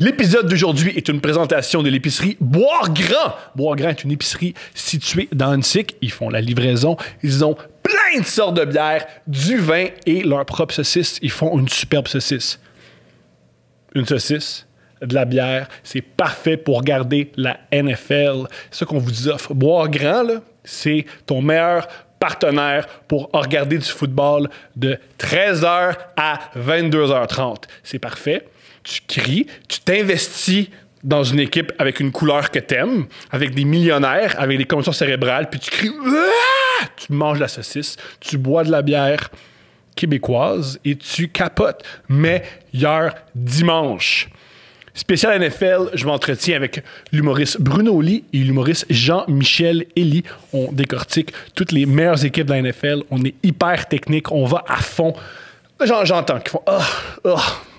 L'épisode d'aujourd'hui est une présentation de l'épicerie Bois-Grand. Bois-Grand est une épicerie située dans Huntsic. Ils font la livraison. Ils ont plein de sortes de bières, du vin et leur propre saucisse. Ils font une superbe saucisse. Une saucisse, de la bière, c'est parfait pour regarder la NFL. C'est ça qu'on vous offre. Bois-Grand, là, c'est ton meilleur partenaire pour regarder du football de 13h à 22h30. C'est parfait. Tu cries, tu t'investis dans une équipe avec une couleur que t'aimes, avec des millionnaires, avec des commotions cérébrales, puis tu cries, Ouah! Tu manges la saucisse, tu bois de la bière québécoise et tu capotes. Meilleur dimanche. Spécial NFL, je m'entretiens avec l'humoriste Bruno Lee et l'humoriste Jean-Michel Elie. On décortique toutes les meilleures équipes de la NFL. On est hyper technique, on va à fond. J'entends qu'ils font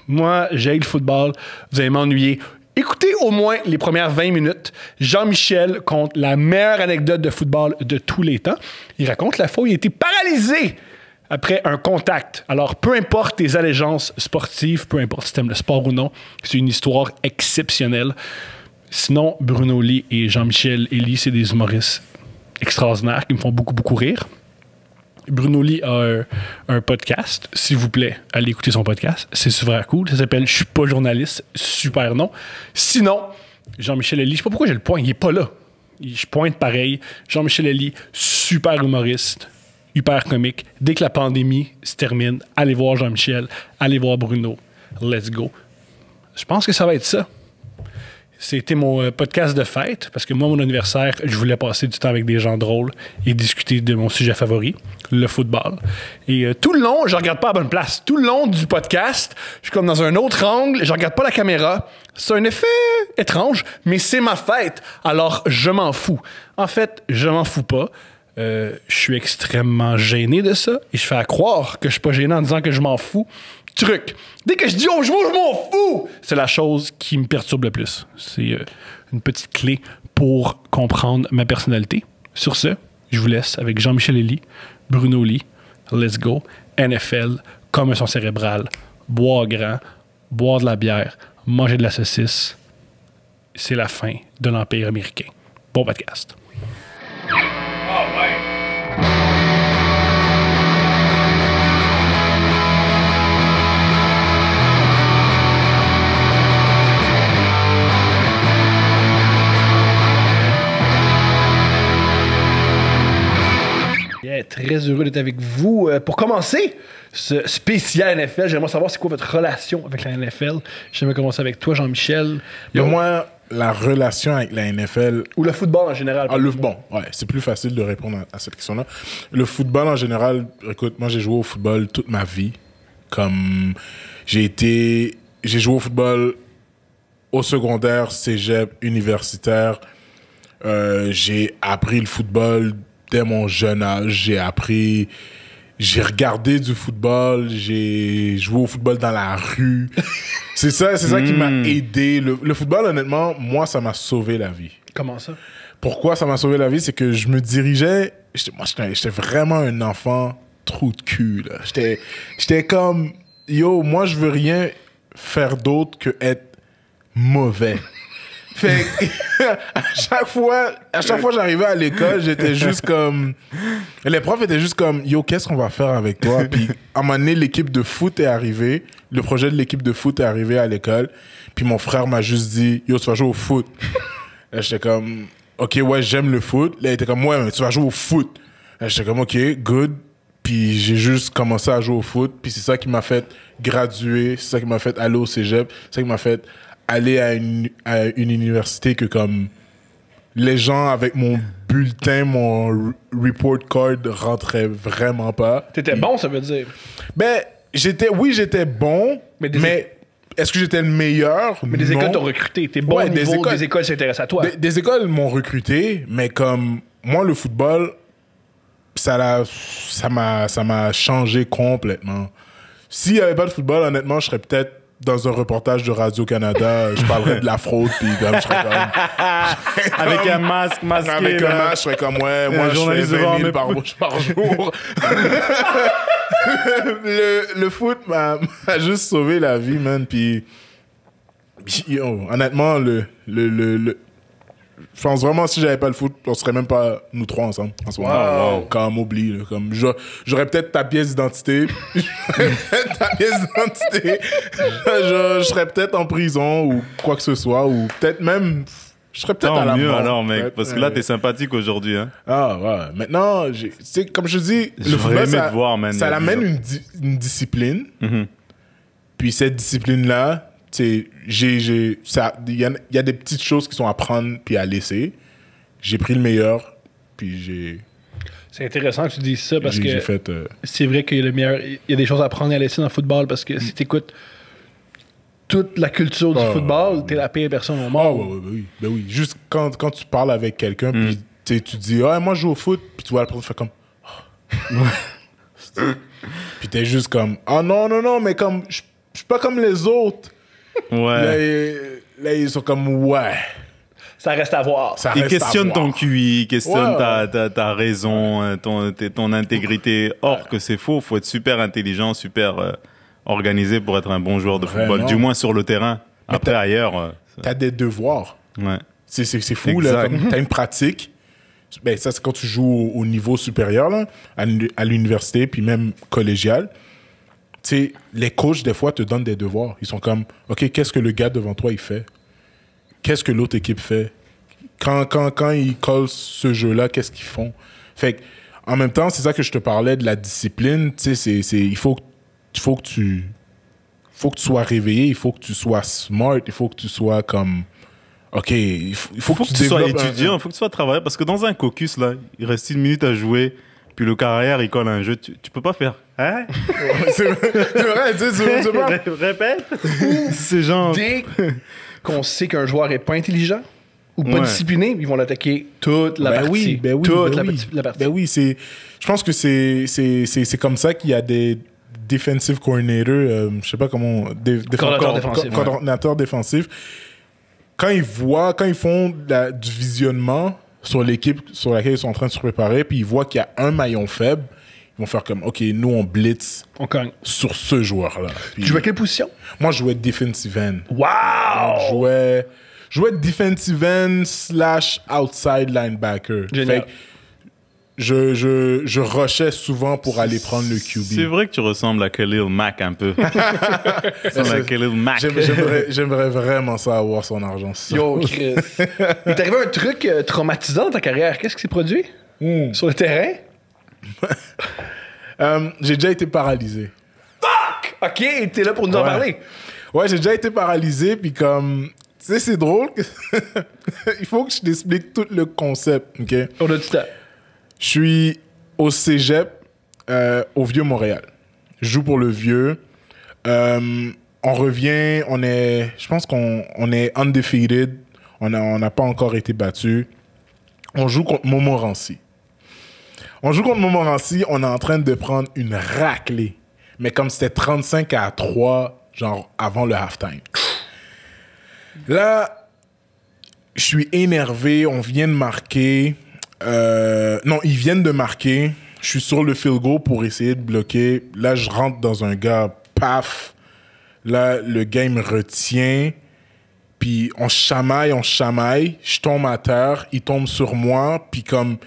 moi, j'ai le football, vous allez m'ennuyer. Écoutez au moins les premières 20 minutes. Jean-Michel compte la meilleure anecdote de football de tous les temps. Il raconte la fois où il a été paralysé après un contact. Alors, peu importe tes allégeances sportives, peu importe si tu aimes le sport ou non, c'est une histoire exceptionnelle. Sinon, Bruno Lee et Jean-Michel Elie, c'est des humoristes extraordinaires qui me font beaucoup, beaucoup rire. Bruno Lee a un podcast. S'il vous plaît, allez écouter son podcast. C'est super cool. Ça s'appelle « Je suis pas journaliste ». Super nom. Sinon, Jean-Michel Elie, je sais pas pourquoi j'ai le point. Il est pas là. Je pointe pareil. Jean-Michel Elie, super humoriste, hyper comique. Dès que la pandémie se termine, allez voir Jean-Michel, allez voir Bruno. Let's go. Je pense que ça va être ça. C'était mon podcast de fête, parce que moi, mon anniversaire, je voulais passer du temps avec des gens drôles et discuter de mon sujet favori, le football. Et tout le long, je regarde pas à la bonne place. Tout le long du podcast, je suis comme dans un autre angle, je regarde pas la caméra. C'est un effet étrange, mais c'est ma fête, alors je m'en fous. En fait, je m'en fous pas. Je suis extrêmement gêné de ça et je fais à croire que je suis pas gêné en disant que je m'en fous. Truc. Dès que je dis je m'en fous, c'est la chose qui me perturbe le plus. C'est une petite clé pour comprendre ma personnalité. Sur ce, je vous laisse avec Jean-Michel Elie, Bruno Lee, let's go, NFL, commotion cérébrale, boire grand, boire de la bière, manger de la saucisse. C'est la fin de l'Empire américain. Bon podcast. Très heureux d'être avec vous. Pour commencer ce spécial NFL, j'aimerais savoir c'est quoi votre relation avec la NFL. J'aimerais commencer avec toi, Jean-Michel. Moi, la relation avec la NFL... Ou le football en général. C'est plus facile de répondre à cette question-là. Le football en général, écoute, moi j'ai joué au football toute ma vie. Comme j'ai joué au football au secondaire, cégep, universitaire. J'ai appris le football dès mon jeune âge. J'ai regardé du football, j'ai joué au football dans la rue. C'est ça qui m'a aidé. Le football, honnêtement, moi, ça m'a sauvé la vie. Comment ça? Pourquoi ça m'a sauvé la vie? C'est que je me dirigeais... J'étais vraiment un enfant trou de cul, là. J'étais comme... Yo, moi, je veux rien faire d'autre que être mauvais. Fait à chaque fois j'arrivais à l'école, j'étais juste comme... Les profs étaient juste comme, yo, qu'est-ce qu'on va faire avec toi? Puis à un moment donné, l'équipe de foot est arrivée. Le projet de l'équipe de foot est arrivé à l'école. Puis mon frère m'a juste dit, yo, tu vas jouer au foot. Là, j'étais comme, ok, ouais, j'aime le foot. Là, il était comme, ouais, mais tu vas jouer au foot. Là, j'étais comme, ok, good. Puis j'ai juste commencé à jouer au foot. Puis c'est ça qui m'a fait graduer. C'est ça qui m'a fait aller au cégep. C'est ça qui m'a fait aller à une université que comme les gens avec mon bulletin, mon report card rentraient vraiment pas. T'étais bon, ça veut dire? Ben, j'étais bon, mais est-ce que j'étais le meilleur? Mais des écoles t'ont recruté. T'es bon au niveau des écoles s'intéressent à toi. Des écoles m'ont recruté, mais comme moi, le football, ça m'a changé complètement. S'il n'y avait pas de football, honnêtement, je serais peut-être dans un reportage de Radio-Canada, je parlerais de la fraude, puis comme je serais comme... Avec un masque masqué. Avec un masque, je serais comme, ouais, moi, je fais 20 000 par jour. le foot m'a juste sauvé la vie, man, puis... Yo, honnêtement, je pense vraiment si j'avais pas le foot, on serait même pas nous trois ensemble en ce moment. Wow. Comme oublie, là, comme j'aurais peut-être ta pièce d'identité. Je serais peut-être en prison ou quoi que ce soit, ou peut-être même. Je serais peut-être à la Tant mieux mort. alors, mec, peut-être, parce que là, t'es sympathique aujourd'hui. Hein. Ah ouais. Maintenant, comme je dis, le J'aurais football, aimé te voir, man, il y ça a 10 amène ans. une discipline. Mhm. Puis cette discipline-là, il y a des petites choses qui sont à prendre puis à laisser. J'ai pris le meilleur, puis C'est intéressant que tu dises ça parce j'ai que fait... c'est vrai qu'il y a le meilleur. Il y a des choses à prendre et à laisser dans le football parce que si tu écoutes toute la culture du football, t'es la pire personne au Oh, monde. ben oui. Juste quand tu parles avec quelqu'un, puis tu dis, ah, moi je joue au foot, puis tu vois la personne faire comme. Puis t'es juste comme, ah non, mais comme, je suis pas comme les autres. Ouais. Là, ils sont comme, ouais. Ça reste à voir. Ça Il reste à questionne voir. ton QI, questionne Ouais. ta raison, ton intégrité. Or que c'est faux, faut être super intelligent, super organisé pour être un bon joueur de football, Vraiment. du moins sur le terrain. Mais Après, ailleurs, T'as des devoirs. ouais. C'est fou, là. Exact. T'as une pratique. Ben, ça, c'est quand tu joues au niveau supérieur, là, à l'université, puis même collégial. Tu sais, les coachs, des fois, te donnent des devoirs. Ils sont comme, OK, qu'est-ce que le gars devant toi, il fait? Qu'est-ce que l'autre équipe fait? Quand ils collent ce jeu-là, qu'est-ce qu'ils font? Fait que, en même temps, c'est ça que je te parlais de la discipline. Tu sais, il faut que tu sois réveillé, il faut que tu sois smart, il faut que tu sois comme... OK, il faut Faut que tu sois développes étudiant, faut que tu sois travailleur, parce que dans un caucus, là, il reste 1 minute à jouer, puis le carrière, il colle un jeu, tu peux pas faire. Hein? C'est vrai, tu sais, c'est pas... Répète. C'est genre. Dès qu'on sait qu'un joueur est pas intelligent ou pas Ouais. discipliné, ils vont l'attaquer toute la partie. Toute la partie. Ben oui, je pense que c'est comme ça qu'il y a des defensive coordinators, je sais pas comment, Coordonnateurs défensifs. coordonnateurs défensifs. Quand ils font du visionnement sur l'équipe sur laquelle ils sont en train de se préparer, puis ils voient qu'il y a un maillon faible, ils vont faire comme, OK, nous on blitz On cogne. sur ce joueur-là. Puis Tu joues à quelle position? moi, je jouais defensive end. Wow! Je jouais defensive end / outside linebacker. Génial. Fait que je rushais souvent pour aller prendre le QB. C'est vrai que tu ressembles à Khalil Mack un peu. Tu ressembles à Khalil Mack. J'aimerais vraiment ça avoir son argent. Ça. Yo, Chris. Il t'est arrivé un truc traumatisant dans ta carrière. Qu'est-ce qui s'est produit? Sur le terrain? J'ai déjà été paralysé. OK, t'es là pour nous en Ouais. parler. Ouais, j'ai déjà été paralysé, puis comme... Tu sais, c'est drôle. Il faut que je t'explique tout le concept, OK? On a du temps. Je suis au cégep, au Vieux-Montréal. Je joue pour le Vieux. On revient, je pense qu'on est undefeated. On n'a pas encore été battu. On joue contre Montmorency. On est en train de prendre une raclée. Mais comme c'était 35-3, genre avant le halftime. Là, je suis énervé. On vient de marquer. Non, ils viennent de marquer. Je suis sur le field goal pour essayer de bloquer. Là, je rentre dans un gars, paf. Là, le gars, il me retient. Puis on chamaille. Je tombe à terre. Il tombe sur moi. Puis comme,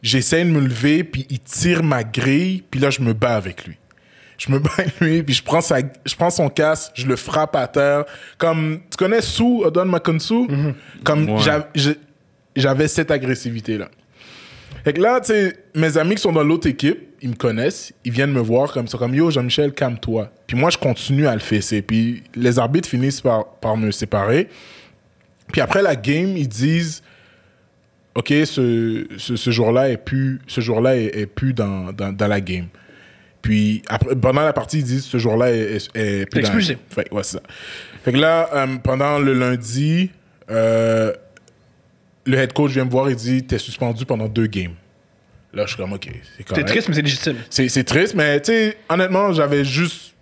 j'essaie de me lever. Puis il tire ma grille. Puis là, je me bats avec lui. Puis je prends son casque. Je le frappe à terre. Comme, tu connais Sue, Odon Makonsu? Comme, Ouais. j'avais cette agressivité-là. Fait que là, tu sais, mes amis qui sont dans l'autre équipe, ils me connaissent, ils viennent me voir comme ça, comme yo, Jean-Michel, calme-toi. Puis moi, je continue à le fesser. Puis les arbitres finissent par me séparer. Puis après la game, ils disent, OK, ce jour-là est plus dans la game. Puis après, pendant la partie, ils disent, ce jour-là est plus dans la Expulsé. game. Fait que, ouais, c'est ça. Fait que là, pendant le lundi, le head coach vient me voir et dit, t'es suspendu pendant 2 games. Là, je suis comme, OK, c'est correct. C'est triste, mais c'est légitime. C'est triste, mais tu sais, honnêtement, j'aurais juste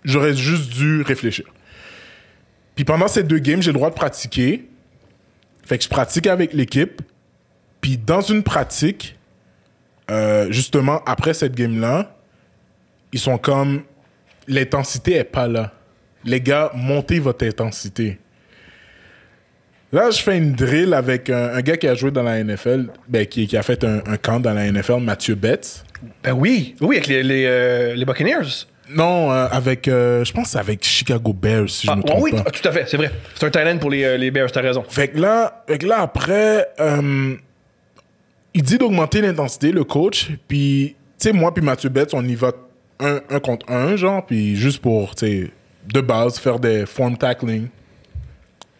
dû réfléchir. Puis pendant ces 2 games, j'ai le droit de pratiquer. Fait que je pratique avec l'équipe. Puis dans une pratique, justement, après cette game-là, ils sont comme, l'intensité est pas là. Les gars, montez votre intensité. Là, je fais une drill avec un gars qui a joué dans la NFL, ben, qui a fait un camp dans la NFL, Mathieu Betts. Ben oui, oui, avec les Buccaneers. Non, avec, je pense que c'est avec Chicago Bears, si je me trompe oui, pas. tout à fait, c'est vrai. C'est un talent pour les Bears, t'as raison. Fait que là après, il dit d'augmenter l'intensité, le coach. Puis, tu sais, moi puis Mathieu Betts, on y va un contre un, genre. Puis juste pour, tu sais, de base, faire des form tackling.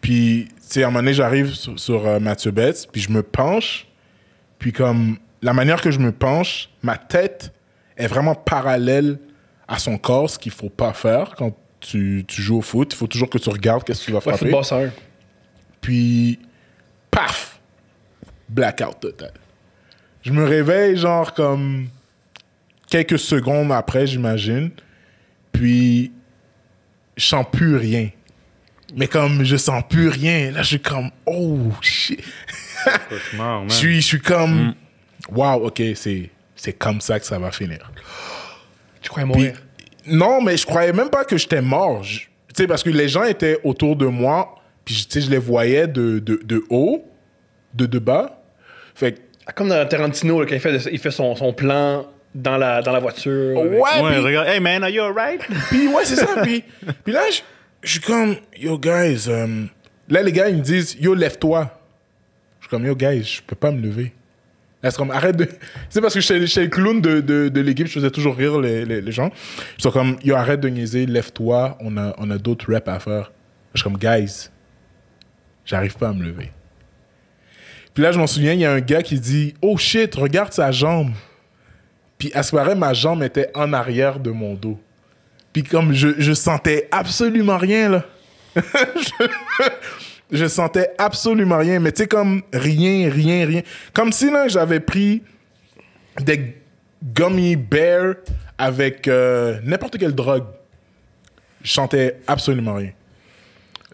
Puis, tu sais, à un moment donné, j'arrive sur Mathieu Betts, puis je me penche. Puis comme, la manière que je me penche, ma tête est vraiment parallèle à son corps, ce qu'il faut pas faire quand tu joues au foot. Il faut toujours que tu regardes qu'est-ce que tu vas Ouais, frapper. football, c'est un. Puis, paf! Blackout total. Je me réveille, genre, comme quelques secondes après, j'imagine. Puis, je sens plus rien. Mais comme je sens plus rien, là, je suis comme, oh, shit. Cauchemar, man. Je suis comme, wow, ok, c'est comme ça que ça va finir. Tu crois Puis, mourir? non, mais je croyais même pas que j'étais mort. Tu sais, parce que les gens étaient autour de moi, puis tu sais, je les voyais de haut, de bas. Fait que, Comme dans Tarantino, là, quand il fait son plan dans la voiture. ouais, Ouais, puis, regarde. Hey man, are you alright? puis ouais, c'est ça. Puis là, je suis comme, yo, guys. Là, les gars, ils me disent, yo, lève-toi. Je suis comme, yo, guys, je peux pas me lever. Là, c'est comme, arrête de. C'est parce que j'étais le clown de l'équipe, je faisais toujours rire les gens. Ils sont comme, yo, arrête de niaiser, lève-toi, on a d'autres reps à faire. Je suis comme, guys, j'arrive pas à me lever. Puis là, je m'en souviens, il y a un gars qui dit, oh shit, regarde sa jambe. Puis à ce moment-là, ma jambe était en arrière de mon dos. Puis comme je sentais absolument rien, là. je sentais absolument rien. Mais tu sais, comme rien. Comme si là, j'avais pris des gummy bears avec n'importe quelle drogue. Je sentais absolument rien.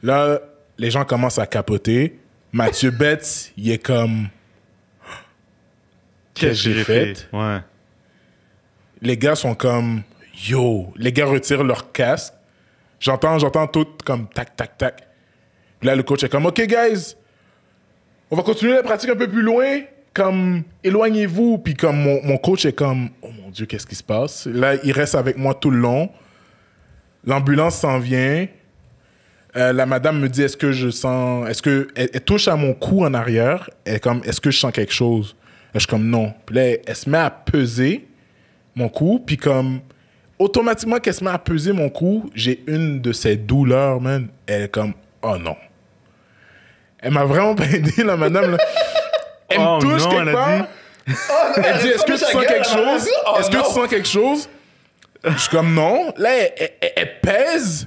Là, les gens commencent à capoter. Mathieu Betts, il est comme... Qu'est-ce que j'ai fait? Ouais. Les gars sont comme... Yo! Les gars retirent leur casque. J'entends tout comme tac, tac, tac. Puis là, le coach est comme, OK, guys, on va continuer la pratique un peu plus loin. Comme, éloignez-vous. Puis comme mon coach est comme, oh mon Dieu, qu'est-ce qui se passe? Là, il reste avec moi tout le long. L'ambulance s'en vient. La madame me dit, est-ce que elle touche à mon cou en arrière? Elle est comme, est-ce que je sens quelque chose? Là, je suis comme, non. Puis là, elle se met à peser mon cou. Puis comme, automatiquement qu'elle se met à peser mon cou, j'ai une de ces douleurs, man. Elle est comme, oh non. Elle m'a vraiment pas aidé, la madame. Là. Elle me touche non, quelque part. Elle dit, est-ce que tu sens quelque chose? Est-ce que tu sens quelque chose? Je suis comme, non. Là, elle pèse.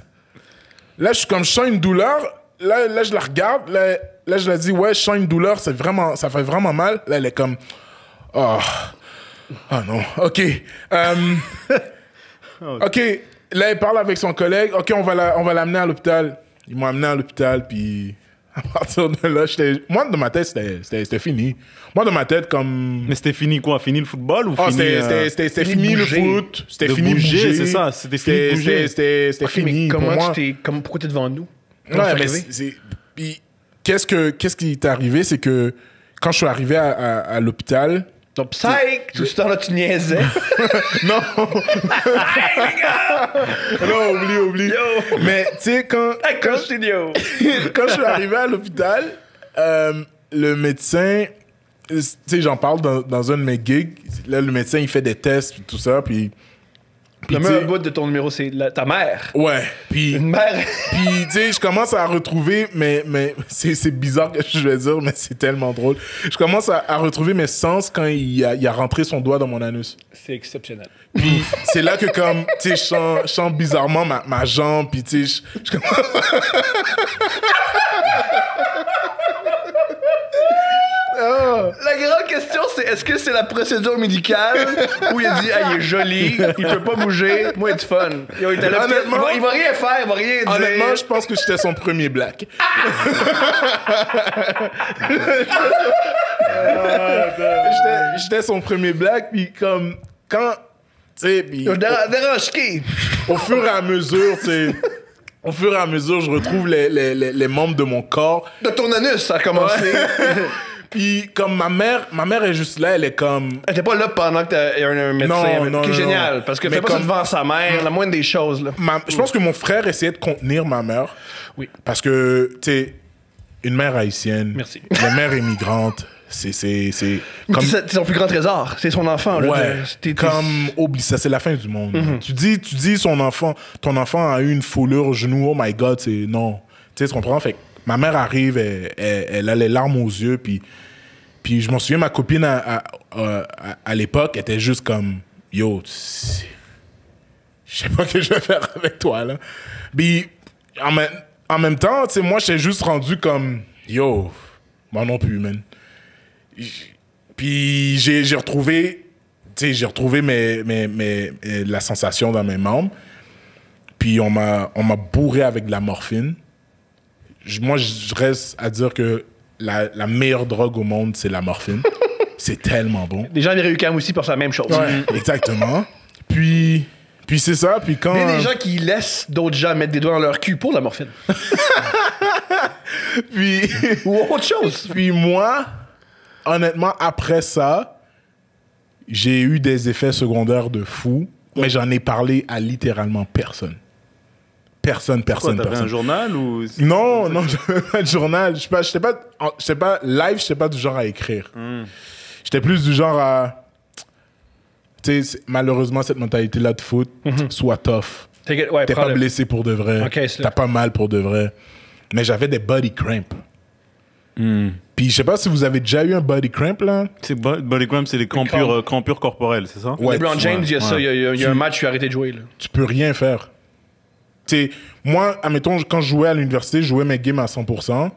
Là, je suis comme, je sens une douleur. Là, je la regarde. Là, je la dis, ouais, je sens une douleur. Ça fait vraiment mal. Là, elle est comme, oh non. OK. OK. Là, elle parle avec son collègue. OK, on va l'amener à l'hôpital. Ils m'ont amené à l'hôpital, puis à partir de là, moi, dans ma tête, c'était fini. Moi, dans ma tête, comme... Mais c'était fini quoi? Fini le football ou Ah, fini... c'était fini le foot. C'était De fini bouger, bouger. c'est ça. C'était fini de bouger. C'était Ok, fini. mais Pour moi. pourquoi t'es devant nous? Ouais, mais puis, qu'est-ce qui est arrivé, c'est que quand je suis arrivé à l'hôpital... Donc, psych! Tout ce temps-là, tu niaisais. Non! Non, oublie. Yo! Mais, tu sais, quand Quand studio! je suis arrivé à l'hôpital, le médecin... Tu sais, j'en parle dans un de mes gigs. Là, le médecin, il fait des tests, tout ça, puis... Le tu sais, meilleur bout de ton numéro, c'est ta mère. Ouais, puis... Une mère. Puis, tu sais, je commence à retrouver, mais c'est bizarre que je vais dire, mais c'est tellement drôle. Je commence à retrouver mes sens quand il a rentré son doigt dans mon anus. C'est exceptionnel. Puis, c'est là que, comme, tu sais, je sens bizarrement ma jambe, puis, tu sais, je commence... La grande question, c'est est-ce que c'est la procédure médicale où il a dit, ah, il est joli, il peut pas bouger, moi, il est fun. Yo, il était là, Honnêtement- il va rien faire, il va rien dire. Honnêtement, je pense que j'étais son premier black. J'étais son premier black, puis comme, quand, tu sais, puis Yo, dérange qui? au fur et à mesure, tu sais, au fur et à mesure, je retrouve les membres de mon corps. De ton anus, ça a commencé. Puis comme ma mère est juste là, elle est comme... Elle était pas là pendant que t'as un médecin. Non, qui est non, génial, non. parce que Mais fais pas ça comme- devant sa mère, la moindre des choses, là. Je pense que mon frère essayait de contenir ma mère. Oui. Parce que, tu sais, une mère haïtienne, Merci. une mère immigrante, c'est comme... C'est son plus grand trésor, c'est son enfant, là. Ouais, T'es- comme oublie ça, c'est la fin du monde. Tu dis ton enfant a eu une foulure au genou, oh my god, c'est non. Tu sais, tu comprends? Fait que ma mère arrive, elle a les larmes aux yeux, puis je m'en souviens, ma copine à l'époque était juste comme, yo, je sais pas ce que je vais faire avec toi, là. Puis en même temps, tu sais, moi, j'étais juste rendu comme, yo, moi non plus, man. Puis j'ai retrouvé, tu sais, la sensation dans mes membres. Puis on m'a bourré avec de la morphine. Moi, je reste à dire que la meilleure drogue au monde, c'est la morphine. C'est tellement bon. Les gens de Réucam aussi pensent la même chose. Exactement. Puis c'est ça. Puis quand... Il y a des gens qui laissent d'autres gens mettre des doigts dans leur cul pour la morphine. Puis... Ou autre chose. Puis moi, honnêtement, après ça, j'ai eu des effets secondaires de fou, mais j'en ai parlé à littéralement personne. Personne. T'avais un journal ou... Non, j'avais pas de journal. J'étais pas live, j'étais pas du genre à écrire. J'étais plus du genre à... Tu sais, malheureusement, cette mentalité-là de foot, sois tough. Ouais, T'es pas prends-le. blessé pour de vrai. Ok, c'est T'as pas mal pour de vrai. Mais j'avais des body cramps. Puis je sais pas si vous avez déjà eu un body cramp, là. C'est body cramp, c'est les crampures corporelles, c'est ça? Ouais, LeBron James, il y a ça. ouais. Il y a un match, je suis arrêté de jouer, là. Tu peux rien faire. Tu sais, moi, admettons, quand je jouais à l'université, je jouais mes games à 100%.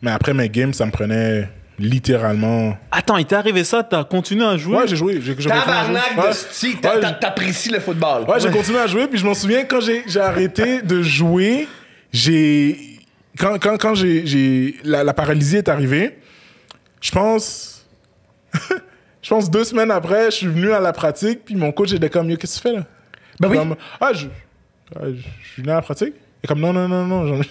Mais après mes games, ça me prenait littéralement... Attends, il t'est arrivé ça? T'as continué à jouer? Ouais, j'ai joué. J'ai continué à jouer. Tabarnak Ouais. de sti, Ouais, t'apprécies le football. Ouais, j'ai continué à jouer, puis je m'en souviens quand j'ai arrêté de jouer, quand la paralysie est arrivée, je pense 2 semaines après, je suis venu à la pratique, puis mon coach était comme, yo, qu'est-ce que tu fais là? Ben oui. Comme, je suis venu à la pratique. Et comme, non,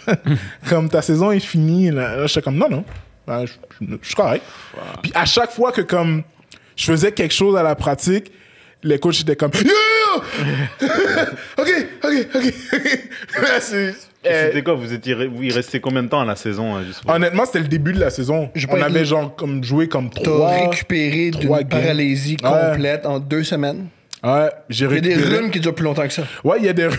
comme ta saison est finie. Là, j'étais comme, non, ben, je suis correct. Puis à chaque fois que comme je faisais quelque chose à la pratique, les coachs étaient comme, yo! OK. C'était quoi? Il restait combien de temps à la saison, juste pour- Honnêtement, c'était le début de la saison. J'ai On pas avait été- genre comme joué comme T'as 3... récupéré trois d'une games. paralysie Ouais. complète en 2 semaines. Ouais, j'ai Il y a des récupéré. rhumes qui durent plus longtemps que ça. Ouais, il y a des rhumes.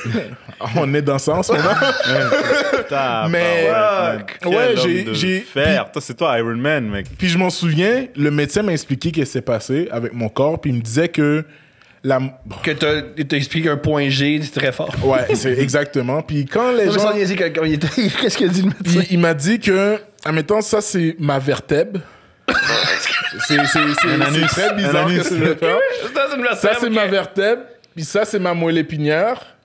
On est dans ça en ce moment. Mais- ouais, j'ai- Faire. Toi, c'est toi, Iron Man, mec. Puis je m'en souviens, le médecin m'a expliqué ce qui s'est passé avec mon corps, puis il me disait que Que t'as expliqué un point G, c'est très fort. Ouais, c'est exactement. Puis quand les Non, mais gens... sans niaiser, quand il était... Qu'est-ce qu'il a dit le médecin? Il m'a dit que, admettons, ça c'est ma vertèbre. c'est anus. très bizarre Un anus. que je vais faire. Ça c'est ok. ma vertèbre, puis ça c'est ma moelle épinière.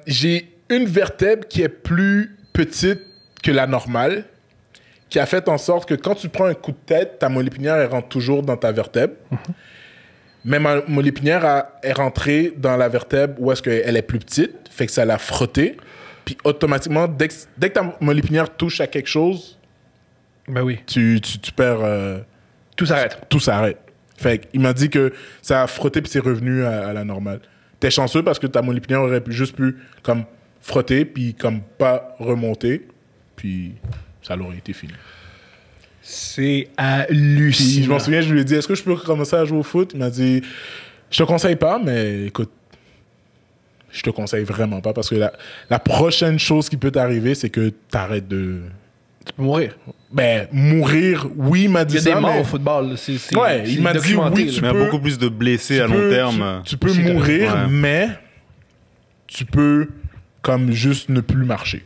J'ai une vertèbre qui est plus petite que la normale, qui a fait en sorte que quand tu prends un coup de tête, ta moelle épinière elle rentre toujours dans ta vertèbre. Mais ma moelle épinière est rentrée dans la vertèbre où est-ce qu'elle est plus petite, fait que ça l'a frotté. Puis automatiquement, dès que ta moelle épinière touche à quelque chose, Ben oui. tu perds... Tout s'arrête. tout s'arrête. Fait qu'il m'a dit que ça a frotté puis c'est revenu à la normale. T'es chanceux parce que ta moelle épinière aurait juste pu comme frotter puis comme pas remonter. Puis ça l'aurait été fini. C'est Puis je hallucinant. m'en souviens, je lui ai dit, est-ce que je peux commencer à jouer au foot? Il m'a dit, je te conseille pas, mais écoute, je te conseille vraiment pas parce que la prochaine chose qui peut t'arriver, c'est que t'arrêtes de... Tu peux mourir. Ben, mourir, oui, il m'a dit Il y a ça, des morts mais... au football. Ouais, il m'a dit documenté, oui, là. tu Mais il y peux- a beaucoup plus de blessés à long peux- terme. Tu peux C'est mourir, correct. Ouais. mais tu peux comme juste ne plus marcher.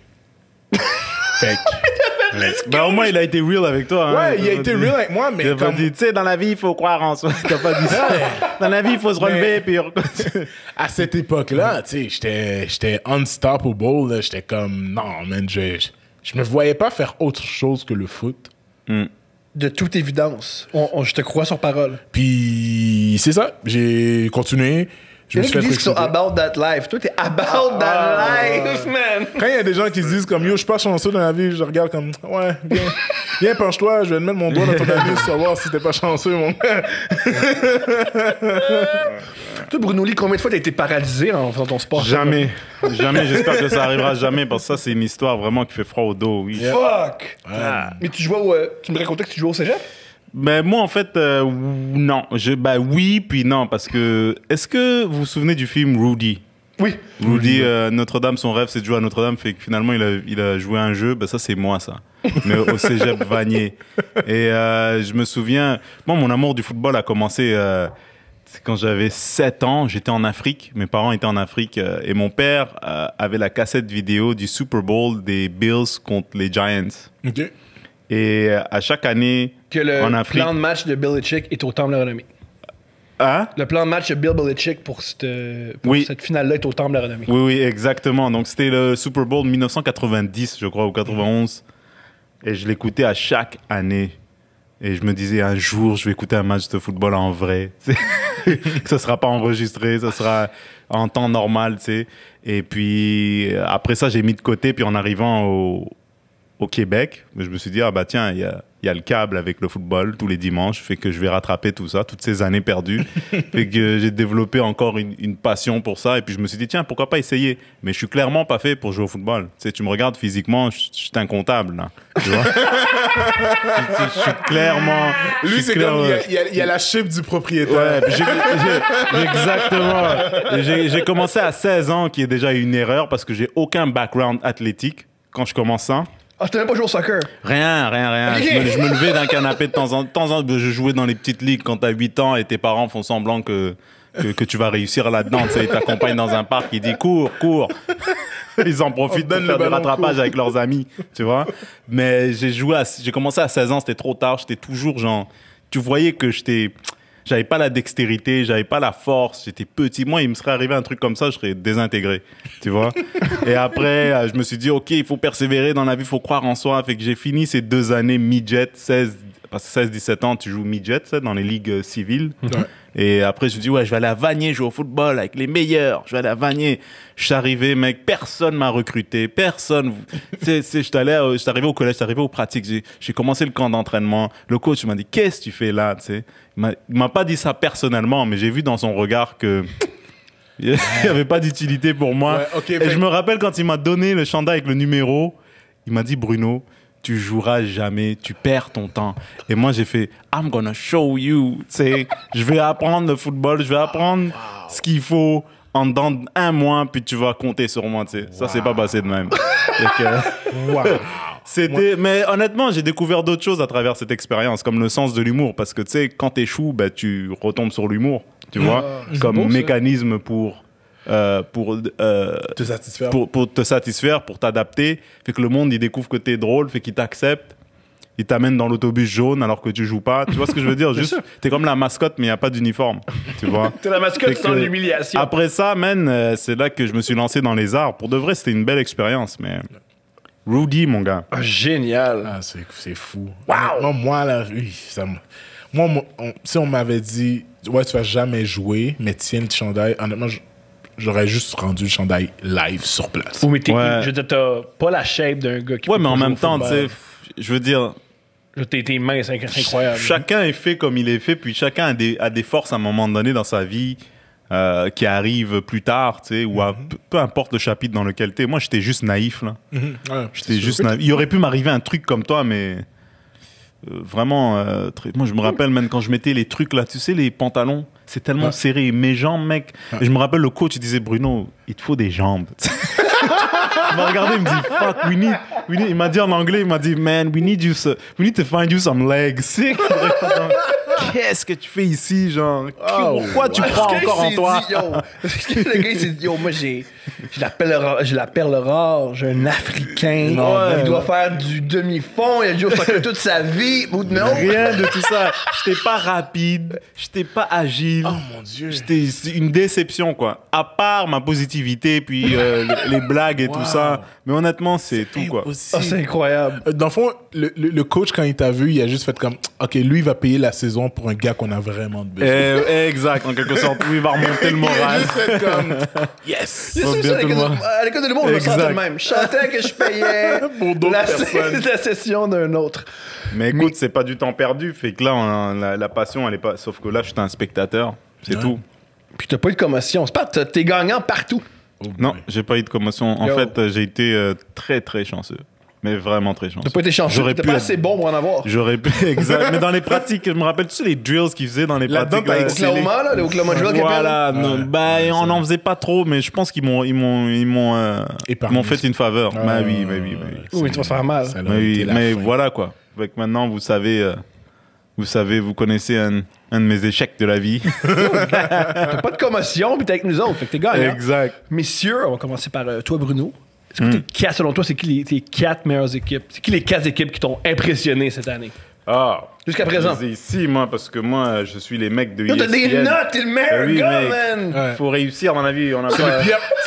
Fait que- Bah, au moins, il a été real avec toi. Hein. ouais, il a été real avec moi, Il mais a pas comme dit, tu sais, dans la vie, il faut croire en soi. T'as pas dit ça. Dans la vie, il faut se relever. Puis... à cette époque-là, tu sais, j'étais unstoppable. là. J'étais comme, non, man, je me voyais pas faire autre chose que le foot. De toute évidence. Je te crois sur parole. Puis c'est ça, j'ai continué. Je me suis qui fait disent qu'ils sont recruter. about that life. Toi, t'es about that life, man. Quand il y a des gens qui se disent comme yo, je suis pas chanceux dans la vie, je regarde comme ouais, viens penche-toi, je vais te mettre mon doigt dans ton anus, savoir si t'es pas chanceux, mon gars. Toi, Bruno Lee, combien de fois t'as été paralysé en faisant ton sport? Jamais. Jamais. J'espère que ça arrivera jamais parce que ça, c'est une histoire vraiment qui fait froid au dos. Oui. Fuck! Mais tu jouais tu me racontais que tu jouais au cégep? Ben, moi, en fait, non. Oui, puis non. Parce que. Est-ce que vous vous souvenez du film Rudy? Oui. Rudy, Notre-Dame, son rêve, c'est de jouer à Notre-Dame. Fait que finalement, il a joué à un jeu. Ben, ça, c'est moi, ça. Mais au cégep Vanier. Et je me souviens. Moi, mon amour du football a commencé. Quand j'avais 7 ans, j'étais en Afrique. Mes parents étaient en Afrique. Et mon père avait la cassette vidéo du Super Bowl des Bills contre les Giants. Ok. Et à chaque année, Que le en Afrique. plan de match de Bill Belichick est au Temple de la Renommée. Hein? Le plan de match de Bill Belichick pour Oui. cette finale-là est au Temple de la Renommée. Oui, oui, exactement. Donc, c'était le Super Bowl 1990, je crois, ou 91. Et je l'écoutais à chaque année. Et je me disais, un jour, je vais écouter un match de football en vrai. Que ça sera pas enregistré, ça sera en temps normal, tu sais. Et puis, après ça, j'ai mis de côté. Puis, en arrivant au Québec, je me suis dit, ah bah tiens, il y a le câble avec le football tous les dimanches, fait que je vais rattraper tout ça, toutes ces années perdues. Fait que j'ai développé encore une passion pour ça. Et puis je me suis dit, tiens, pourquoi pas essayer? Mais je suis clairement pas fait pour jouer au football. Tu sais, tu me regardes physiquement, je suis incomptable, là. Tu vois? je suis clairement... Lui, c'est comme il y a la chip du propriétaire. Ouais, puis exactement. J'ai commencé à 16 ans, qui est déjà une erreur, parce que j'ai aucun background athlétique quand je commence ça. Ah, t'as même pas joué au soccer? Rien. Ok. Je me levais d'un canapé de temps en temps. Je jouais dans les petites ligues quand t'as 8 ans et tes parents font semblant que tu vas réussir là-dedans. Tu sais, ils t'accompagnent dans un parc, ils disent cours. Ils en profitent pour donne faire le des ballon, rattrapages cours. avec leurs amis, tu vois. Mais j'ai commencé à 16 ans, c'était trop tard. J'étais toujours genre... Tu voyais que j'avais pas la dextérité, j'avais pas la force, j'étais petit. Moi, il me serait arrivé un truc comme ça, je serais désintégré, tu vois. Et après, je me suis dit, OK, il faut persévérer dans la vie, il faut croire en soi. Fait que j'ai fini ces 2 années midget, parce que 16-17 ans, tu joues midget, ça, dans les ligues civiles. Ouais. Et après, je me suis dit, ouais, je vais aller à Vanier jouer au football avec les meilleurs. Je vais aller à Vanier. Je suis arrivé, mec, personne m'a recruté. Personne. Je suis arrivé au collège, je suis arrivé aux pratiques. J'ai commencé le camp d'entraînement. Le coach m'a dit, qu'est-ce que tu fais là, tu sais? Il m'a pas dit ça personnellement, mais j'ai vu dans son regard que il n'y avait pas d'utilité pour moi. Ouais, ok, Et je me rappelle quand il m'a donné le chandail avec le numéro, il m'a dit, Bruno, tu joueras jamais, tu perds ton temps. Et moi, j'ai fait, I'm gonna show you. Tu sais, je vais apprendre le football, je vais apprendre ce qu'il faut en dedans d'1 mois, puis tu vas compter sur moi. Tu sais. Ça, c'est pas passé de même. C'était, mais honnêtement, j'ai découvert d'autres choses à travers cette expérience, comme le sens de l'humour, parce que tu sais, quand t'échoues, ben, tu retombes sur l'humour, tu vois, comme beau, ça. mécanisme pour Te satisfaire. pour te satisfaire, pour t'adapter. Fait que le monde, il découvre que t'es drôle, fait qu'il t'accepte. Il t'amène dans l'autobus jaune alors que tu joues pas. Tu vois ce que je veux dire? Juste, t'es comme la mascotte, mais il n'y a pas d'uniforme. Tu vois? T'es la mascotte Fait sans que l'humiliation. Après ça, man, c'est là que je me suis lancé dans les arts. Pour de vrai, c'était une belle expérience, mais... Rudy, mon gars. Ah, génial. Ah, c'est fou. Honnêtement, moi, là, oui, si on m'avait dit, ouais, tu vas jamais jouer, mais tiens le chandail, honnêtement, j'aurais juste rendu le chandail live sur place. Oui, mais Ouais. je veux dire, t'as pas la shape d'un gars qui Ouais, peut mais pas en jouer même au temps, tu football. sais, je veux dire, Tes mains, c'est incroyable. chacun est fait comme il est fait, puis chacun a des forces à un moment donné dans sa vie qui arrivent plus tard, tu sais, ou peu importe le chapitre dans lequel t'es. Moi, j'étais juste naïf, là. Ouais, J'étais juste naïf. Il aurait pu m'arriver un truc comme toi, mais vraiment, moi, je me rappelle, même quand je mettais les trucs, là, tu sais, les pantalons, c'est tellement serré. Mes jambes, mec. Et je me rappelle, le coach, il disait, Bruno, il te faut des jambes. Il m'a regardé, il me dit, fuck, we need, il m'a dit en anglais, il m'a dit, man, we need to find you some legs. C'est qu'est-ce que tu fais ici, genre? Pourquoi tu crois encore en toi? Le gars, il s'est dit, yo, moi, j'ai la perle rare, j'ai un Africain, Ouais. il doit faire du demi-fond, il a joué au soccer toute sa vie. Non. Rien de tout ça. J'étais pas rapide, j'étais pas agile. Oh mon Dieu. C'est une déception, quoi. À part ma positivité, puis les blagues et tout ça. Mais honnêtement, c'est tout, quoi. Ah, c'est incroyable. Dans le fond, le coach, quand il t'a vu, il a juste fait comme, OK, lui, il va payer la saison pour un gars qu'on a vraiment besoin. Exact, en quelque sorte. Oui, il va remonter le moral. Juste être comme, yes! C'est sûr, bien tout le monde. à l'école de l'humour, je me sentais Exact. le même. Je sentais que je payais Pour d'autres la, personnes. la session d'un autre. Mais écoute, c'est pas du temps perdu. Fait que là, la passion, elle est pas. Sauf que là, je suis un spectateur. C'est Ouais. tout. Puis t'as pas eu de commotion. C'est pas, t'es gagnant partout. Oh Non, boy. j'ai pas eu de commotion. En Yo. fait, j'ai été très, très chanceux. Mais vraiment très chanceux. T'as pas été chanceux. J'aurais T'es pu pas être- assez bon pour en avoir. J'aurais pu, exact. Mais dans les pratiques, je me rappelle, tu sais, les drills qu'ils faisaient dans les Là-dedans, pratiques. t'as là, excellé. Oklahoma, là, le Oklahoma Drill Voilà, Ouais. non, bah, Ouais, on ça. n'en faisait pas trop, mais je pense qu'ils Épargné. m'ont fait une faveur. Ah, Bah oui, bah oui, bah oui. Oui, tu vas se faire mal. Ça Bah aurait oui, été la mais fin. voilà quoi. Fait que maintenant, vous savez, vous connaissez un de mes échecs de la vie. T'as pas de commotion, puis t'es avec nous autres. Fait que t'es gagnant. Exact. Messieurs, on va commencer par toi, Bruno. Est-ce que tes quatre, selon toi, c'est qui tes 4 meilleures équipes? C'est qui les 4 équipes qui t'ont impressionné cette année? Ah. Jusqu'à présent. C'est ici, moi, parce que moi, je suis les mecs de Yo, t'as des ESPN. notes, t'es le meilleur Oui, gars, mec. man! Ouais. Faut réussir dans la vie. On a C'est pas...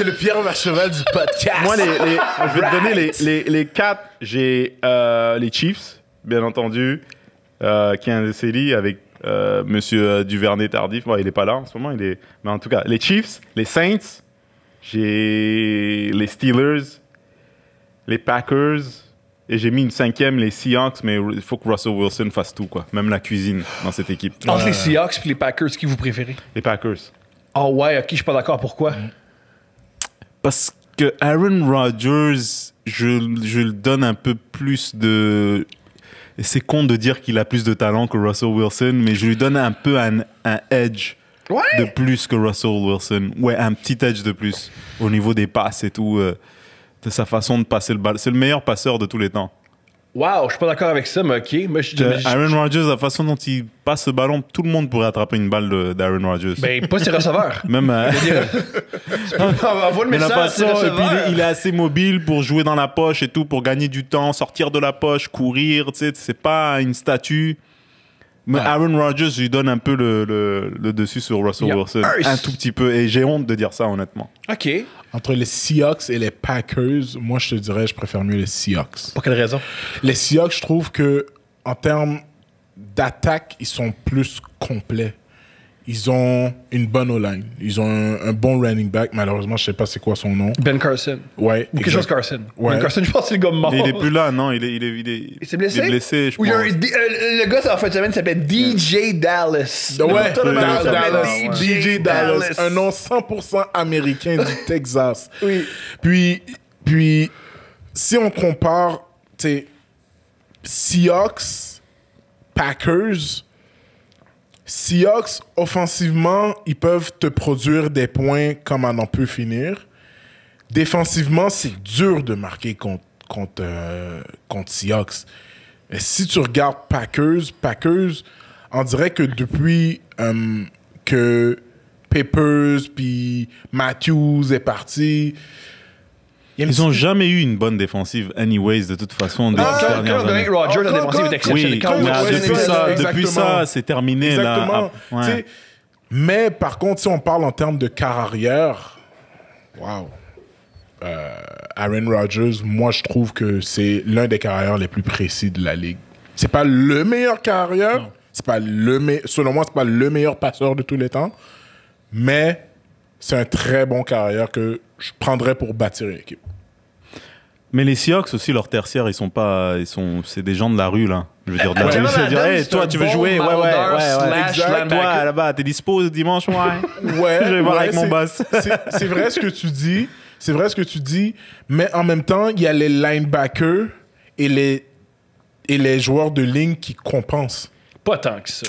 le Pierre Vacheval du podcast. Moi, je vais te donner les 4. J'ai les Chiefs, bien entendu, qui est un de séries avec Monsieur Duvernay-Tardif. Bon, il est pas là en ce moment. Mais en tout cas, les Chiefs, les Saints, j'ai les Steelers, les Packers, et j'ai mis une 5e, les Seahawks, mais il faut que Russell Wilson fasse tout, quoi. Même la cuisine dans cette équipe. Entre les Seahawks et les Packers, qui vous préférez? Les Packers. Ah ouais, ok, je suis pas d'accord. Pourquoi? Parce que Aaron Rodgers, je le donne un peu plus de... C'est con de dire qu'il a plus de talent que Russell Wilson, mais je lui donne un peu un edge Ouais! de plus que Russell Wilson. Ouais, un petit edge de plus au niveau des passes et tout, de sa façon de passer le ballon. C'est le meilleur passeur de tous les temps. Wow, je suis pas d'accord avec ça, mais ok. Moi, Aaron Rodgers, la façon dont il passe le ballon, tout le monde pourrait attraper une balle d'Aaron Rodgers. Ben, pas ses receveurs. Même... Envoie le Mais la message à ses façon, et puis receveurs. il est assez mobile pour jouer dans la poche et tout, pour gagner du temps, sortir de la poche, courir, tu sais, c'est pas une statue. Mais Aaron Rodgers, je lui donne un peu le dessus sur Russell Il y a Wilson. un- Un tout petit peu, et j'ai honte de dire ça, honnêtement. Ok. Entre les Seahawks et les Packers, moi, je te dirais, je préfère mieux les Seahawks. Pour quelle raison? Les Seahawks, je trouve que en termes d'attaque, ils sont plus complets. Ils ont une bonne O-line. Ils ont un bon running back. Malheureusement, je sais pas c'est quoi son nom. Ben Carson. Ouais. Ou quelque chose Carson. Ouais. Ben Carson, je pense que c'est le gars mort. Il est plus là, non? Il s'est blessé? Il est blessé, je Ou il y a pense. le gars, en fin de semaine, s'appelle DJ Dallas. Ouais, Le tournament Dallas, s'appelle DJ Dallas, un nom 100% américain du Texas. Oui. Puis, si on compare, tu sais, Seahawks, Packers, Seahawks, offensivement, ils peuvent te produire des points comme à n'en peut finir. Défensivement, c'est dur de marquer contre Seahawks. Et si tu regardes Packers, on dirait que depuis que Peppers puis Matthews est parti, Ils ont jamais eu une bonne défensive, anyways, de toute façon, des Quand dernières années. Rodgers, la Quand- défensive est quand- exceptionnelle. Oui, Quand mais Rodgers ouais, est depuis c'est ça, exactement. depuis ça, c'est terminé. exactement. Là. Ah, Tu ouais. sais, mais par contre, si on parle en termes de carrière arrière, wow. Aaron Rodgers, moi, je trouve que c'est l'un des carrières les plus précis de la ligue. C'est pas le meilleur carrière, c'est pas selon moi, c'est pas le meilleur passeur de tous les temps, mais c'est un très bon carrière que je prendrais pour bâtir une équipe. Mais les Seahawks aussi, leur tertiaire, c'est des gens de la rue, là. Je veux dire, de la Jamal rue, c'est dire, Adams, hey, c'est toi, un tu veux bon jouer? Ouais, maraudeur slash Exact. linebacker. Toi, là-bas, t'es dispo dimanche? Ouais. Ouais, Je vais voir ouais, avec mon c'est- boss. C'est vrai ce que tu dis. C'est vrai ce que tu dis. Mais en même temps, il y a les linebackers et les joueurs de ligne qui compensent. Pas tant que ça.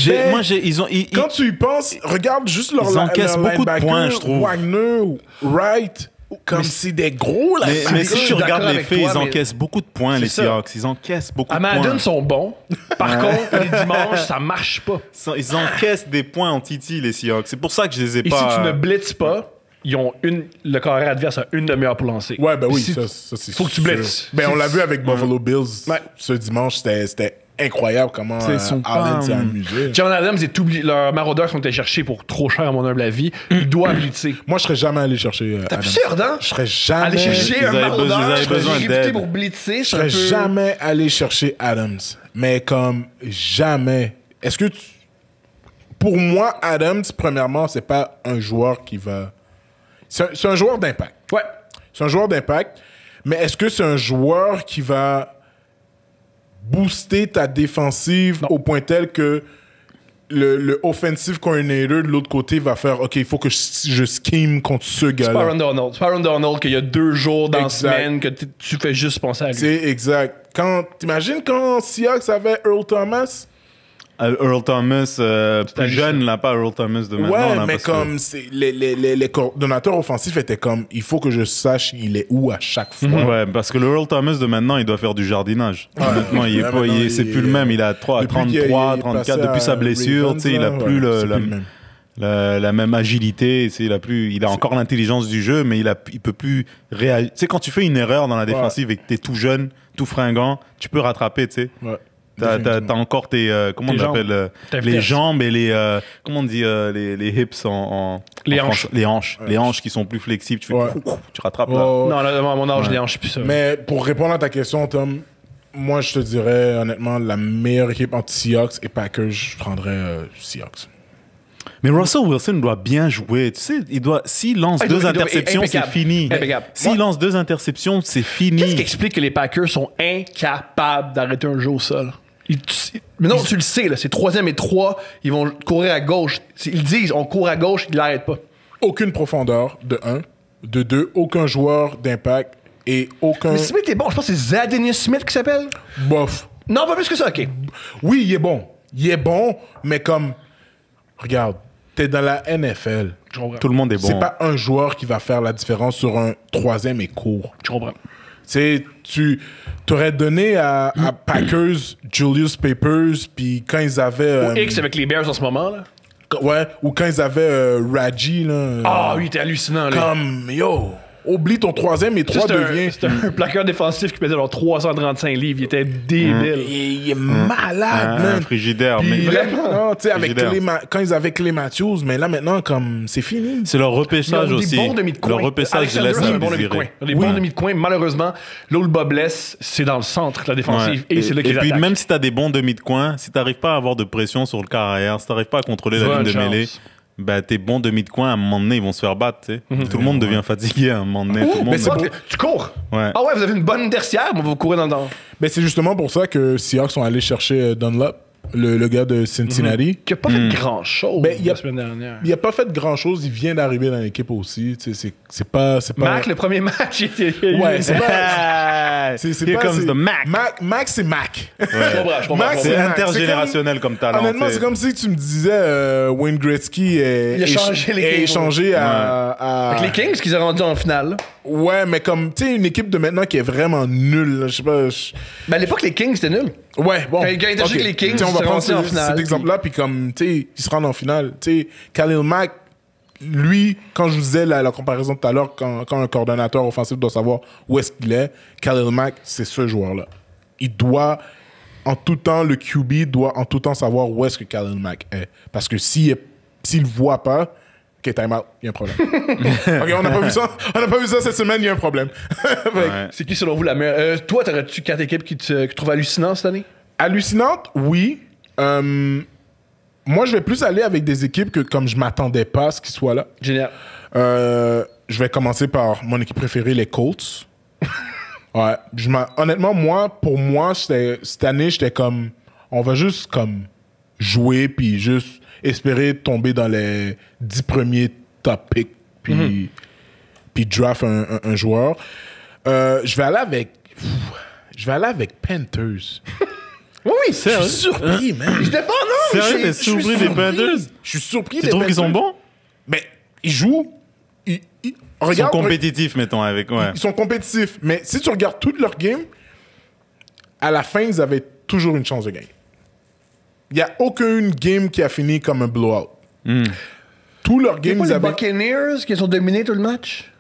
Ben, Quand Quand tu y penses, regarde juste leur Ils encaissent leur beaucoup de linebacker, points, je trouve. Wagner, Wright, comme c'est des gros mais linebackers. si je suis tu regardes d'accord les avec faits, toi, ils mais- encaissent beaucoup de points, les ça. Seahawks. Ils encaissent beaucoup À de points. Madden sont bons. Par contre, les dimanches, ça marche pas. Ils encaissent des points en Titi, les Seahawks. C'est pour ça que je les ai Et pas... si tu ne blitzes pas, le carrière adverse a une demi-heure pour lancer. Ouais, ben oui, Si- ça c'est faut que tu sûr. blitzes. Ben, on l'a vu avec Buffalo Bills Ouais. ce dimanche. C'était incroyable comment Ils sont Allen pas, s'est amusé. John Adams est oublié. Leurs maraudeurs sont allés chercher pour trop cher, à mon humble avis. Ils doivent blitzer. Moi, je serais jamais allé chercher T'es Adams. absurde, hein? Je serais jamais... Aller chercher Ils un avaient maraudeur, besoin- ils avaient je serais besoin réputé d'aide. pour blitzer. Je C'est un serais peu... jamais allé chercher Adams. Mais comme jamais. Est-ce que Pour moi, Adams, premièrement, c'est pas un joueur qui va... C'est un joueur d'impact. Ouais. C'est un joueur d'impact, mais est-ce que c'est un joueur qui va booster ta défensive au point tel que le offensive coordinator de l'autre côté va faire OK, il faut que je scheme contre ce gars-là. C'est pas Aaron Donald. C'est pas Aaron Donald qu'il y a 2 jours dans la Exact. semaine que tu fais juste penser à lui. C'est exact. T'imagines quand Seahawks avait Earl Thomas? Earl Thomas, plus hallucinant. jeune, là, pas Earl Thomas de maintenant. Ouais, là, mais parce que- comme les coordonnateurs offensifs étaient comme il faut que je sache il est où à chaque fois. Ouais, parce que le Earl Thomas de maintenant, il doit faire du jardinage. Honnêtement, il est Ouais, pas, maintenant, c'est plus le même. Il a depuis qu'il 33, est 34, passé depuis sa à blessure, Ravens, tu sais, il a là, plus, ouais, le, c'est la, plus le même. la même agilité, tu sais, il a encore l'intelligence du jeu, mais il peut plus réagir. Tu sais, quand tu fais une erreur dans la défensive et que t'es tout jeune, tout fringant, tu peux rattraper, tu sais. Ouais. T'as encore tes comment Tes on appelle Ta les vitesse. jambes et les comment on dit les hips Les en hanches. français. Les hanches qui sont plus flexibles, tu fais Ouais. tu rattrapes là. Oh, Non, là, à mon âge, les hanches, je suis plus ça. Mais pour répondre à ta question, Tom, moi je te dirais honnêtement la meilleure équipe entre Seahawks et Packers, je prendrais Seahawks. Mais Russell Wilson doit bien jouer, tu sais, s'il lance Ah, il 2 doit- il doit- interceptions, c'est impeccable. fini. Impeccable. S'il Moi- lance 2 interceptions, c'est fini. Qu'est-ce qui explique que les Packers sont incapables d'arrêter un jeu au sol? Mais non, tu le sais, là, c'est 3e et 3, ils vont courir à gauche. Ils disent, on court à gauche, ils l'arrêtent pas. Aucune profondeur, de 1. De 2, aucun joueur d'impact et aucun... Mais Smith est bon, je pense que c'est Zadenius Smith qui s'appelle. Bof. Non, pas plus que ça, ok. Oui, il est bon. Il est bon, mais comme... Regarde, t'es dans la NFL. Je comprends. Tout le monde est bon. C'est pas un joueur qui va faire la différence sur un 3e et court. Je comprends. Tu sais, tu t'aurais donné à Packers Julius Papers, puis quand ils avaient... X avec les Bears en ce moment, là. Ouais, ou quand ils avaient Raji, là. Ah, oui, il était hallucinant, là. Comme, yo, oublie ton 3e et 3 devient... C'était un plaqueur défensif qui pesait genre 335 livres. Il était débile. Il est malade, un man. frigidaire. Puis Mais Vraiment. non, tu sais, avec Frigidaire. quand ils avaient Clay Matthews, mais là maintenant, comme, c'est fini. c'est leur repêchage Ils ont aussi. des bons demi de coin. Le repêchage de Alexander, c'est un la bon demi de coin. Des bons demi de coin. Malheureusement, là où le bas blesse, c'est dans le centre de la défensive. Ouais. Et c'est là qu'ils puis attaquent. même si t'as des bons demi de coin, si t'arrives pas à avoir de pression sur le carrière, si t'arrives pas à contrôler la Bonne ligne de chance. mêlée, bah tes bons demi de coin à un moment donné ils vont se faire battre, tu sais. Tout le monde devient fatigué à un moment donné. Tout le monde Mais c'est pas que tu cours. Ouais. Ah ouais, vous avez une bonne tertiaire, mais vous courez dans le temps. Mais c'est justement pour ça que Seahawks sont allés chercher Dunlap, le gars de Cincinnati. Qui a pas fait grand chose Ben, il y a- la semaine dernière. Il a pas fait grand chose, il vient d'arriver dans l'équipe aussi. Tu sais, c'est pas. Mac, le premier match, il était. Ouais, c'est pas. Ah, C'est Here pas, comes c'est- the Mac. Mac, c'est Mac. Je comprends. Mac, C'est Mac. intergénérationnel comme talent. Honnêtement, tu sais. c'est comme si tu me disais Wayne Gretzky Il a changé les est Kings. échangé à... Avec les Kings qu'ils ont rendu en finale. Ouais, mais comme, tu sais, une équipe de maintenant qui est vraiment nulle. là, je sais pas. Ben à l'époque, les Kings, c'était nul. Ouais, bon. Quand il était ok. avec les Kings, Tu sais, on il va s'est prendre rendu en finale, cet puis- exemple-là, puis comme, tu sais, ils se rendent en finale. Tu sais, Khalil Mack, lui, quand je vous disais la comparaison tout à l'heure, quand un coordonnateur offensif doit savoir où est-ce qu'il est, Khalil Mack, c'est ce joueur-là. Il doit, en tout temps, le QB doit en tout temps savoir où est-ce que Khalil Mack est. Parce que s'il ne voit pas, OK, time out, il y a un problème. OK, on n'a pas vu ça. On n'a pas vu ça cette semaine, il y a un problème. Fait que, Ouais. C'est qui, selon vous, la meilleure? Toi, t'aurais-tu 4 équipes que tu trouves hallucinantes cette année? Hallucinante, oui. Moi, je vais plus aller avec des équipes que comme je m'attendais pas à ce qu'ils soient là. Génial. Je vais commencer par mon équipe préférée, les Colts. Ouais. Honnêtement, pour moi, cette année, j'étais comme... On va juste comme jouer puis juste espérer tomber dans les 10 premiers top picks puis draft un joueur. Je vais aller avec Panthers. Oui, Je suis surpris, man. Je défends, non! Sérieux, t'es je suis surpris des Panthers? Je suis surpris. Tu des trouves qu'ils sont Panthers. bons? Mais ils jouent. Ils sont Regarde, compétitifs, mettons, avec. Ouais. ils sont compétitifs. Mais si tu regardes toutes leurs games, à la fin, ils avaient toujours une chance de gagner. Il n'y a aucune game qui a fini comme un blowout. Tous leurs Il y a games, pas ils les avaient. Buccaneers qui ont dominé tout le match?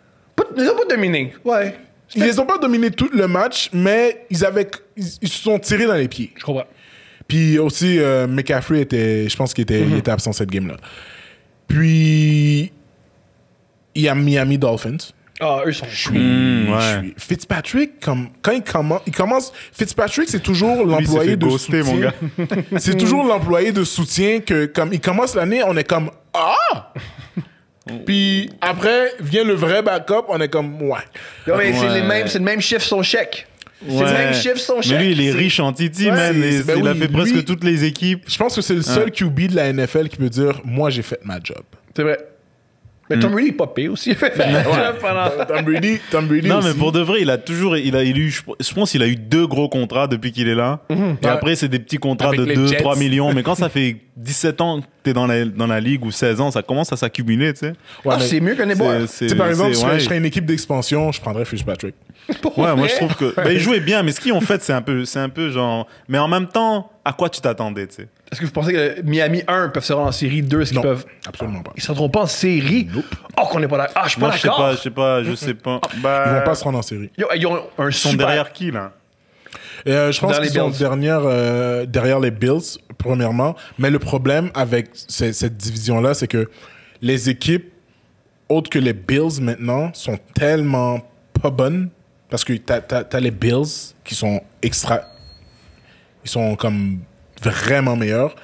Ils ont pas dominé, ouais. Ils les ont pas dominé tout le match, mais ils se sont tirés dans les pieds. Je comprends. Puis aussi, McCaffrey je pense qu'il était absent cette game-là. Puis, il y a Miami Dolphins. Ah, eux sont chouettes. Fitzpatrick, comme, quand il commence, Fitzpatrick, c'est toujours l'employé de ghoster, soutien. mon gars. C'est toujours l'employé de soutien que, comme il commence l'année, on est comme, ah! Puis après, vient le vrai backup, on est comme, ouais. Non, mais Ouais. c'est le même chiffre, son chèque. C'est Ouais. le même chiffre, son chèque. Mais lui, il est C'est- riche en Titi, Ouais, man. Et ben il a oui, fait presque lui- toutes les équipes. Je pense que c'est le seul QB de la NFL qui peut dire, moi, j'ai fait ma job. C'est vrai. Mais Tom Brady est pas payé aussi. Tom Brady Non, aussi. mais pour de vrai, il a eu, je pense qu'il a eu 2 gros contrats depuis qu'il est là. Et Ouais. après, c'est des petits contrats Avec de les 2-3 Jets. millions. Mais quand ça fait 17 ans que t'es dans la ligue ou 16 ans, ça commence à s'accumuler, tu sais. Ouais, Ah, mais- c'est mieux qu'un éboire. Tu sais, par exemple, c'est- je ouais. serais une équipe d'expansion, je prendrais Fitzpatrick. Ouais, moi je trouve que. Ben, il jouait bien, mais ce qu'ils ont fait, c'est un peu genre. Mais en même temps, à quoi tu t'attendais, tu sais? Est-ce que vous pensez que Miami 1 peuvent se rendre en série 2? Est-ce qu'ils Non, peuvent. absolument pas. Ils ne seront pas en série? Oh, qu'on n'est pas d'accord. Ah, je suis pas Moi, d'accord. je sais pas. Ils vont pas se rendre en série. Yo, ils ont un Ils sont super... derrière qui, là? Je pense Dans qu'ils les sont Bills. derrière les Bills, premièrement. Mais le problème avec cette division-là, c'est que les équipes, autres que les Bills maintenant, sont tellement pas bonnes. Parce que t'as les Bills qui sont extra... Ils sont comme vraiment meilleurs.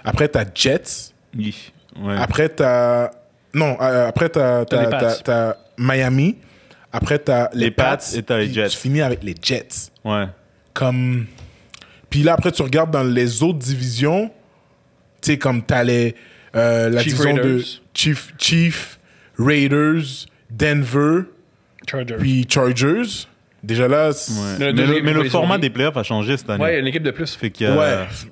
Après, t'as Jets. Oui. Ouais. Après, t'as... Non, après, T'as les Pats. t'as Miami. Après, t'as Les Pats et t'as les puis Jets. Tu finis avec les Jets. Ouais. Comme... Puis là, après, tu regardes dans les autres divisions, tu sais, comme t'as la Chief division de Raiders. Chief, Raiders, Denver, Chargers. puis Chargers. Déjà là... Ouais. Le- Mais le ils format ont- des playoffs a changé cette année. Ouais, il y a une équipe de plus. Fait qu'il y a-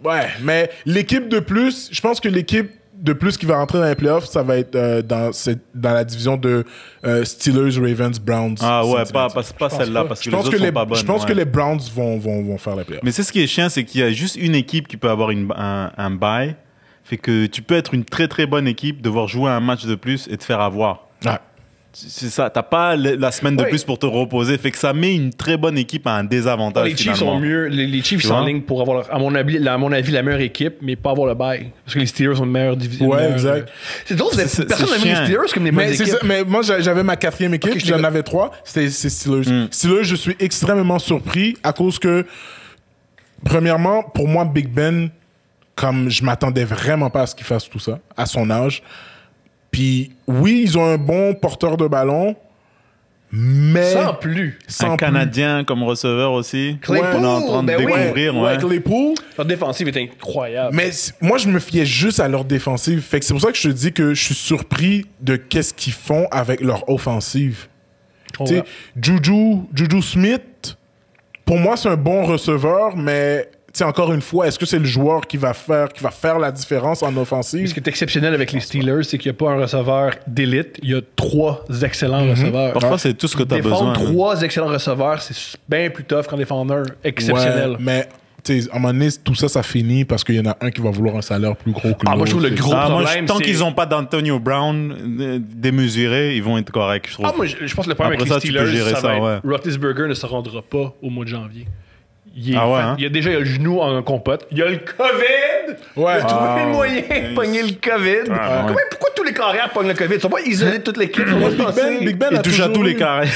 Ouais, mais l'équipe de plus, je pense que l'équipe de plus qui va rentrer dans les playoffs, ça va être dans la division de Steelers, Ravens, Browns. Ah ouais, Cincinnati. pas celle-là, parce que Je les pense autres que sont pas bonnes. je pense ouais. que les Browns vont faire les playoffs. Mais c'est ce qui est chiant, c'est qu'il y a juste une équipe qui peut avoir un bye. Fait que tu peux être une très très bonne équipe, devoir jouer un match de plus et te faire avoir. Ouais. C'est ça, t'as pas la semaine de Ouais. plus pour te reposer. Fait que ça met une très bonne équipe à un désavantage. Les Chiefs finalement. sont mieux. Les Chiefs Tu sont en vois? ligne pour avoir, à mon avis, la meilleure équipe, mais pas avoir le bail. Parce que les Steelers ont une meilleure division. Ouais, une meilleure- exact. C'est drôle, C'est personne n'a mis les chiant. Steelers comme des bonnes Mais, c'est équipes. ça, mais moi, j'avais ma 4e équipe, Ok, je j'en t'écoute. avais 3, c'est Steelers. Steelers, je suis extrêmement surpris à cause que, premièrement, pour moi, Big Ben, comme je m'attendais vraiment pas à ce qu'il fasse tout ça, à son âge. Puis, oui, ils ont un bon porteur de ballon, mais... Sans plus. sans Un plus. Canadien comme receveur aussi. Claypool, On est en train de ben oui. découvrir. Ouais, Ouais. Claypool. Leur défensive est incroyable. Mais moi, je me fiais juste à leur défensive. Fait que c'est pour ça que je te dis que je suis surpris de qu'est-ce qu'ils font avec leur offensive. Je Tu sais, Juju Smith, pour moi, c'est un bon receveur, mais tu sais, encore une fois, est-ce que c'est le joueur qui va faire la différence en Ce offensive? qui est exceptionnel avec les Steelers, c'est qu'il n'y a pas un receveur d'élite. Il y a 3 excellents receveurs. Parfois, c'est tout ce que tu as besoin. Défendre 3 excellents receveurs, c'est bien plus tough qu'en défendre un exceptionnel. Ouais, mais tu sais, à un moment donné, tout ça, ça finit parce qu'il y en a un qui va vouloir un salaire plus gros que l'autre. Ah, moi, je trouve le gros Ah, moi, problème, tant c'est- qu'ils n'ont pas d'Antonio Brown démesuré, ils vont être corrects, je trouve. Ah, moi, je pense que le problème Après avec ça, les tu peux Steelers, gérer ça ça, va ouais. être Roethlisberger ne se rendra pas au mois de janvier. Il est Ah ouais, fait- hein? il a déjà le genou en compote. Il y a le COVID! Ouais. Il a trouvé le moyen nice. de pogner le COVID. ouais. Pourquoi tous les carrières pognent le COVID? Ils sont pas isolés de toute l'équipe. Ils sont pas censés- Big Ben Il a touche à toujours tous les eu- carrés.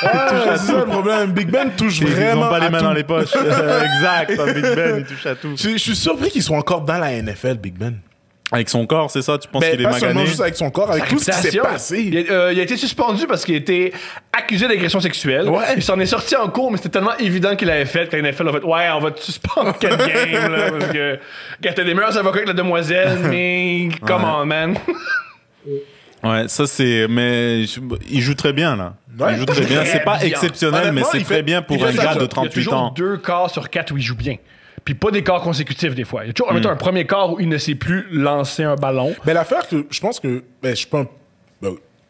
Ah, c'est ça le problème. Big Ben touche Ils vraiment n'ont pas les à mains tout. dans les poches. Exact. Un Big Ben, il touche à tout. Je suis surpris qu'ils soient encore dans la NFL, Big Ben. Avec son corps, c'est ça? Tu penses Mais qu'il est pas seulement magané? juste avec son corps, avec tout ce qui s'est Réputation. passé. Il a été suspendu parce qu'il a été accusé d'agression sexuelle. Ouais. Il s'en est sorti en cours, mais c'était tellement évident qu'il l'avait fait que la NFL a fait ouais, on va te suspendre 4 games. Là, parce que quand t'as des meilleurs avocats que la demoiselle, mais come on, man. Ouais, ça c'est. Mais il joue très bien là. Ouais. Il joue très bien. C'est pas Très bien. exceptionnel, mais Honnêtement, c'est il très fait- bien pour il fait un sa gars job. de Il y a 38 toujours ans. 2 quarts sur 4 où il joue bien. Puis pas des quarts consécutifs des fois. Il y a toujours mettons, un premier quart où il ne sait plus lancer un ballon. Mais l'affaire que je pense que je suis pas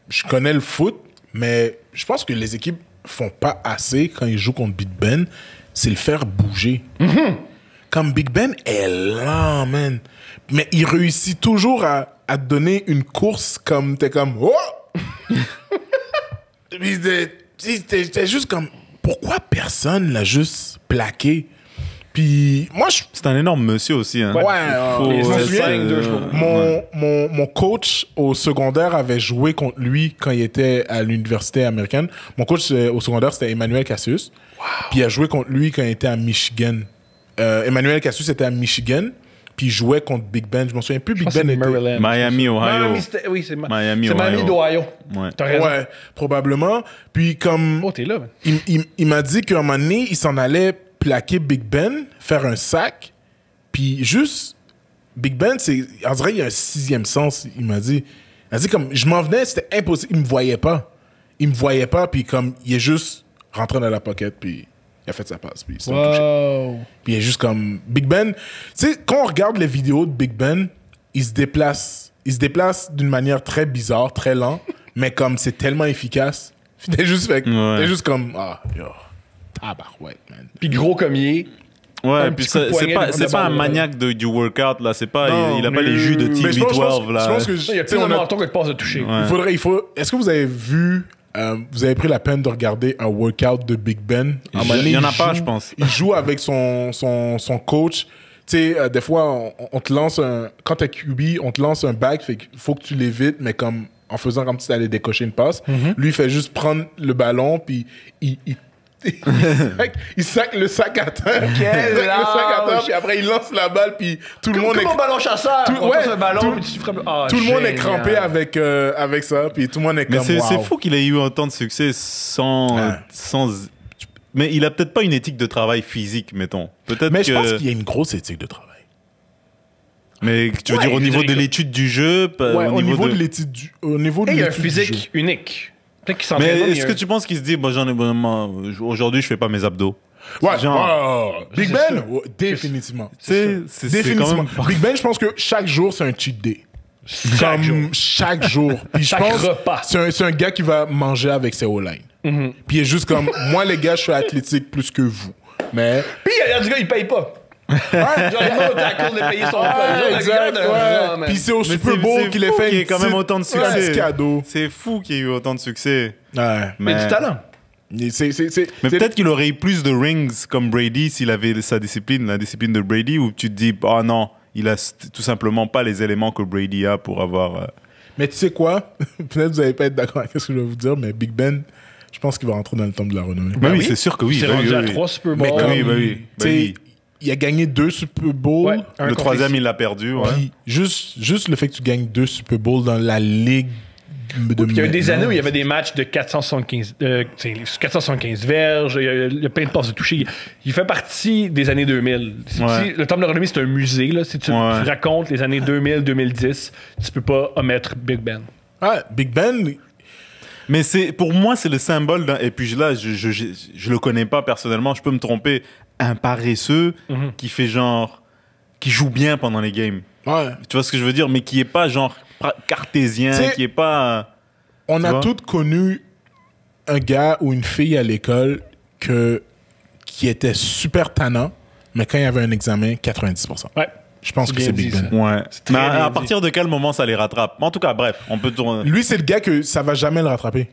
je connais le foot, mais je pense que les équipes font pas assez quand ils jouent contre Big Ben, c'est le faire bouger. Comme Big Ben est lent, man. Mais il réussit toujours à te donner une course comme t'es comme oh. Puis t'es juste comme pourquoi personne l'a juste plaqué? Puis moi, C'est un énorme monsieur aussi. Hein. Ouais, je m'en c'est souviens, ça, 5-2, je crois. mon coach au secondaire avait joué contre lui quand il était à l'université américaine. Mon coach au secondaire, c'était Emmanuel Cassius. Puis il a joué contre lui quand il était à Michigan. Emmanuel Cassius était à Michigan. Puis il jouait contre Big Ben. Je m'en souviens plus. Je Big pense que Ben c'est était... Maryland. Miami, Ohio. Oui, c'est Miami, c'est Miami Ohio. d'Ohio. Ouais. T'as raison. Ouais, probablement. Puis comme... Oh, t'es là, man. Il m'a dit qu'à un moment donné, il s'en allait plaquer Big Ben, faire un sac, puis juste, Big Ben, on dirait qu'il y a un sixième sens, il m'a dit. Il m'a dit comme, je m'en venais, c'était impossible, il me voyait pas. Il me voyait pas, puis comme, il est juste rentré dans la pocket, puis il a fait sa passe, puis il s'est touché. Wow. Puis il est juste comme, Big Ben, tu sais, quand on regarde les vidéos de Big Ben, il se déplace d'une manière très bizarre, très lent, mais comme c'est tellement efficace. T'es juste comme, ah, yo, tabarouette, man. Puis gros comme il est. Ouais, Un puis petit coup de poignet c'est pas un maniaque du workout, là. C'est pas, il a pas les jus de Mais TB12, je là. pense que, Il y a tu sais, plus de on a- menton que de passe de toucher. Ouais. Est-ce que vous avez vu, vous avez pris la peine de regarder un workout de Big Ben? À un moment donné, Il y en a pas, joue- je pense. Il joue avec son coach. Tu sais, des fois, on te lance quand t'es QB, on te lance un back, fait qu'il faut que tu l'évites, mais comme, en faisant comme si t'allais décocher une passe. Lui, il fait juste prendre le ballon, puis il sac le sac à terre. Il sac le sac à terre, puis après, il lance la balle, puis tout le monde Comme un ballon chasseur. tout- On ouais, lance un ballon, tout- puis tu frappes. Ah, tout le monde est génial. crampé avec ça, puis tout le monde est Mais comme c'est wow. fou qu'il ait eu autant de succès sans. Mais il a peut-être pas une éthique de travail physique, mettons. Peut-être Mais que. je pense qu'il y a une grosse éthique de travail. Mais tu veux Ouais, dire au je niveau dirais de que- l'étude du jeu, Ouais, au niveau de de. l'étude du au niveau de Et il y a un l'étude du jeu. physique unique. Peut-être qu'il s'entraîne. Mais pas, est-ce que tu penses qu'il se dit, bon, aujourd'hui, je fais pas mes abdos? Ouais, Genre- ouais. Big C'est Ben, sûr. ouais, définitivement. C'est quand Définitivement. même. Big Ben, je pense que chaque jour, c'est un cheat day. Chaque jour. Chaque jour. Puis je Chaque pense repas. c'est un gars qui va manger avec ses O-line. Puis il est juste comme, moi les gars, je suis athlétique plus que vous. Mais... Puis il y a du gars, il paye pas. Genre, il demande au tackle de payer son Ouais, repas. exact, ouais. Puis c'est au Super Bowl qu'il a fait qu'il y ait une quand même petite- autant de un petit succès. cadeau. C'est fou qu'il y ait eu autant de succès. Ouais. Mais du talent. Mais peut-être qu'il aurait eu plus de rings comme Brady s'il avait sa discipline, la discipline de Brady, où tu te dis, oh non, il a tout simplement pas les éléments que Brady a pour avoir. Mais tu sais quoi? Peut-être que vous n'allez pas être d'accord avec ce que je vais vous dire, mais Big Ben, je pense qu'il va rentrer dans le temple de la renommée. Bah oui, oui. c'est sûr que oui. Il s'est bah rendu oui, à oui. 3 Super Mais Bowls. comme, oui, bah oui, tu bah sais, oui. il a gagné 2 Super Bowls. Ouais, un Le contre troisième, ici. il l'a perdu. Ouais. Puis juste le fait que tu gagnes 2 Super Bowls dans la ligue de Il y a eu des maintenant, années où il y avait des matchs de 475 verges, il y a plein de passes de toucher. Il fait partie des années 2000. Ouais. Le temple de la renommée, c'est un musée. Là. Si tu Ouais. racontes les années 2000-2010, tu peux pas omettre Big Ben. Ouais, Big Ben, Mais pour moi, c'est le symbole et puis là, je le connais pas personnellement, je peux me tromper, un paresseux qui fait genre, qui joue bien pendant les games. ouais. Tu vois ce que je veux dire? Mais qui est pas genre cartésien, T'sais, qui est pas... On Tu a vois? tous connu un gars ou une fille à l'école qui était super tannant, mais quand il y avait un examen, 90%. Ouais. Je pense C'est que bien c'est dit, Big ça. Ben. Ouais. très Mais bien à dit. partir de quel moment ça les rattrape? En tout cas, bref, on peut tourner. Lui, c'est le gars que ça va jamais le rattraper.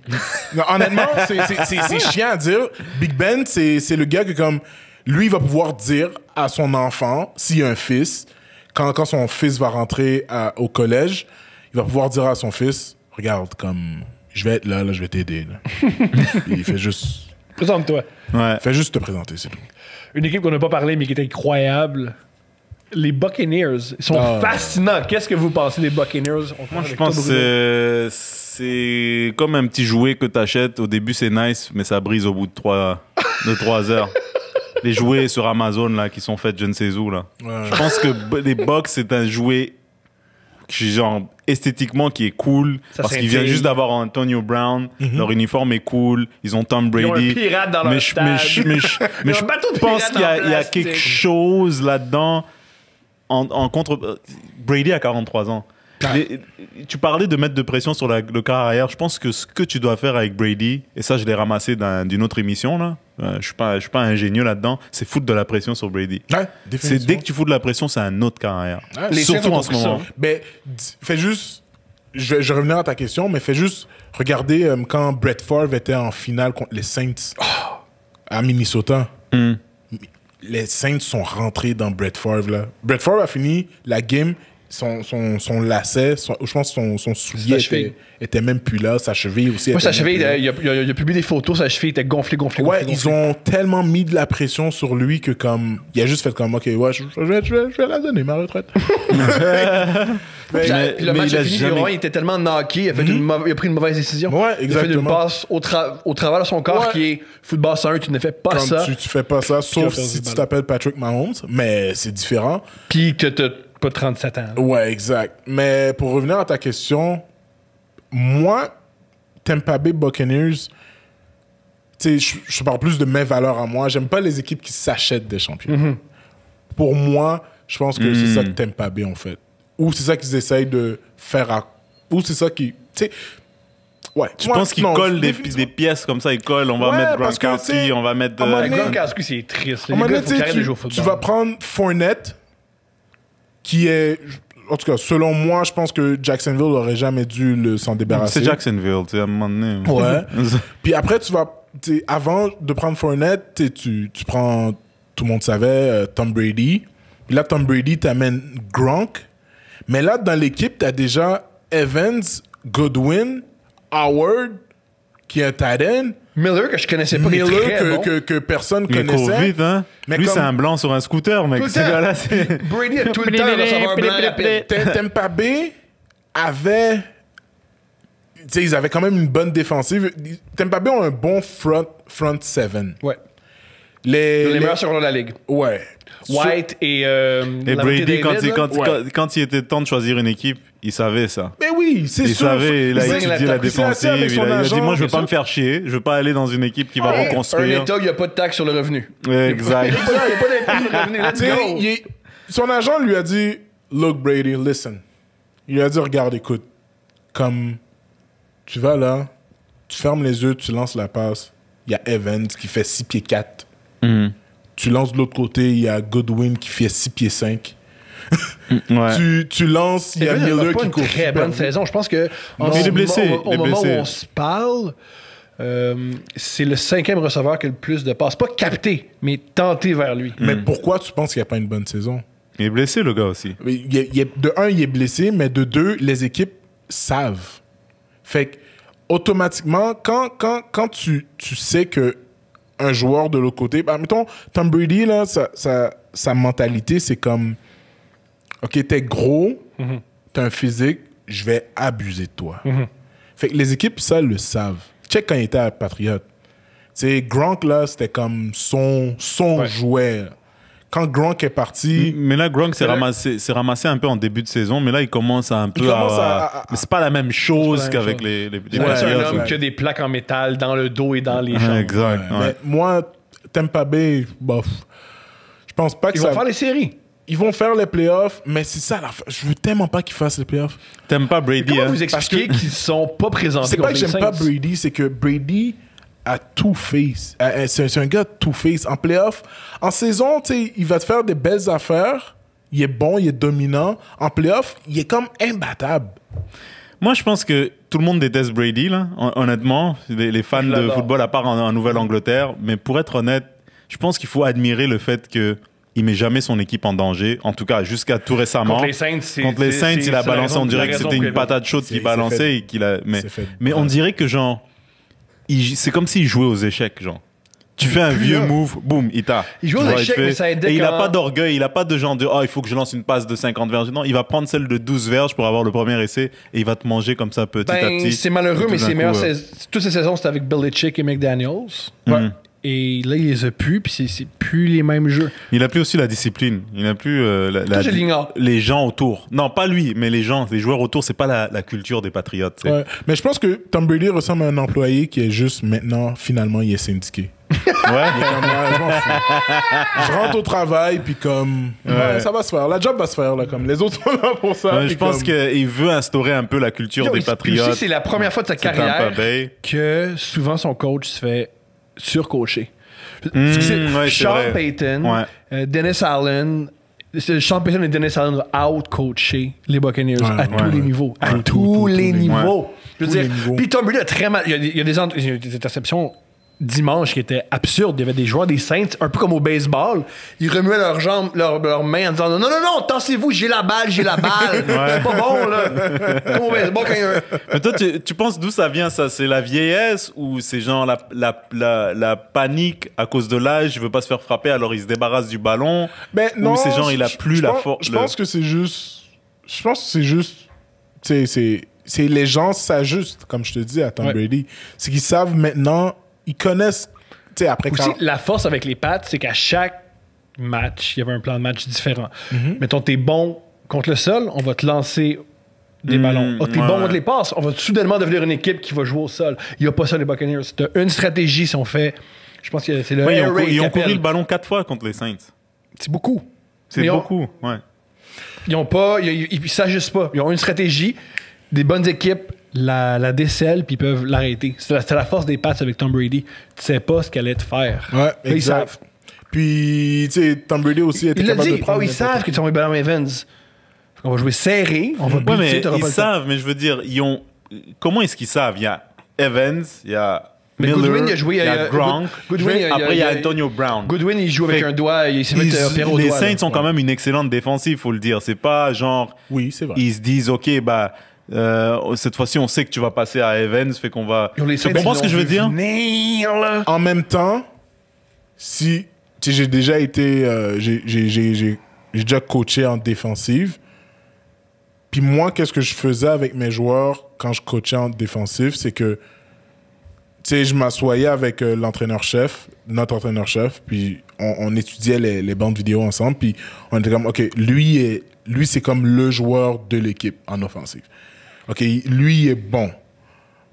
Non, honnêtement, c'est chiant à dire. Big Ben, c'est le gars que comme lui, il va pouvoir dire à son enfant, s'il a un fils, quand son fils va rentrer au collège, il va pouvoir dire à son fils, regarde, comme je vais être là, je vais t'aider. là. Il fait juste Présente-toi. Ouais. te présenter, c'est tout. Une équipe qu'on n'a pas parlé, mais qui est incroyable. Les Buccaneers. Ils sont Ah. fascinants. Qu'est-ce que vous pensez des Buccaneers? Moi, je pense que c'est comme un petit jouet que tu achètes. Au début, c'est nice, mais ça brise au bout de 3 heures. Les jouets sur Amazon là, qui sont faits je ne sais où. Là. Ouais. Je pense que les Bucks, c'est un jouet qui, genre, esthétiquement qui est cool. Ça parce qu'ils scintille. viennent juste d'avoir Antonio Brown. Leur uniforme est cool. Ils ont Tom Ils ont Brady. un pirate dans leur mais stade. mais Ils ont je un bateau de pense pirate qu'il y a, en il y a plastique. quelque chose là-dedans. En contre, Brady a 43 ans. Tu parlais de mettre de pression sur le quart arrière. Je pense que ce que tu dois faire avec Brady, et ça je l'ai ramassé d'une autre émission, là. Je suis pas ingénieux là-dedans, c'est foutre de la pression sur Brady. Ouais, C'est définitivement. dès que tu fous de la pression, c'est un autre quart arrière. Ouais. Les Surtout Saints ont en ce compris ça. moment. Ben, fais juste. Je vais revenir à ta question, mais fais juste regarder quand Brett Favre était en finale contre les Saints à Minnesota. les Saints sont rentrés dans Brett Favre, là. Brett Favre a fini la game, son lacet, je pense son soulier était même plus là, sa cheville aussi. Moi, sa cheville, il a publié des photos, sa cheville était gonflée. Ouais, ils ont tellement mis de la pression sur lui que comme il a juste fait comme ok, ouais, je vais la donner ma retraite. Puis le match a fini, il était tellement knocké, il a pris une mauvaise décision. Ouais, exactement. Il a fait une passe au travers de son corps qui est football 101, tu ne fais pas comme ça. Tu fais pas ça, sauf si tu t'appelles Patrick Mahomes, mais c'est différent. Puis que t'as pas 37 ans. Là. Ouais, exact. Mais pour revenir à ta question, moi, Tampa Bay Buccaneers, tu sais, je parle plus de mes valeurs à moi. J'aime pas les équipes qui s'achètent des champions. Pour moi, je pense que c'est ça que Tampa Bay ont fait. Ou c'est ça qu'ils essayent de faire ou c'est ça qui... Tu sais... Ouais. Je pense qu'ils collent des pièces comme ça, ils collent. On va mettre Gronkowski, on va mettre... Gronkowski, c'est triste. Les gars, faut qu'ils arrêtent de jouer au football. Tu vas prendre Fournette, qui est... En tout cas, selon moi, je pense que Jacksonville n'aurait jamais dû s'en débarrasser. C'est Jacksonville, tu sais, à un moment donné. Ouais. Puis après, avant de prendre Fournette, tu prends... Tout le monde savait, Tom Brady. Puis là, Tom Brady t'amène Gronk. Mais là, dans l'équipe, t'as déjà Evans, Godwin, Howard, qui est un tight end. Miller, que je connaissais pas, Miller, que personne connaissait. Il court vite, hein? Mais lui, c'est un blanc sur un scooter, mec. Ce gars-là, c'est... Brady a tout le temps de recevoir un blanc rapide. Tampa Bay avait... Tu sais, ils avaient quand même une bonne défensive. Tampa Bay ont un bon front seven. Ouais. Les meilleurs secondaires de la ligue. Ouais. White et Brady, David, quand il était temps de choisir une équipe, il savait ça. Mais oui, c'est sûr. Il savait, il a étudié la défensive. Il a dit, moi, je veux pas me faire chier. Je veux pas aller dans une équipe qui va reconstruire. Un État, il n'y a pas de taxe sur le revenu. Exact. Il n'y a pas d'impôt sur le revenu. Let's go. Son agent lui a dit, look, Brady, listen. Il lui a dit, regarde, écoute, comme tu vas là, tu fermes les yeux, tu lances la passe. Il y a Evans qui fait 6 pieds 4. Tu lances de l'autre côté, il y a Godwin qui fait 6 pieds 5. Ouais. Tu lances, il y a Miller qui court. C'est une très bonne saison. Je pense que il est blessé. Au moment où on se parle, c'est le 5e receveur qui a le plus de passes. Pas capté, mais tenté vers lui. Mais pourquoi tu penses qu'il n'y a pas une bonne saison? Il est blessé, le gars, aussi. De un, il est blessé, mais de deux, les équipes savent. Fait que, automatiquement, quand tu sais que un joueur de l'autre côté, bah, mettons, Tom Brady, là, sa mentalité, c'est comme, OK, t'es gros, t'as un physique, je vais abuser de toi. Fait que les équipes, ça, le savent. Check quand il était à Patriot. C'est Gronk, là, c'était comme son jouet. Là. Quand Gronk est parti... Mais là, Gronk s'est ramassé un peu en début de saison, mais là, il commence un peu à... Mais c'est pas la même chose qu'avec les c'est un homme qui a des plaques en métal dans le dos et dans les jambes. Exact. Ouais. Mais moi, Tampa Bay, bof. Je pense pas que Ils vont faire les séries. Ils vont faire les playoffs, mais c'est ça. Je veux tellement pas qu'ils fassent les playoffs. T'aimes pas Brady, Comment hein? vous expliquez qu'ils sont pas présentés? C'est pas que j'aime pas Brady, c'est que Brady a two-face. C'est un gars two-face. En playoff, en saison, tu sais, il va te faire des belles affaires. Il est bon, il est dominant. En playoff, il est comme imbattable. Moi, je pense que tout le monde déteste Brady, là. Honnêtement, les fans de football, à part en Nouvelle-Angleterre. Mais pour être honnête, je pense qu'il faut admirer le fait que il met jamais son équipe en danger, en tout cas jusqu'à tout récemment. Contre les Saints, il a balancé, on dirait que c'était une patate chaude qu'il balançait et qu'il a. Mais on dirait que genre, c'est comme s'il jouait aux échecs, genre. Tu fais un vieux move, boum, il t'a. Il joue aux échecs, mais ça aide. Et il a pas d'orgueil, il a pas de genre de il faut que je lance une passe de 50 verges. Non, il va prendre celle de 12 verges pour avoir le premier essai et il va te manger comme ça petit à petit. C'est malheureux, mais toutes ces saisons, c'était avec Belichick et McDaniels. Ouais. Et là, il les a plus, puis c'est plus les mêmes jeux. Il a plus aussi la discipline. Il a plus les gens autour. Non, pas lui, mais les joueurs autour, c'est pas la culture des Patriotes. Ouais. Mais je pense que Tom Brady ressemble à un employé qui est juste maintenant, finalement, il est syndiqué. Ouais. Il est comme, je m'en fous. Je rentre au travail, puis comme, ça va se faire. La job va se faire, là, comme les autres sont là pour ça. Ouais, je pense qu'il veut instaurer un peu la culture des Patriotes. Aussi, c'est la première fois de sa carrière que souvent son coach se fait surcoaché. Sean Payton, Dennis Allen, Sean Payton et Dennis Allen ont out-coaché les Buccaneers à tous les niveaux. À tous les niveaux. Je veux dire, puis Tom Brady a très mal. Il y a des interceptions dimanche qui était absurde. Il y avait des joueurs des Saints, un peu comme au baseball. Ils remuaient leurs jambes, leurs mains en disant non, non, non, tassez-vous, j'ai la balle. C'est pas bon, là. Comme au baseball, quand il y a un... Mais toi, tu penses d'où ça vient, ça? C'est la vieillesse ou c'est genre la panique à cause de l'âge, il veut pas se faire frapper, alors il se débarrasse du ballon? Ben, non, ou c'est genre, il a plus la force? Je pense que c'est juste... Je pense que c'est juste... C'est les gens s'ajustent, comme je te dis, à Tom Brady. C'est qu'ils savent maintenant... Ils connaissent, tu sais, après Aussi, quand... la force avec les Pats, c'est qu'à chaque match, il y avait un plan de match différent. Mettons, t'es bon contre le sol, on va te lancer des ballons. Oh, t'es bon contre les passes, on va soudainement devenir une équipe qui va jouer au sol. Il n'y a pas ça, les Buccaneers. T'as une stratégie si on fait... Je pense que c'est le air raid ils ont couru le ballon 4 fois contre les Saints. C'est beaucoup. C'est beaucoup, ouais. Ils ont pas... Ils s'ajustent pas. Ils ont une stratégie, des bonnes équipes, la décèlent, puis ils peuvent l'arrêter. C'est la force des Pats avec Tom Brady. Tu sais pas ce qu'elle allait te faire. Ouais, là, exact. ils savent. Puis, tu sais, Tom Brady aussi était Il l'a capable dit. de prendre... Ils savent que tu vas Ballon Evans. On va jouer serré, on va Ouais, mais t'auras ils pas le temps. savent, mais je veux dire, comment est-ce qu'ils savent? Il y a Evans, il y a Mais Miller, Goodwin, il a joué... il y a Gronk, Goodwin, après il y a Antonio Brown. Goodwin, il joue avec Fait un doigt, il s'est fait opérer au les doigt. Saints là. ont quand même une excellente défensive, faut le dire. C'est pas genre, Oui, c'est vrai. ils se disent, OK, bah, cette fois-ci, on sait que tu vas passer à Evans, fait qu'on va... Yo, les Tu Saints, comprends ils ce que je veux l'ont dire? vu venir, là. En même temps, si... Tu sais, j'ai déjà été... j'ai déjà coaché en défensive. Puis moi, qu'est-ce que je faisais avec mes joueurs quand je coachais en défensive, c'est que, tu sais, je m'assoyais avec l'entraîneur-chef, notre entraîneur-chef, puis on étudiait les bandes vidéo ensemble, puis on était comme, OK, lui, c'est comme le joueur de l'équipe en offensive. OK, lui, il est bon.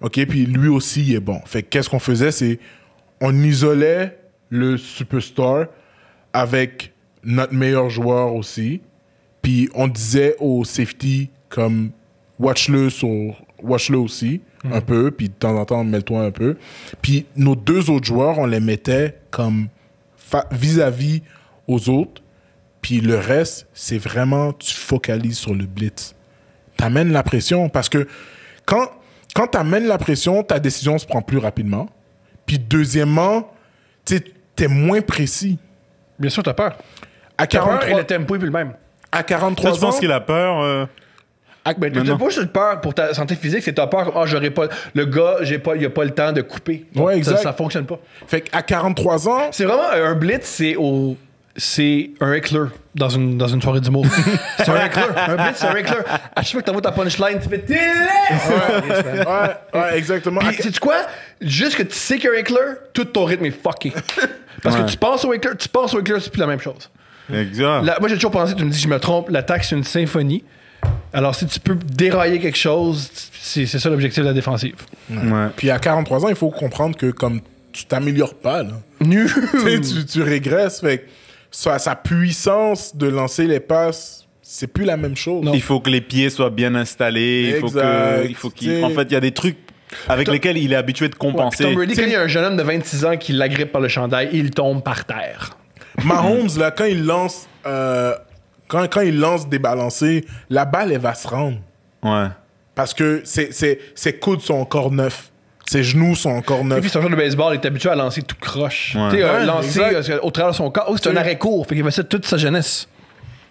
OK, puis lui aussi, il est bon. Fait que qu'est-ce qu'on faisait, c'est on isolait le superstar avec notre meilleur joueur aussi, puis on disait au safety comme watch-le aussi un peu, puis de temps en temps mêle-toi un peu. Puis nos deux autres joueurs, on les mettait comme vis-à-vis aux autres, puis le reste, c'est vraiment tu focalises sur le blitz. T'amènes la pression parce que quand t'amènes la pression, ta décision se prend plus rapidement. Puis deuxièmement, tu sais, t'es moins précis. Bien sûr, t'as peur. À T'as peur et 43 le tempo est plus le même. à Toi, 43 tu penses ans, qu'il a peur? Ben, t'as pas juste peur pour ta santé physique, c'est t'as peur comme, j'aurais pas... Le gars, il a pas le temps de couper. Donc, Ouais, exact. Ça fonctionne pas. fait qu'à 43 ans, C'est vraiment un blitz, c'est un éclair dans une soirée d'humour. C'est un éclair. Un blitz, c'est un éclair. À chaque fois que t'envoies ta punchline, tu fais télé! ouais, exactement. Puis, sais-tu quoi? Juste que tu sais qu'il y a un éclair, tout ton rythme est fucké. Parce que tu penses au éclair, c'est plus la même chose. Exact. Moi, j'ai toujours pensé, tu me dis, je me trompe, l'attaque, c'est une symphonie. Alors, si tu peux dérailler quelque chose, c'est ça l'objectif de la défensive. Ouais. Puis à 43 ans, il faut comprendre que comme tu t'améliores pas, là. Nu! Tu sais, tu régresses. Fait que sa puissance de lancer les passes, c'est plus la même chose. Il faut que les pieds soient bien installés. Exact. En fait, il y a des trucs avec lesquels il est habitué de compenser. Tom Brady, quand il y a un jeune homme de 26 ans qui l'agrippe par le chandail, il tombe par terre. Mahomes, là, quand il lance... quand il lance des balancés, la balle, elle va se rendre. Ouais. Parce que ses coudes sont encore neufs. Ses genoux sont encore Et neufs. puis, c'est un joueur de baseball, il est habitué à lancer tout croche. Ouais. Tu sais, Ouais, lancer exact. au travers de son corps. Oh, c'est un arrêt court. Fait qu'il va ça toute sa jeunesse.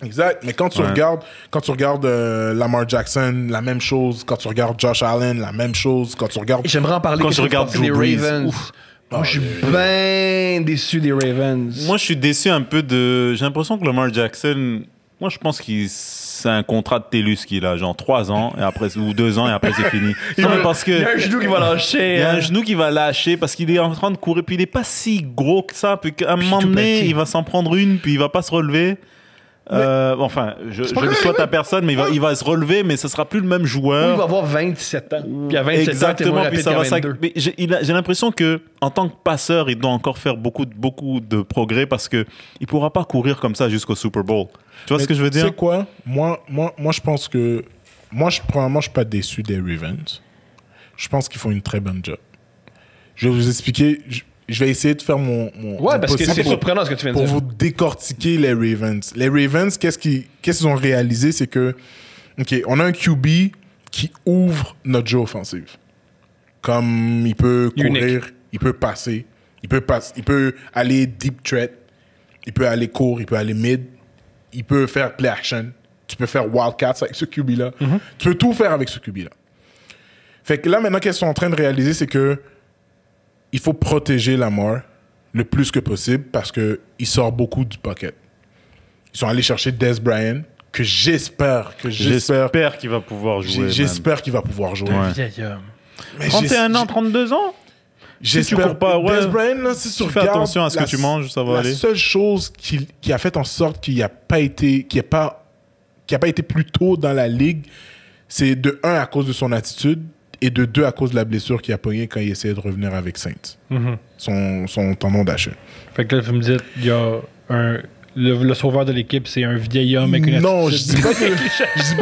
Exact. Mais quand tu regardes Lamar Jackson, la même chose. Quand tu regardes Josh Allen, la même chose. Quand tu regardes... J'aimerais en parler Quand que je regarde des Drew Brees, Ravens. Moi, je suis bien déçu des Ravens. Moi, je suis déçu un peu de... J'ai l'impression que Lamar Jackson... Moi, je pense que c'est un contrat de TELUS qu'il a, genre 3 ans, et après, ou 2 ans, et après, c'est fini. Non, mais parce que... Il y a un genou qui va lâcher. Il y a un genou qui va lâcher parce qu'il est en train de courir, puis il est pas si gros que ça, puis qu'à un moment tout donné, petit. il va s'en prendre une, puis il va pas se relever. Enfin, je le souhaite à personne, mais il va se relever, mais ce sera plus le même joueur. Il va avoir 27 ans. Puis à 27 ans, t'es Exactement, moins puis rapide ça va qu'à 22. mais j'ai l'impression que en tant que passeur, il doit encore faire beaucoup de progrès parce que il pourra pas courir comme ça jusqu'au Super Bowl. Tu vois ce que je veux Tu dire? sais quoi? Moi, je pense que... Premièrement, je suis pas déçu des Ravens. Je pense qu'ils font une très bonne job. Je vais vous expliquer... Je vais essayer de faire mon Ouais, parce que possible c'est surprenant ce que tu viens de pour dire. vous décortiquer les Ravens. Les Ravens, qu'est-ce qu'ils ont réalisé? C'est que, OK, on a un QB qui ouvre notre jeu offensif. Comme il peut courir, Unique. il peut passer. Il peut aller deep threat, il peut aller court, il peut aller mid, il peut faire play action, tu peux faire wildcats avec ce QB-là. Tu peux tout faire avec ce QB-là. Fait que là, maintenant, qu'elles sont en train de réaliser, c'est que il faut protéger Lamar le plus que possible parce qu'il sort beaucoup du pocket. Ils sont allés chercher Dez Bryant, que j'espère J'espère qu'il va pouvoir jouer. J'espère qu'il va pouvoir jouer. Ouais. Vieil homme. Mais 31 ans, 32 ans. j'espère tu cours pas, ouais. Dez Bryant, là, si tu fais regardes, attention à ce que tu manges, ça va aller. La seule chose qui a fait en sorte qu'il n'a pas été, qu'il a pas été plus tôt dans la ligue, c'est de 1 à cause de son attitude et de 2 à cause de la blessure qu'il a pognée quand il essayait de revenir avec Saints. Son tendon d'Achille. Fait que là, vous me dites, il y a le sauveur de l'équipe, c'est un vieil homme avec une Non, attitude. je dis pas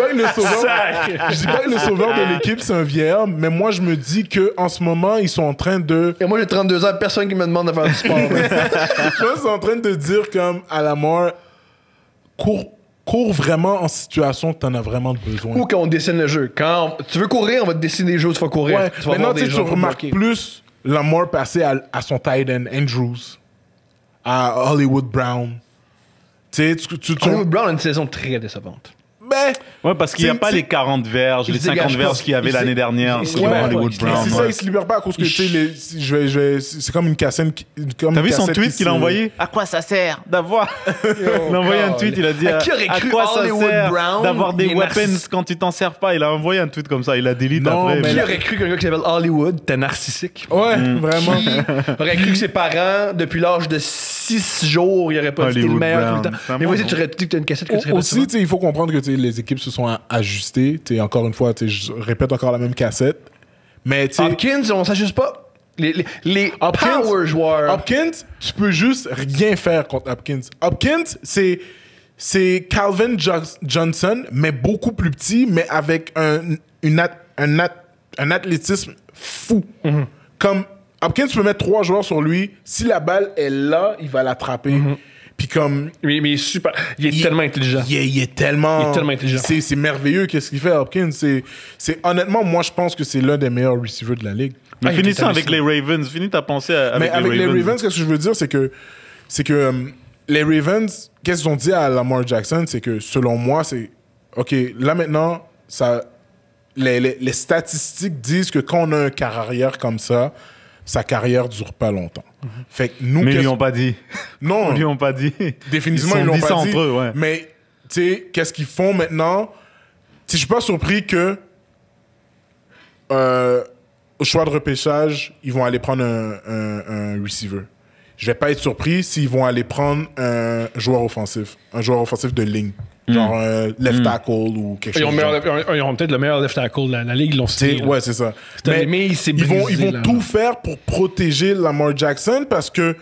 que le sauveur de l'équipe, c'est un vieil homme, mais moi, je me dis qu'en ce moment, ils sont en train de... Et moi, j'ai 32 ans, personne qui me demande de faire du sport. Je pense qu'ils sont en train de dire comme à la mort, cours vraiment en situation que tu en as vraiment besoin. Ou quand on dessine le jeu. Quand tu veux courir, on va te dessiner les jeux où tu vas courir. Ouais, Tu vas maintenant, avoir des tu gens pour remarques bloquer. plus la mort passer à son tight end, Andrews, à Hollywood Brown. Tu sais, Hollywood Brown a une saison très décevante. ben, Ouais, parce qu'il n'y a C'est- pas c'est- les 40 verges, Il les se dégage 50 pas. verges qu'il y avait Il se- l'année dernière il se sur libère pas. Hollywood Il se- Brown. c'est ça, ouais. il se libère pas à cause que, tu sais, c'est comme une cassette. T'as vu son tweet qu'il a envoyé? À quoi ça sert d'avoir... Il a envoyé un tweet, il a dit À qui aurait à cru quoi ça Hollywood sert Brown, d'avoir des il est weapons narcissique. quand tu t'en sers pas. Il a envoyé un tweet comme ça, il a delete Non, après. mais Qui là- aurait cru qu'un gars qui s'appelle Hollywood était narcissique? Ouais, vraiment. Aurait cru que ses parents, depuis l'âge de 6 jours, il aurait pas dit t'es le Hollywood meilleur Brown. tout le temps. C'est un Mais bon vas-y, nom. tu aurais dit que t'as une cassette que tu répètes Aussi, souvent. tu sais, il faut comprendre que tu sais, les équipes se sont ajustées. Tu sais, encore une fois, tu sais, je répète encore la même cassette. Mais tu sais, Hopkins, on s'ajuste pas. Les Hopkins- power joueurs. Hopkins, tu peux juste rien faire contre Hopkins. Hopkins, c'est Calvin Johnson, mais beaucoup plus petit, mais avec un athlétisme fou. Comme Hopkins peut mettre 3 joueurs sur lui. Si la balle est là, il va l'attraper. Puis comme... Mais il est super. Il est tellement intelligent. Il est tellement... Il est tellement intelligent. C'est merveilleux qu'est-ce qu'il fait, Hopkins. Honnêtement, moi, je pense que c'est l'un des meilleurs receivers de la ligue. Mais Ah, finissons il est avec les Ravens. Finis ta pensée Mais avec avec les Ravens, qu'est-ce que je veux dire, c'est que les Ravens, qu'est-ce qu'ils ont dit à Lamar Jackson, c'est que selon moi, c'est OK, là maintenant, les statistiques disent que quand on a un carrière comme ça, sa carrière dure pas longtemps. Fait que nous, Mais ils lui ont pas dit. non, Ils lui ont pas dit. définitivement, Ils ils sont l'ont dit pas ça dit. entre eux, ouais. Mais, tu sais, qu'est-ce qu'ils font maintenant? Je suis pas surpris que au choix de repêchage, ils vont aller prendre un receiver. Je vais pas être surpris s'ils vont aller prendre un joueur offensif de ligne. Genre un left tackle ou quelque Ils chose. ont, du genre. ils ont peut-être le meilleur left tackle de la ligue. Ils l'ont signé, là. Ouais, c'est ça. Mais il s'est ils vont brisé, là. tout faire pour protéger Lamar Jackson parce que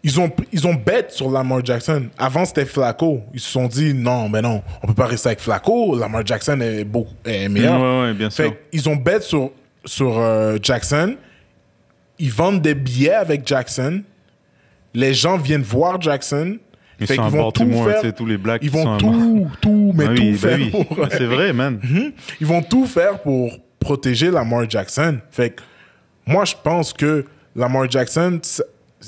ils ont bet sur Lamar Jackson. Avant, c'était Flacco. Ils se sont dit, non, mais non, on peut pas rester avec Flacco. Lamar Jackson est meilleur. Ouais, bien sûr. Fait ils ont bet sur Jackson. Ils vendent des billets avec Jackson. Les gens viennent voir Jackson. Ils Fait sont à qu'ils vont tout Baltimore, faire. tu sais, tous les Blacks Ils qui sont vont à tout Ah oui, faire oui. pour... C'est vrai, man. Ils vont tout faire pour protéger Lamar Jackson. Fait que moi, je pense que Lamar Jackson,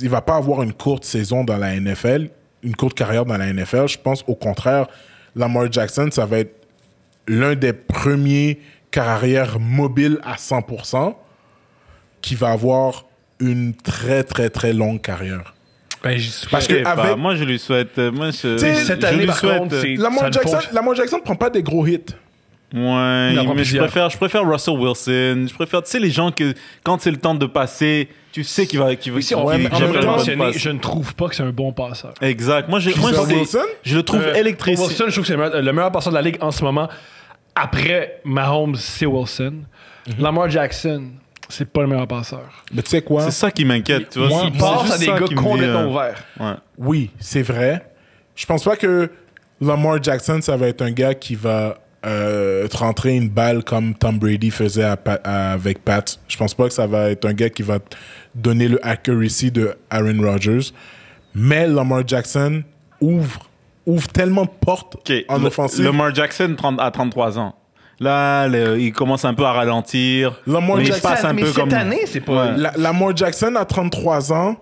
il va pas avoir une courte saison dans la NFL, une courte carrière dans la NFL. Je pense au contraire, Lamar Jackson, ça va être l'un des premiers carrières mobiles à 100% qui va avoir une très, très, très longue carrière. Ben, j'y suis Parce pas. que Je sais pas. avec- Moi, je lui souhaite. Moi, cette je année, lui par souhaite, contre, c'est- Lamar ça ne Jackson, fonctionne. Lamar Jackson prend pas des gros hits. Ouais, en prend mais je plusieurs. préfère Russell Wilson. Je préfère, tu sais, les gens que quand c'est le temps de passer, tu sais qu'il va. Ouais, mais en même même temps, temps, mentionné, je ne trouve pas que c'est un bon passeur. Exact. Moi, Russell Wilson? je le trouve électrifié. Wilson, je trouve que c'est le meilleur passeur de la ligue en ce moment. Après Mahomes, c'est Wilson. Lamar Jackson, c'est pas le meilleur passeur. Mais tu sais quoi? C'est ça qui m'inquiète. Tu vois. Moi, C'est Il passe juste à des ça gars qui me dit, complètement ouverts. Ouais. Oui, c'est vrai. Je pense pas que Lamar Jackson, ça va être un gars qui va te rentrer une balle comme Tom Brady faisait avec Pat. Je pense pas que ça va être un gars qui va te donner le accuracy de Aaron Rodgers. Mais Lamar Jackson ouvre tellement de portes Ok, en offensive. Lamar Jackson à 33 ans. Là, il commence un peu à ralentir. Lamar mais il Jackson- passe un mais peu cette comme. année, c'est pas... Ouais. Lamar Jackson à 33 ans,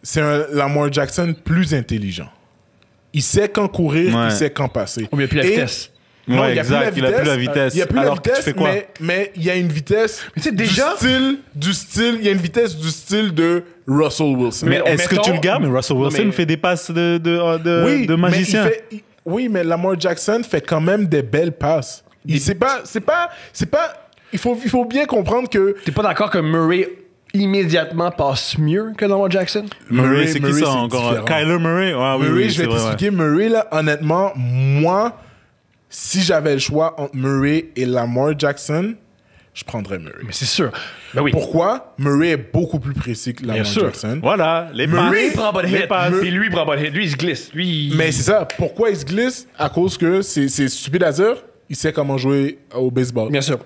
c'est un Lamar Jackson plus intelligent. Il sait quand courir, Ouais. il sait quand passer. Ou bien plus la Et- vitesse. Non, Ouais, il n'y a plus la exact, il a plus la vitesse. Il n'y a plus Alors la que tu vitesse, fais quoi? mais il y a une vitesse Mais tu sais, déjà- du style, il y a une vitesse du style de Russell Wilson. Mais est-ce que mettons- tu le gardes? Mais Russell Non, Wilson mais- fait des passes de magicien. Oui, mais Lamar Jackson fait quand même des belles passes. C'est pas, il faut bien comprendre que T'es pas d'accord que Murray immédiatement passe mieux que Lamar Jackson? Murray, c'est qui Murray, ça c'est encore? différent. Kyler Murray? Ah, oui, Murray, oui, je c'est vais vrai, ouais. t'expliquer. Murray, là, honnêtement, moi, si j'avais le choix entre Murray et Lamar Jackson, je prendrais Murray. Mais c'est sûr. Ben oui. Pourquoi? Murray est beaucoup plus précis que Lamar sûr. Jackson. Voilà, les Lui, passes. il prend pas de les hit. passes. Puis lui, il prend pas de hit. Lui, il se glisse. Lui, il- Mais c'est ça. Pourquoi il se glisse? À cause que c'est stupide à dire. Il sait comment jouer au baseball. Bien sûr.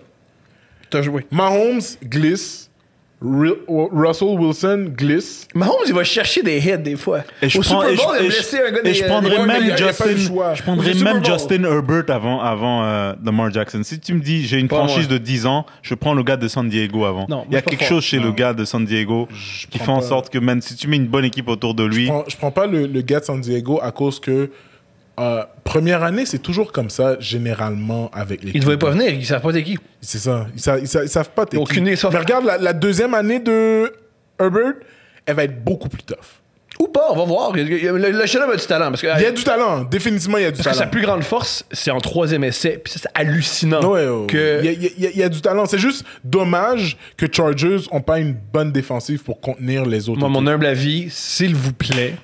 T'as joué. Mahomes glisse. Russell Wilson glisse. Mahomes, il va chercher des hits des fois. Et je Au prends- Super et je- Bowl, il a et je- blessé un gars et je des- prendrais ouais, mais même il y a pas eu le Justin, choix. je prendrais Au Super même Bowl. Justin Herbert avant Lamar Jackson. Si tu me dis j'ai une Pas franchise moi. de 10 ans, je prends le gars de San Diego avant. Non, moi, il y a je suis pas quelque fort. chose chez le gars de San Diego qui fait prends en pas- sorte que man, si tu mets une bonne équipe autour de lui, Je prends pas le gars de San Diego à cause que première année, c'est toujours comme ça, généralement, avec les Il devait pas venir, ils savent pas t'es qui. C'est ça. Ils savent pas t'es Aucune qui. idée, sauf- Mais regarde, la deuxième année de Herbert, elle va être beaucoup plus tough. Ou pas, on va voir. Le jeune homme a du talent. Parce que, Il y a du talent. Définitivement, il y a du parce que sa talent. plus grande force, c'est en troisième essai. Puis ça, c'est hallucinant. Ouais, ouais, que... il y a du talent. C'est juste dommage que Chargers n'ont pas une bonne défensive pour contenir les autres. Moi, mon équipes. humble avis, s'il vous plaît,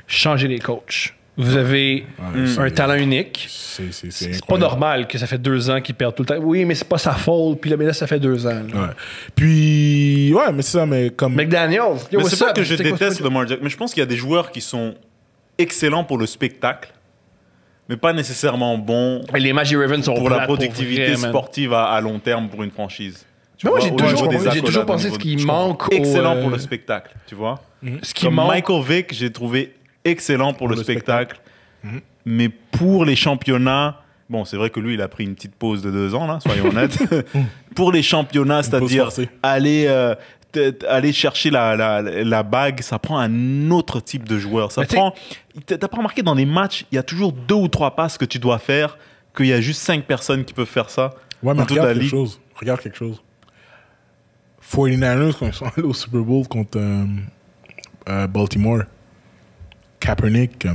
changez les coachs. Vous avez un talent unique. C'est pas normal que ça fait 2 ans qu'il perd tout le temps. Oui, mais c'est pas sa faute. Puis là, mais là, ça fait 2 ans. là. Ouais. Puis, ouais, mais c'est ça, mais comme. McDaniels. yo, mais what's c'est pas up? que je C'est quoi déteste ce- Lamar Jackson, mais je pense qu'il y a des joueurs qui sont excellents pour le spectacle, mais pas nécessairement bons Les matchs des Ravens sont pour la plates productivité vrai, man. sportive à long terme pour une franchise. Tu Mais moi, vois, j'ai au toujours, niveau des j'ai toujours accolades, pensé au ce niveau qui de- manque au, excellent pour le spectacle, tu vois. Ce qui Comme manque. Michael Vick, j'ai trouvé excellent pour le le spectacle. Mais pour les championnats, bon, c'est vrai que lui, il a pris une petite pause de 2 ans, là, soyons honnêtes. Pour les championnats, c'est-à-dire forcée. aller chercher la bague, ça prend un autre type de joueur. Ça Mais prend. T'as pas remarqué dans les matchs, il y a toujours 2 ou 3 passes que tu dois faire, qu'il y a juste 5 personnes qui peuvent faire ça. Ouais, mais dans toute la regarde quelque ligue. chose. Regarde quelque chose. 49ers, quand ils sont allés au Super Bowl contre Baltimore, Kaepernick,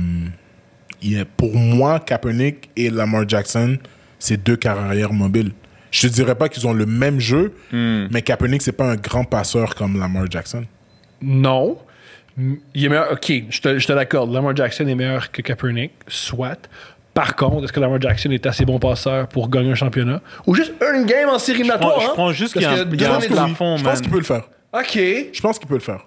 pour moi, Kaepernick et Lamar Jackson, c'est 2 carrières mobiles. Je te dirais pas qu'ils ont le même jeu, mais Kaepernick, c'est pas un grand passeur comme Lamar Jackson. Non. Il est meilleur. Ok, je te l'accorde. Lamar Jackson est meilleur que Kaepernick, soit. Par contre, est-ce que Lamar Jackson est assez bon passeur pour gagner un championnat? Ou juste une game en série éliminatoire? Je hein? prends juste Parce qu'il y a que il y a un deux- plafond, Je man. pense qu'il peut le faire. Ok. Je pense qu'il peut le faire.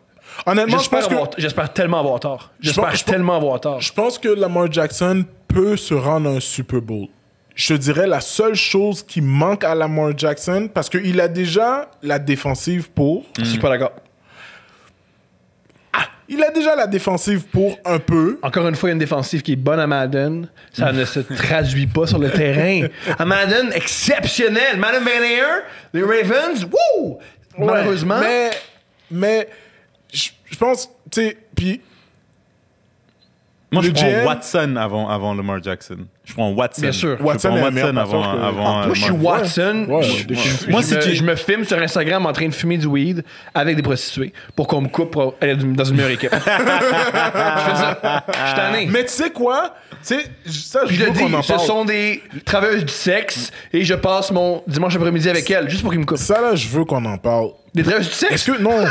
Honnêtement, je pense que... J'espère tellement avoir tort. J'espère pense- tellement avoir tort. Je pense que Lamar Jackson peut se rendre à un Super Bowl. Je dirais la seule chose qui manque à Lamar Jackson, parce qu'il a déjà la défensive pour. Je suis pas d'accord. Il a déjà la défensive pour un peu. Encore une fois, il y a une défensive qui est bonne à Madden. Ça ne se traduit pas sur le terrain. À Madden, exceptionnel. Madden 21, les Ravens, wouh! Malheureusement. Mais je pense, tu sais, puis Moi, je le prends GM Watson avant Lamar Jackson. Je prends Watson. Bien sûr. Je Watson prends est un meilleur Watson passeur que- avant Moi, je suis Lamar. Watson. Ouais, Moi, je si me- tu- je me filme sur Instagram en train de fumer du weed avec des prostituées pour qu'on me coupe pour aller dans une meilleure équipe. Je fais ça. Je suis tanné. mais tu sais quoi? Tu sais, ça, Puis je je le veux qu'on dis, en ce parle. sont des travailleuses du sexe et je passe mon dimanche après-midi avec elles juste pour qu'ils me coupent. Ça, là, je veux qu'on en parle. Des travailleuses du sexe? Est-ce que, non,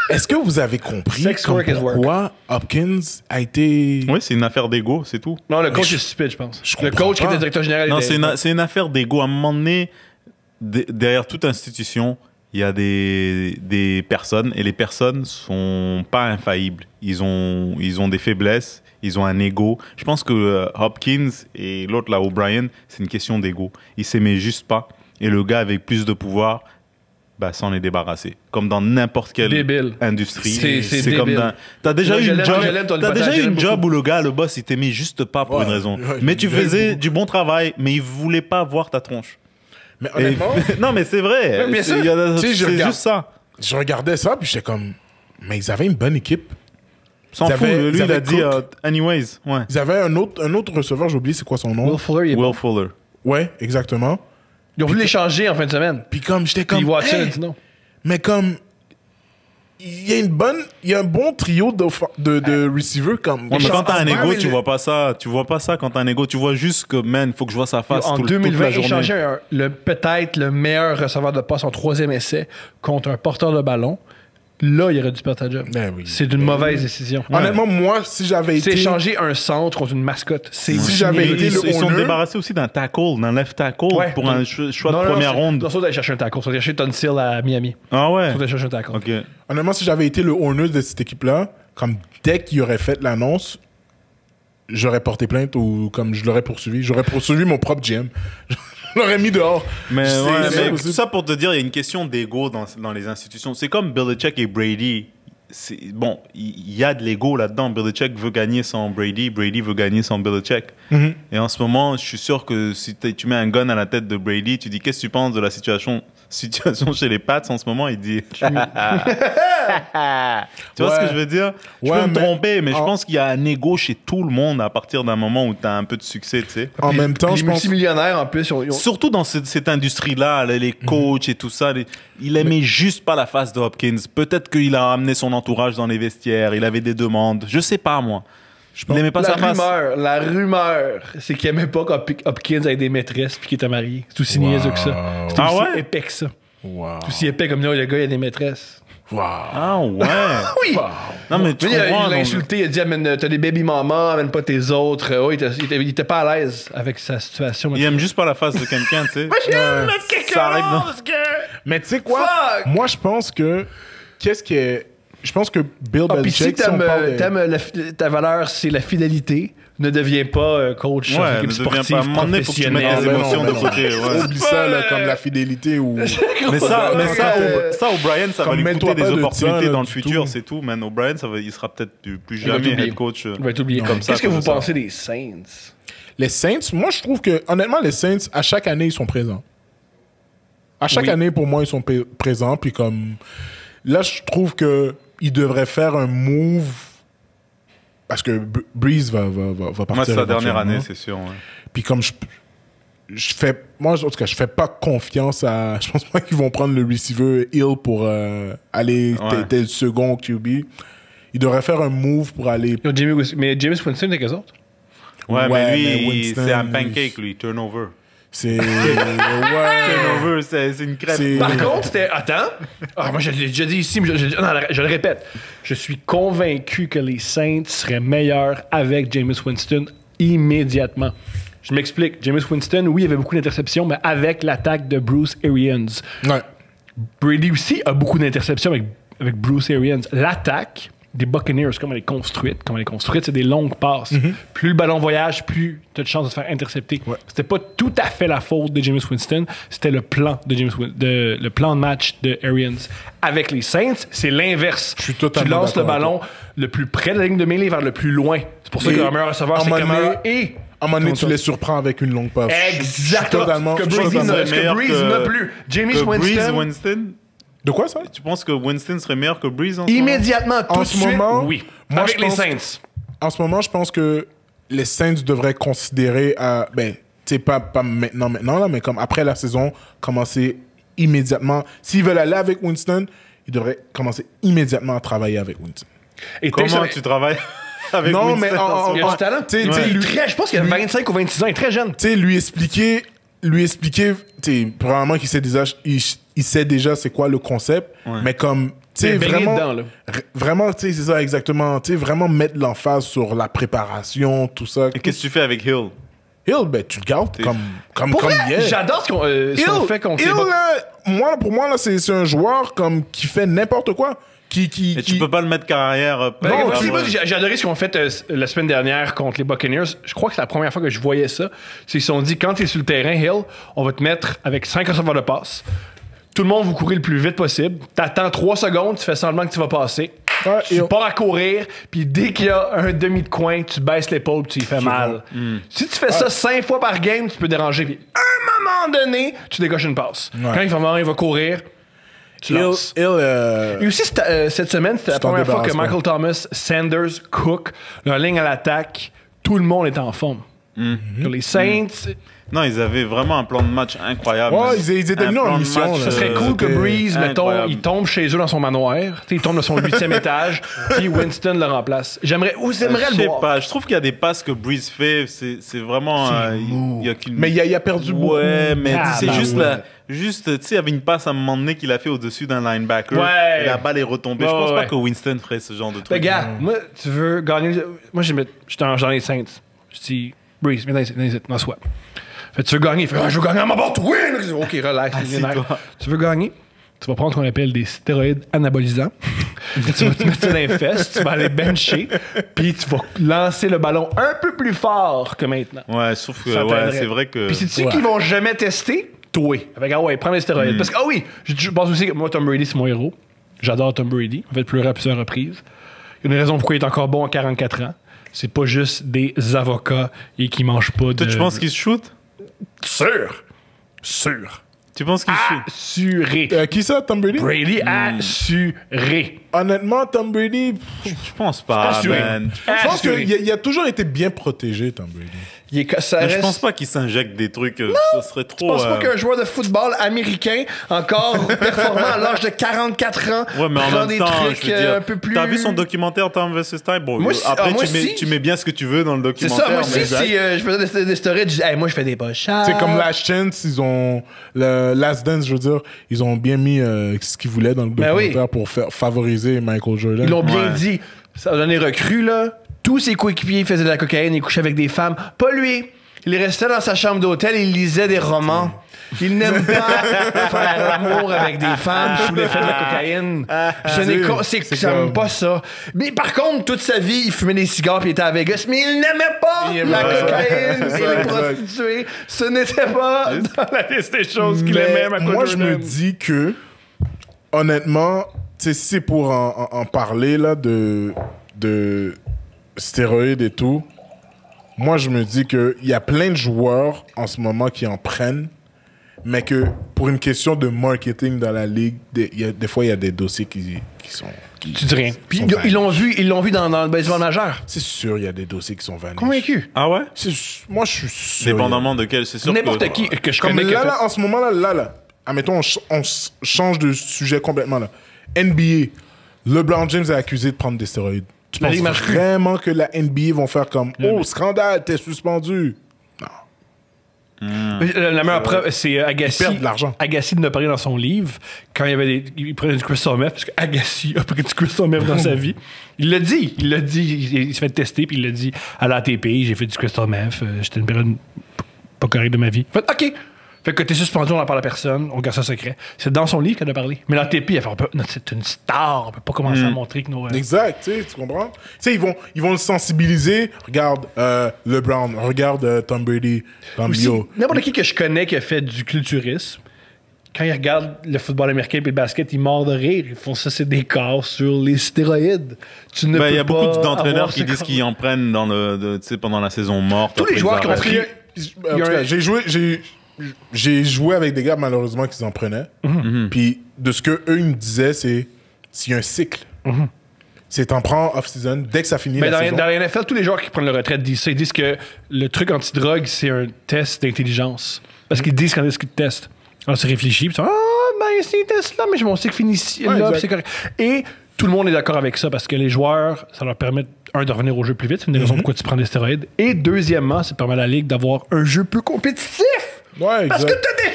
est-ce que vous avez compris Sex comme work is work. pourquoi Hopkins a été... Oui, c'est une affaire d'ego, c'est tout. Non, le coach est stupide, je pense. je Le comprends coach qui pas. était directeur général. Non, était- c'est une affaire d'ego. À un moment donné, derrière toute institution, il y a des personnes et les personnes sont pas infaillibles. Ils ont des faiblesses, ils ont un ego. Je pense que Hopkins et l'autre là, O'Brien, c'est une question d'ego. Ils s'aimaient juste pas. Et le gars avec plus de pouvoir, bah, s'en est débarrassé. Comme dans n'importe quelle Débile. industrie. C'est comme débile. dans... T'as déjà Moi, eu je une l'aime, job, je l'aime, ton t'as hypothèse, déjà je eu l'aime une job beaucoup. où le gars, le boss, il t'aimait juste pas pour Ouais, une raison. ouais, Mais tu j'aime faisais beaucoup. du bon travail, mais il voulait pas voir ta tronche. Mais Et- honnêtement, non, mais c'est vrai. Ouais, bien sûr. Il y a- Tu sais, je C'est regarde- juste ça. je regardais ça, puis j'étais comme... Mais ils avaient une bonne équipe. S'en Ils fout. avaient- Lui, ils il a avaient dit Cook. anyways. Ouais. Ils avaient un autre receveur, j'ai oublié c'est quoi son nom. Will Fuller, il est bon. Will Fuller. Ouais, exactement. Ils ont voulu l'échanger en fin de semaine. Puis comme, j'étais Puis comme... Watson a hey! dit non. Mais comme... Il y a un bon trio de receivers comme... Ouais, mais quand t'as un Osborne, ego, mais tu vois pas ça. Tu vois pas ça quand t'as un ego. Tu vois juste que, man, faut que je vois sa face En toute 2020, la journée. échanger peut-être le meilleur receveur de passe en troisième essai contre un porteur de ballon, là, il aurait dû perdre ta job. Ben oui. C'est une mauvaise décision. Honnêtement, moi, si j'avais C'est été... échanger un centre contre une mascotte. C'est Si j'avais été Ils le ils sont owner- débarrassés aussi d'un tackle, d'un left tackle Ouais. pour un choix de première ronde. Non, ça, d'aller chercher un tackle. Ça, d'aller chercher Tunsil à Miami. Ah ouais. Ça, d'aller chercher un tackle. Ok. Honnêtement, si j'avais été le owner de cette équipe-là, comme dès qu'il aurait fait l'annonce, j'aurais porté plainte ou comme je l'aurais poursuivi. J'aurais poursuivi mon propre GM. Je l'aurais mis dehors. Mais, C'est- ouais, c'est mais possible. tout ça pour te dire, il y a une question d'ego dans les institutions. C'est comme Belichick et Brady. Bon, il y a de l'ego là-dedans. Belichick veut gagner sans Brady, Brady veut gagner sans Belichick. Et en ce moment, je suis sûr que si tu mets un gun à la tête de Brady, tu dis qu'est-ce que tu penses de la situation chez les Pats en ce moment, il dit. Tu vois ce que je veux dire? Je Ouais, peux me mais- tromper, mais je en- pense qu'il y a un ego chez tout le monde à partir d'un moment où tu as un peu de succès, tu sais. En même temps, les je pense... multimillionnaires, en plus, ils ont- Surtout dans cette industrie-là, là, les coachs et tout ça, il aimait juste pas la face de Hopkins. Peut-être qu'il a amené son entourage dans les vestiaires, il avait des demandes. Je sais pas, moi. Il aimait pas sa face. La rumeur, c'est qu'il aimait pas Hopkins avec des maîtresses puis qu'il était marié. C'est aussi niaiseux que ça. C'est Ah aussi ouais? épais que ça. Wow. C'est aussi épais comme nous, le gars, il a des maîtresses. Wow. Ah ouais. Oui! Non, mais tu Mais il comprends, l'a donc- insulté, il a dit t'as des baby mamas, amène pas tes autres. Ouais, il était pas à l'aise avec sa situation. Il aime juste pas la face de quelqu'un, tu sais. Ça arrive, non? Mais tu sais quoi? Fuck! Moi, je pense que... Qu'est-ce qui est... Je pense que Bill Ah, puis si Belichick, si on parle de- ta valeur, c'est la fidélité, ne deviens pas coach Ouais, d'équipe ne deviens sportive pas. À un moment donné, faut que tu mettes professionnelle. les émotions de côté. Ouais. Oublie ça, là, comme la fidélité ou... Mais ça, O'Brien, ça va Comme lui mets-toi coûter des pas de ça, opportunités là, dans le du futur, tout. c'est tout, man. O'Brien, il sera peut-être plus va jamais t'oublier. head coach. Il va être oublié. Comme ça, Qu'est-ce que comme vous ça. pensez des Saints? Les Saints, moi, je trouve que, honnêtement, les Saints, à chaque année, ils sont présents. À chaque Oui. année, pour moi, ils sont présents. Puis comme... Là, je trouve que ils devraient faire un move... Parce que Breeze va partir. Moi, c'est sa dernière éventuellement. année, c'est sûr. ouais. Puis comme je fais... Moi, en tout cas, je fais pas confiance à... Je pense pas qu'ils vont prendre le receiver Hill pour aller Ouais. tel second QB. Ils devraient faire un move pour aller... Mais James Winston, t'es qu'eux autres? Ouais, Ouais, mais lui, mais Winston, c'est un pancake, lui. Turnover. C'est... ouais... Turnover, c'est une crêpe. C'est- Par contre, c'était. Attends. Ah, moi, je l'ai déjà dit ici, mais je le répète. Je suis convaincu que les Saints seraient meilleurs avec Jameis Winston immédiatement. Je m'explique. Jameis Winston, oui, il y avait beaucoup d'interceptions, mais avec l'attaque de Bruce Arians. Ouais. Brady aussi a beaucoup d'interceptions avec Bruce Arians. L'attaque des Buccaneers, comme elle est construite, c'est des longues passes. Plus le ballon voyage, plus tu as de chances de te faire intercepter. Ouais. C'était pas tout à fait la faute de Jameis Winston, c'était le plan le plan de match de Arians. Avec les Saints, c'est l'inverse. Je suis totalement Tu lances le d'accord avec ballon le plus près de la ligne de mêlée vers le plus loin. C'est pour ça Et que le meilleur receveur, à c'est un moment Kamara donné- et... À un moment donné, tu les surprends avec une longue passe. Exactement. Totalement- Ce que je suis Breeze totalement- n'a- ce que Breeze n'a plus. Jameis que Breeze Winston... Winston. De quoi, ça? Tu penses que Winston serait meilleur que Breeze en ce moment? Immédiatement, tout En de ce suite, moment, oui. moi, Avec je les pense- Saints. En ce moment, je pense que les Saints devraient considérer à... Ben, tu sais, pas maintenant, là, mais comme après la saison, commencer immédiatement... S'ils veulent aller avec Winston, ils devraient commencer immédiatement à travailler avec Winston. Et Comment tu travailles avec Non, Winston mais en ce Il y a moment? du talent. Tu sais, lui- Je pense qu'il a 25 ou 26 ans, il est très jeune. Tu sais, lui expliquer, tu sais, probablement qu'il sait déjà, il sait déjà c'est quoi le concept, mais comme, tu Il sais, est baigné vraiment, dedans, là. vraiment, tu sais, c'est ça exactement, tu sais, vraiment mettre l'emphase sur la préparation, tout ça. Et qu'est-ce que tu fais avec Hill? Hill, ben, tu le gardes comme Pour vrai, il est. j'adore ce qu'on fait contre les Hill, Bucs. là, pour moi, là, c'est un joueur comme qui fait n'importe quoi. Et tu peux pas le mettre carrière. Non, pas- j'ai adoré ce qu'ils ont fait la semaine dernière contre les Buccaneers. Je crois que c'est la première fois que je voyais ça. C'est qu'ils se sont dit, quand tu es sur le terrain, Hill, on va te mettre avec 5 receveurs de passe. Tout le monde vous courir le plus vite possible. T'attends 3 secondes, tu fais semblant que tu vas passer. Ouais, Tu et- pars à courir, puis dès qu'il y a un demi de coin, tu baisses l'épaule, puis tu y fais mal. Si tu fais ça 5 fois par game, tu peux déranger. Puis à un moment donné, tu décoches une passe. Ouais. Quand il va courir, tu lances. Et aussi, cette semaine, c'était la première fois que Michael Thomas, Sanders, Cook, leur ligne à l'attaque, tout le monde était en forme. Les Saints... Non, ils avaient vraiment un plan de match incroyable. Ouais, ils étaient venus en mission. Ça serait cool que Breeze, mettons, il tombe chez eux dans son manoir. Il tombe de son 8e étage, puis Winston le remplace. J'aimerais le voir. Je sais pas, je trouve qu'il y a des passes que Breeze fait, c'est vraiment... Mais il a perdu beaucoup. Ouais, mais c'est juste là... Juste, tu sais, il y avait une passe à un moment donné qu'il a fait au-dessus d'un linebacker. Ouais. Et la balle est retombée. Je pense pas que Winston ferait ce genre de truc. Regarde, moi, tu veux gagner... Moi, j'étais dans les Saints. Je dis, Breeze, viens dans soi. Fait, tu veux gagner? Il fait, je veux gagner à ma barre, win! Ok, relax. Tu veux gagner? Tu vas prendre ce qu'on appelle des stéroïdes anabolisants. Tu vas te mettre ça dans les fesses, tu vas aller bencher, puis tu vas lancer le ballon un peu plus fort que maintenant. Ouais, sauf que c'est vrai que... Puis c'est-tu qu'ils vont jamais tester? Toi. Avec, prends les stéroïdes. Parce que, je pense aussi que moi, Tom Brady, c'est mon héros. J'adore Tom Brady. On fait pleurer à plusieurs reprises. Il y a une raison pourquoi il est encore bon à 44 ans. C'est pas juste des avocats et qui mangent pas de... Toi, tu penses qu'il se shoot? Sûr. Tu penses qu'il shoot? Assuré. Qui ça, Tom Brady? Brady assuré. Honnêtement, Tom Brady... Je pense pas, man. Je pense qu'il a toujours été bien protégé, Tom Brady. Je pense pas qu'il s'injecte des trucs. Ça serait trop. Je pense pas qu'un joueur de football américain, encore performant à l'âge de 44 ans, ouais, mais en même des temps, trucs je veux dire, un peu plus. T'as vu son documentaire Time vs Time? Bon, moi, après, moi tu mets bien ce que tu veux dans le c'est documentaire. ça, moi aussi, si je faisais des stories, je disais, hey, moi, je fais des poches. C'est comme Last Chance, ils ont. Le Last Dance, je veux dire, ils ont bien mis ce qu'ils voulaient dans le documentaire pour favoriser Michael Jordan. Ils l'ont bien dit. Ça a donné recrues, là. Tous ses coéquipiers faisaient de la cocaïne, ils couchaient avec des femmes. Pas lui. Il restait dans sa chambre d'hôtel et il lisait des romans. Il n'aime pas faire l'amour avec des femmes sous l'effet de la cocaïne. Ça n'aime pas ça. Mais par contre, toute sa vie, il fumait des cigares et il était à Vegas, mais il n'aimait pas la cocaïne et les prostituées. Ce n'était pas dans la liste des choses qu'il aimait. Moi, je me dis que, honnêtement, si c'est pour en parler là, de stéroïdes et tout, moi, je me dis qu'il y a plein de joueurs en ce moment qui en prennent, mais que pour une question de marketing dans la ligue, des fois, il y a des dossiers qui sont... Tu dis rien. Puis ils l'ont vu dans le baseball majeur. C'est sûr, il y a des dossiers qui sont vanish. Convaincu. Ah ouais? Moi, je suis sûr. Dépendamment de quel, c'est sûr n'importe qui que je comme connais. là, en ce moment, là. Admettons, on change de sujet complètement, là. NBA, LeBron James est accusé de prendre des stéroïdes. Tu penses vraiment que la NBA vont faire comme oh, scandale, t'es suspendu? Non. La meilleure preuve, c'est Agassi. Ils perdent de l'argent. Agassi de parler dans son livre, quand il prenait du crystal meth, parce qu'Agassi a pris du crystal meth dans sa vie. Il l'a dit, il se fait tester, puis il l'a dit à l'ATP, j'ai fait du crystal meth, j'étais une période pas correcte de ma vie. Fait, OK. Fait que t'es suspendu, on n'en parle à personne, on garde ça secret. C'est dans son livre qu'elle a parlé. Mais l'ATP, elle fait, c'est une star, on peut pas commencer à montrer que nos... Exact, tu comprends? Tu sais, ils vont le sensibiliser. Regarde LeBron, regarde Tom Brady, n'importe qui que je connais qui a fait du culturisme, quand ils regardent le football américain et le basket, ils mordent de rire. Ils font ça, c'est des corps sur les stéroïdes. Tu ne peux pas. Il y a beaucoup d'entraîneurs qui disent qu'ils en prennent pendant la saison morte. Tous les joueurs qui ont pris... J'ai joué avec des gars, malheureusement, qui en prenaient. Puis, de ce qu'eux, ils me disaient, c'est s'il y a un cycle. C'est t'en prends off-season, dès que ça finit la saison. Dans la NFL, tous les joueurs qui prennent leur retraite disent ça. Ils disent que le truc anti-drogue, c'est un test d'intelligence. Parce qu'ils disent quand est-ce qu'ils te testent. Alors, tu réfléchis, puis tu dis, c'est test là, mais j'ai mon cycle fini ici, là, puis c'est correct. Et tout le monde est d'accord avec ça, parce que les joueurs, ça leur permet, de revenir au jeu plus vite. C'est une des raisons pourquoi tu prends des stéroïdes. Et deuxièmement, ça permet à la Ligue d'avoir un jeu plus compétitif. Ouais, parce que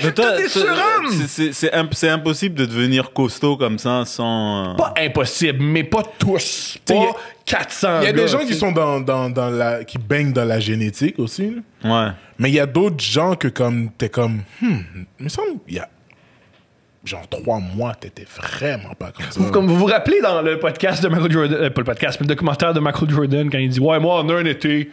t'as des surhommes! C'est impossible de devenir costaud comme ça sans... Pas impossible, mais pas tous. Pas 400 Il y a des gens qui sont qui baignent dans la génétique aussi. Là. Ouais. Mais il y a d'autres gens que t'es comme... il me semble il y a genre 3 mois, t'étais vraiment pas comme ça. Comme vous vous rappelez dans le podcast de Michael Jordan... pas le podcast, mais le documentaire de Michael Jordan, quand il dit « Ouais, moi, en un été...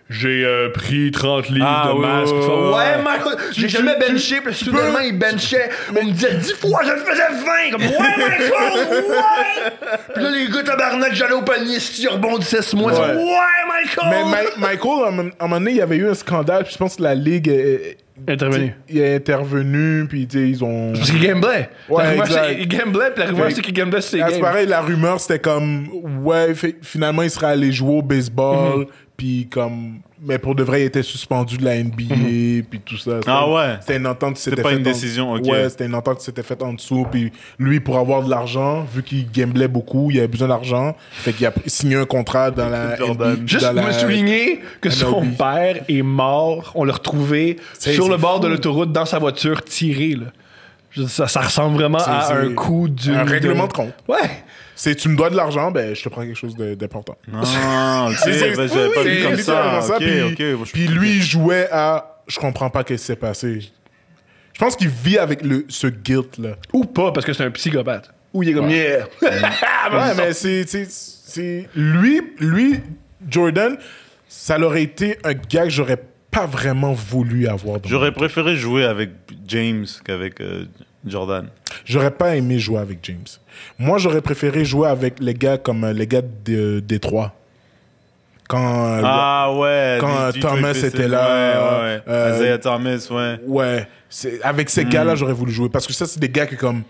J'ai pris 30 livres de masse. Ouais, Michael, j'ai jamais benché, puis soudainement, il benchait. On me disait 10 fois, je le faisais 20. Comme, ouais, Michael, ouais! Puis là, les gars, tabarnak, j'allais au panier, si tu rebondissais ce mois, ouais, Michael! Mais Michael, à un moment donné, il y avait eu un scandale, puis je pense que la Ligue, Intervenu. Il est intervenu, puis tu sais, ils ont. Parce qu'il gamblait. Ouais, La rumeur, exact. il gamblait, puis la rumeur, Fait- c'est qu'il gamblait sur ses Ah, c'est games. pareil, la rumeur, c'était comme, ouais, finalement, il serait allé jouer au baseball, puis comme, mais pour de vrai, il était suspendu de la NBA, puis tout ça. C'était- Ah ouais. C'était une entente qui s'était pas faite une décision, ok. Ouais, c'était une entente qui s'était faite en dessous, puis lui, pour avoir de l'argent, vu qu'il gamblait beaucoup, il avait besoin d'argent, fait qu'il a signé un contrat dans la Jordan. NBA, Juste dans la- me souligner que son MLB. père est mort. On l'a retrouvé C'est sur le bord fou. de l'autoroute dans sa voiture tiré. Là. Ça ressemble vraiment à C'est- un coup d'une... un règlement de compte. Ouais. C'est tu me dois de l'argent, ben je te prends quelque chose d'important. Ah, ok, C'est- ben, j'avais pas oui, vu c'est comme littéralement ça. Ok, puis, ok. Moi, je- puis lui, il jouait à. Je comprends pas ce qui s'est passé. Je pense qu'il vit avec ce guilt-là. Ou pas, parce que c'est un psychopathe. Ou il est comme... Yeah. Ouais, mais c'est. Lui, Jordan, ça aurait été un gars que j'aurais pas vraiment voulu avoir. dans J'aurais mon- préféré jouer avec James qu'avec Jordan. J'aurais pas aimé jouer avec James. Moi, j'aurais préféré jouer avec les gars comme les gars de Détroit. Quand. Ah ouais. quand du Thomas truc, était là, Ouais, ouais. Isaiah Thomas, ouais. Ouais. Avec ces gars-là, j'aurais voulu jouer. Parce que ça, c'est des gars qui, comme.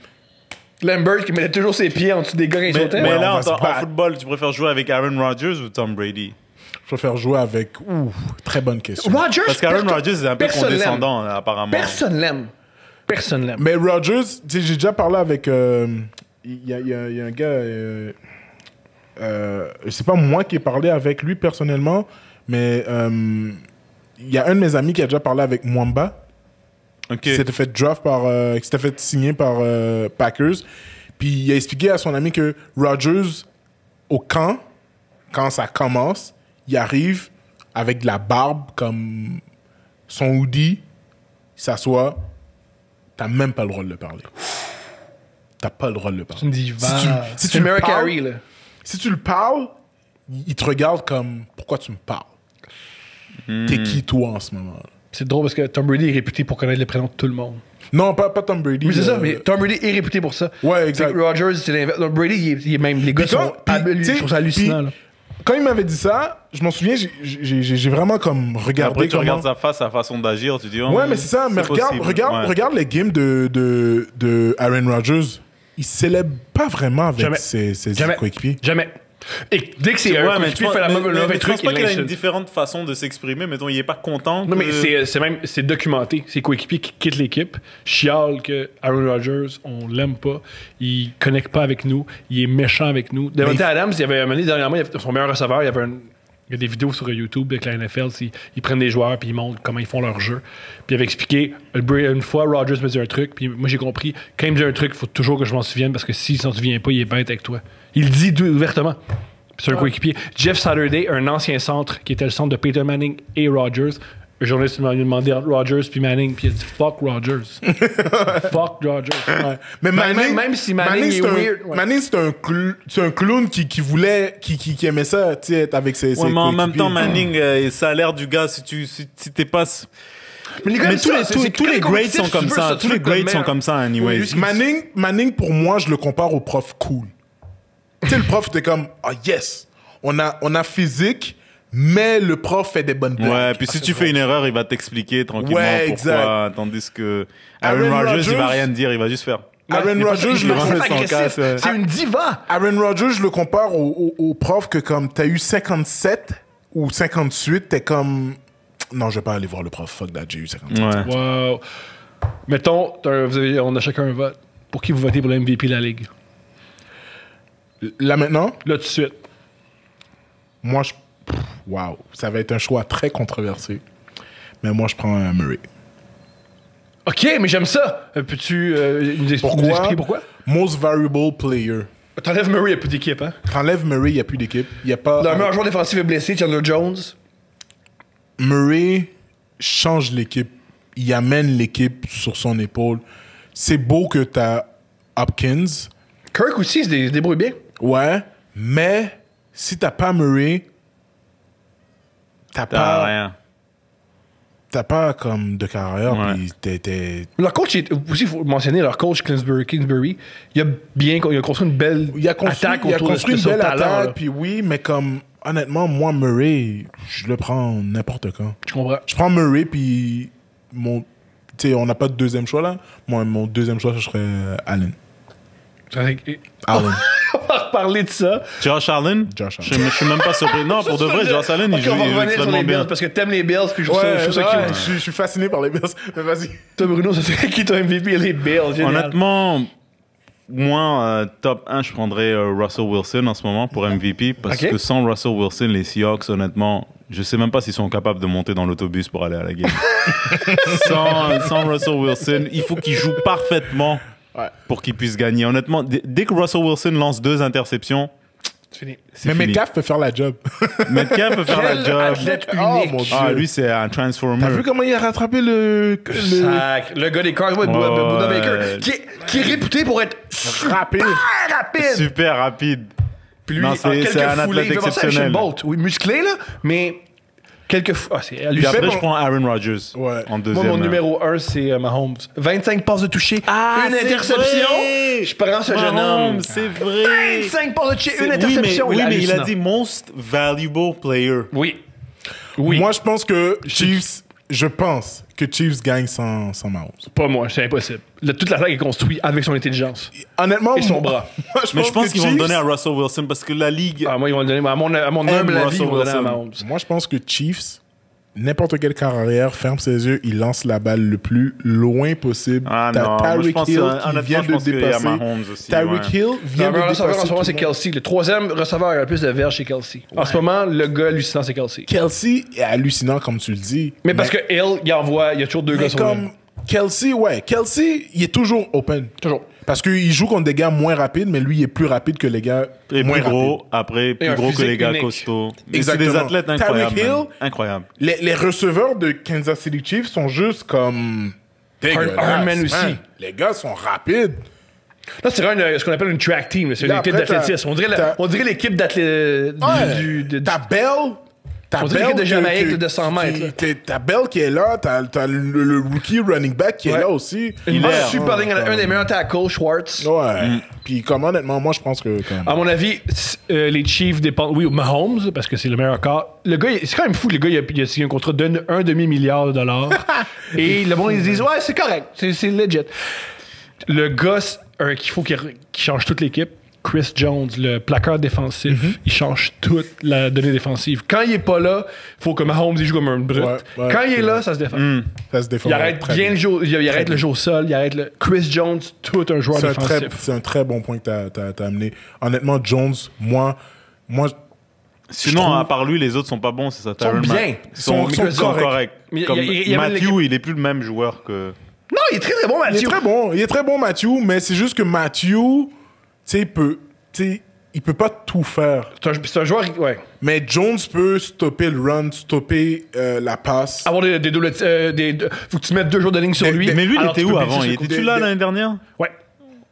Lambert qui mettait toujours ses pieds en dessous des gars quand ils Mais, sautaient. mais Ouais, on là, va se en battre. football, tu préfères jouer avec Aaron Rodgers ou Tom Brady? Je préfère jouer avec. Ouh, très bonne question. Rodgers, Parce qu'Aaron Rodgers est un peu personne condescendant, là, apparemment. Personne l'aime. Personne l'aime. Mais Rodgers, tu sais, j'ai déjà parlé avec. Il y a un gars. C'est pas moi qui ai parlé avec lui personnellement, mais il y a un de mes amis qui a déjà parlé avec Mwamba. Ok. Qui s'était fait draft par. Qui s'était fait signer par Packers. Puis il a expliqué à son ami que Rodgers, au camp, quand ça commence, il arrive avec de la barbe comme son hoodie, il s'assoit, t'as même pas le droit de le parler. T'as pas le droit de le parler. Tu me dis, Si va. tu- si tu C'est le Mary parles- Carey, là. Si tu le parles, il te regarde comme pourquoi tu me parles. T'es qui toi en ce moment? C'est drôle parce que Tom Brady est réputé pour connaître les prénoms de tout le monde. Non, pas Tom Brady. Mais c'est ça, mais Tom Brady est réputé pour ça. Ouais, exact. C'est que Rodgers, c'est l'inverse. Non, Brady, il est même. Les gars Puis quand- sont puis, tu sais, je trouve ça hallucinant. puis là. Quand il m'avait dit ça, je m'en souviens, j'ai vraiment comme regardé. Après, tu comment- regardes sa face, sa façon d'agir, tu dis... oh, Ouais, mais c'est ça. Mais regarde, possible. regarde, Ouais. regarde les games de Aaron Rodgers. Il célèbre pas vraiment avec Jamais. ses Jamais. coéquipiers. Jamais. Et dès que c'est Ouais, un mais coéquipier fait la mais- mauvais mais tu truc, penses pas il qu'il a une l'insulte. différente façon de s'exprimer? Mettons, il est pas content. Non, mais que- c'est documenté. C'est coéquipier qui quitte l'équipe, chiale que Aaron Rodgers, on l'aime pas, il connecte pas avec nous, il est méchant avec nous. Devontae Adams, il y avait un moment donné, dernièrement, il y avait son meilleur receveur, il y a des vidéos sur YouTube avec la NFL, ils prennent des joueurs puis ils montrent comment ils font leur jeu. Puis il avait expliqué, une fois Rodgers me dit un truc, puis moi j'ai compris, quand il me dit un truc, il faut toujours que je m'en souvienne parce que s'il s'en souvient pas, il est bête avec toi. Il le dit ouvertement. Puis c'est un coéquipier. Jeff Saturday, un ancien centre qui était le centre de Peyton Manning et Rodgers. Le journaliste m'a demandé entre Rodgers puis Manning, puis il a dit fuck Rodgers. Fuck Rodgers. Ouais. Mais Manning, même si Manning est c'est un, weird, ouais. Manning, c'est un clown qui voulait, qui aimait ça, tu sais, être avec ses Ouais, mais en même temps, coéquipiers. Manning, ça a l'air du gars, si t'es pas... Mais, les gars, Mais ça, tous les grades sont comme ça. Tous les grades sont comme ça, anyway. Manning, pour moi, je le compare au prof cool. Tu sais, le prof était comme, ah yes, on a physique, mais le prof fait des bonnes blagues. Ouais, puis si tu fais une erreur, il va t'expliquer tranquillement Ouais, pourquoi. exact. Tandis que Aaron Aaron Rodgers, il va Rodgers- rien dire, il va juste faire. Aaron Rodgers, je le vraiment compare- son casse, ouais. C'est une diva. Aaron Rodgers, je le compare au prof que comme t'as eu 57 ou 58, t'es comme, non, je vais pas aller voir le prof, fuck that, j'ai eu 57. Ouais. Wow. Mettons, on a chacun un vote. Pour qui vous votez pour le MVP de la Ligue? Là maintenant, Là, tout de suite. moi, waouh, ça va être un choix très controversé. Mais moi, je prends un Murray. OK, mais j'aime ça. Peux-tu nous expliquer pourquoi? Most variable player. T'enlèves Murray, il n'y a plus d'équipe, hein? T'enlèves Murray, il n'y a plus d'équipe. Il y a pas. Le meilleur joueur défensif est blessé, Chandler Jones. Murray change l'équipe. Il amène l'équipe sur son épaule. C'est beau que t'as Hopkins. Kirk aussi, il se débrouille bien. Ouais, mais si t'as pas Murray, t'as pas comme de carrière. Ouais. Puis t'es. Leur coach, aussi, il faut mentionner, leur coach Kingsbury, il a construit une belle attaque Il a autour construit de une son belle talent. attaque. Là. Puis oui, mais comme honnêtement, moi Murray, je le prends n'importe quand. Je comprends. Je prends Murray puis tu sais, on n'a pas de deuxième choix là. Moi, mon deuxième choix, ce serait Allen. Allen. On va reparler de ça. Josh Allen? Josh Allen. Je suis même pas surpris. Non, pour de vrai, Josh Allen, il Ok, joue on va revenir sur extrêmement les Bills bien. parce que t'aimes les Bills puis je trouve ça Ouais, cute. je suis fasciné par les Bills. Mais vas-y. Toi, Bruno, ça serait qui ton MVP et les Bills? Génial. Honnêtement, moi, top 1, je prendrais Russell Wilson en ce moment pour MVP parce Ok. que sans Russell Wilson, les Seahawks, honnêtement, je sais même pas s'ils sont capables de monter dans l'autobus pour aller à la game. sans Russell Wilson, il faut qu'il joue parfaitement pour qu'il puisse gagner. Honnêtement, dès que Russell Wilson lance 2 interceptions, C'est fini. c'est Mais fini. Metcalf peut faire la job. Metcalf peut faire la Quel job. athlète Oh, unique. mon Dieu. Ah, lui, c'est un transformer. T'as vu comment il a rattrapé le Sac. Le gars des Cards, ouais, Buda Ouais. Baker, qui est réputé pour être rapide? super rapide. Super rapide. Puis lui, Non, en c'est quelques un foulées, athlète il fait penser à Usain exceptionnel. Bolt. Oui, musclé, là, mais quelques fois. Ah, c'est Puis hallucinant. après, bon. je prends Aaron Rodgers Ouais. en Moi, deuxième. mon numéro 1, c'est Mahomes. 25 passes de toucher, une c'est interception. vrai. Je prends ce jeune homme. Mahomes, c'est vrai. 25 passes de toucher, C'est- une interception. Oui, mais il a hallucinant. dit most valuable player. Oui. Oui. Moi, je pense que Chiefs gagne sans Mahomes. Pas moi, c'est impossible. Toute l'attaque est construite avec son intelligence. Honnêtement, Et son moi- bras. moi, Mais je pense que qu'ils vont le Chiefs- donner à Russell Wilson parce que la ligue. Ah, moi, ils vont le donner. À mon humble avis, Russell ils vont le donner à Wilson. Mahomes. Moi, je pense que Chiefs, n'importe quel quart arrière, ferme ses yeux, il lance la balle le plus loin possible. Ah T'as non, moi, je Tyreek pense Hill honnêtement, qui vient je de pense qu'il y a dépasser. Mahomes aussi, Tyreek ouais. Hill vient Le meilleur de receveur en dépasser. ce moment, c'est tout le monde. Kelsey. Le troisième receveur avec le plus de verges, c'est Kelsey. En ce moment, le gars hallucinant, c'est Kelsey. Kelsey est hallucinant, comme tu le dis. Mais parce que Hill, il y a toujours deux gars mais sur comme Kelsey, Kelsey, il est toujours open. Toujours. Parce qu'il joue contre des gars moins rapides, mais lui, il est plus rapide que les gars Et moins plus gros, rapides. après, plus un gros que physique les gars unique. costauds. Mais c'est Exactement. des athlètes incroyables. Tyreek Hill, man. Incroyable. Les receveurs de Kansas City Chiefs sont juste comme... dégueulasses, Hardman aussi. man. Les gars sont rapides. Là, c'est vraiment ce qu'on appelle une track team. là. C'est une Là, équipe après, d'athlétisme. On dirait l'équipe d'athlétisme. T'as Bell. On dirait l'équipe de Jamaïque de 100 mètres, là. T'as Bell qui est là. T'as le rookie running back qui est là aussi. Une est super ligne, un des meilleurs tackles, Schwartz. Ouais. Puis comme honnêtement, moi je pense que... comme- À mon avis, les Chiefs dépendent. Oui, Mahomes, parce que c'est le meilleur cas. Le gars, c'est quand même fou. Le gars, il a signé un contrat de $1,5 milliard. Et le monde, ils disent, ouais, c'est correct. C'est legit. Le gars qu'il faut qu'il change toute l'équipe, Chris Jones, le placard défensif, il change toute la donnée défensive. Quand il est pas là, il faut que Mahomes il joue comme un brut. Ouais, Quand il est c'est là, vrai. ça se défend. Ça se défend. Il arrête très bien le jeu, il arrête le jeu au sol, il arrête le Chris Jones, tout un joueur défensif. C'est un très bon point que t'as amené. Honnêtement, Jones, moi Sinon, trouve- à part lui, les autres sont pas bons. C'est ça. Tyrann bien. Mathieu. Ils sont corrects. Mais Comme il y avait Matthew, l'équipe- il est plus le même joueur que. Non, il est très très bon, il est Mathieu. très bon. Il est très bon, Matthew, mais c'est juste que Matthew, tu sais, il peut pas tout faire. C'est un joueur, ouais. Mais Jones peut stopper le run, stopper la passe. Avoir des doubles. Faut que tu mettes 2 jours de ligne sur lui. Mais lui, il alors était tu où peux avant baisser Il ce coup. était-tu là l'année dernière Ouais.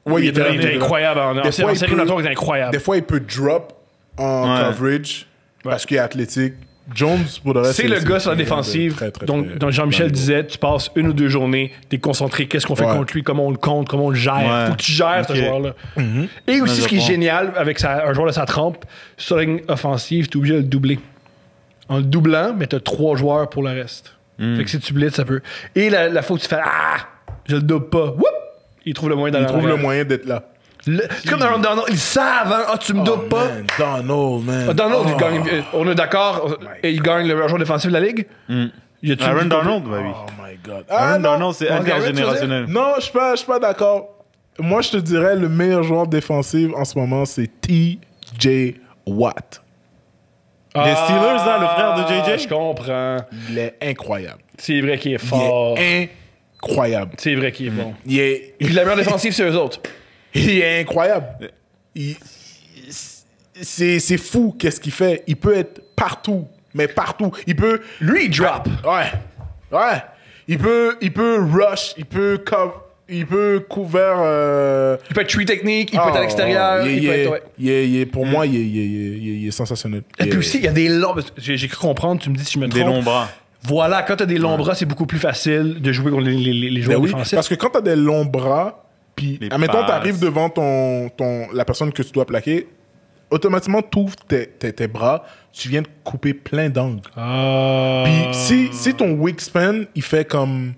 Ouais, Il était incroyable. En Des fois, il série peut- éliminatoire, il était incroyable. Des fois, il peut drop en Ouais. coverage parce qu'il est athlétique. Jones, pour le reste, C'est le gars sur la défensive. Donc Jean-Michel disait, tu passes 1 ou 2 journées, t'es concentré, qu'est-ce qu'on fait Ouais. contre lui, comment on le compte, comment on le gère. Ouais. Faut que tu gères ce Ok. joueur-là. Et aussi, je ce qui est comprends. génial avec un joueur de sa trempe, sur la ligne offensive, t'es obligé de le doubler. En le doublant, mais t'as 3 joueurs pour le reste. Fait que si tu blitzes, ça peut. Et la fois où tu fais je le double pas, whoop, il trouve le moyen d'aller Il en trouve le arrière. moyen d'être là. C'est comme dans Donald, ils savent, hein, tu me doubles pas. Man, Donald, man. Donald, il Oh. gagne, on est d'accord, et il gagne le meilleur joueur défensif de la ligue. Y a-tu Aaron une- Donald, bah oui. Oh my God. Aaron non. Donald, c'est Ah, intergénérationnel. Non, je suis pas d'accord. Moi, je te dirais, le meilleur joueur défensif en ce moment, c'est T.J. Watt. Les Steelers, là, le frère de JJ? Je comprends. Il est incroyable. C'est vrai qu'il est Il fort. est incroyable. C'est vrai qu'il est bon. Il est, Puis la meilleure défensive, c'est eux autres. il est incroyable. C'est fou qu'est-ce qu'il fait. Il peut être partout, mais partout. Il peut... Lui, il drop. Ouais. Il peut rush, il peut couvert... Il peut être tree technique, il peut être à l'extérieur. Il peut être. Ouais. pour moi, il est sensationnel. Et puis aussi, il y a des longs. J'ai cru comprendre, tu me dis si je me trompe. Des longs bras. Voilà, quand t'as des longs bras, c'est beaucoup plus facile de jouer contre les Ben joueurs oui, défensifs. parce que quand t'as des longs bras, puis Les admettons, passes. t'arrives devant la personne que tu dois plaquer, automatiquement, t'ouvres tes bras, tu viens de couper plein d'angles. Ah. Puis si ton wingspan, il fait comme...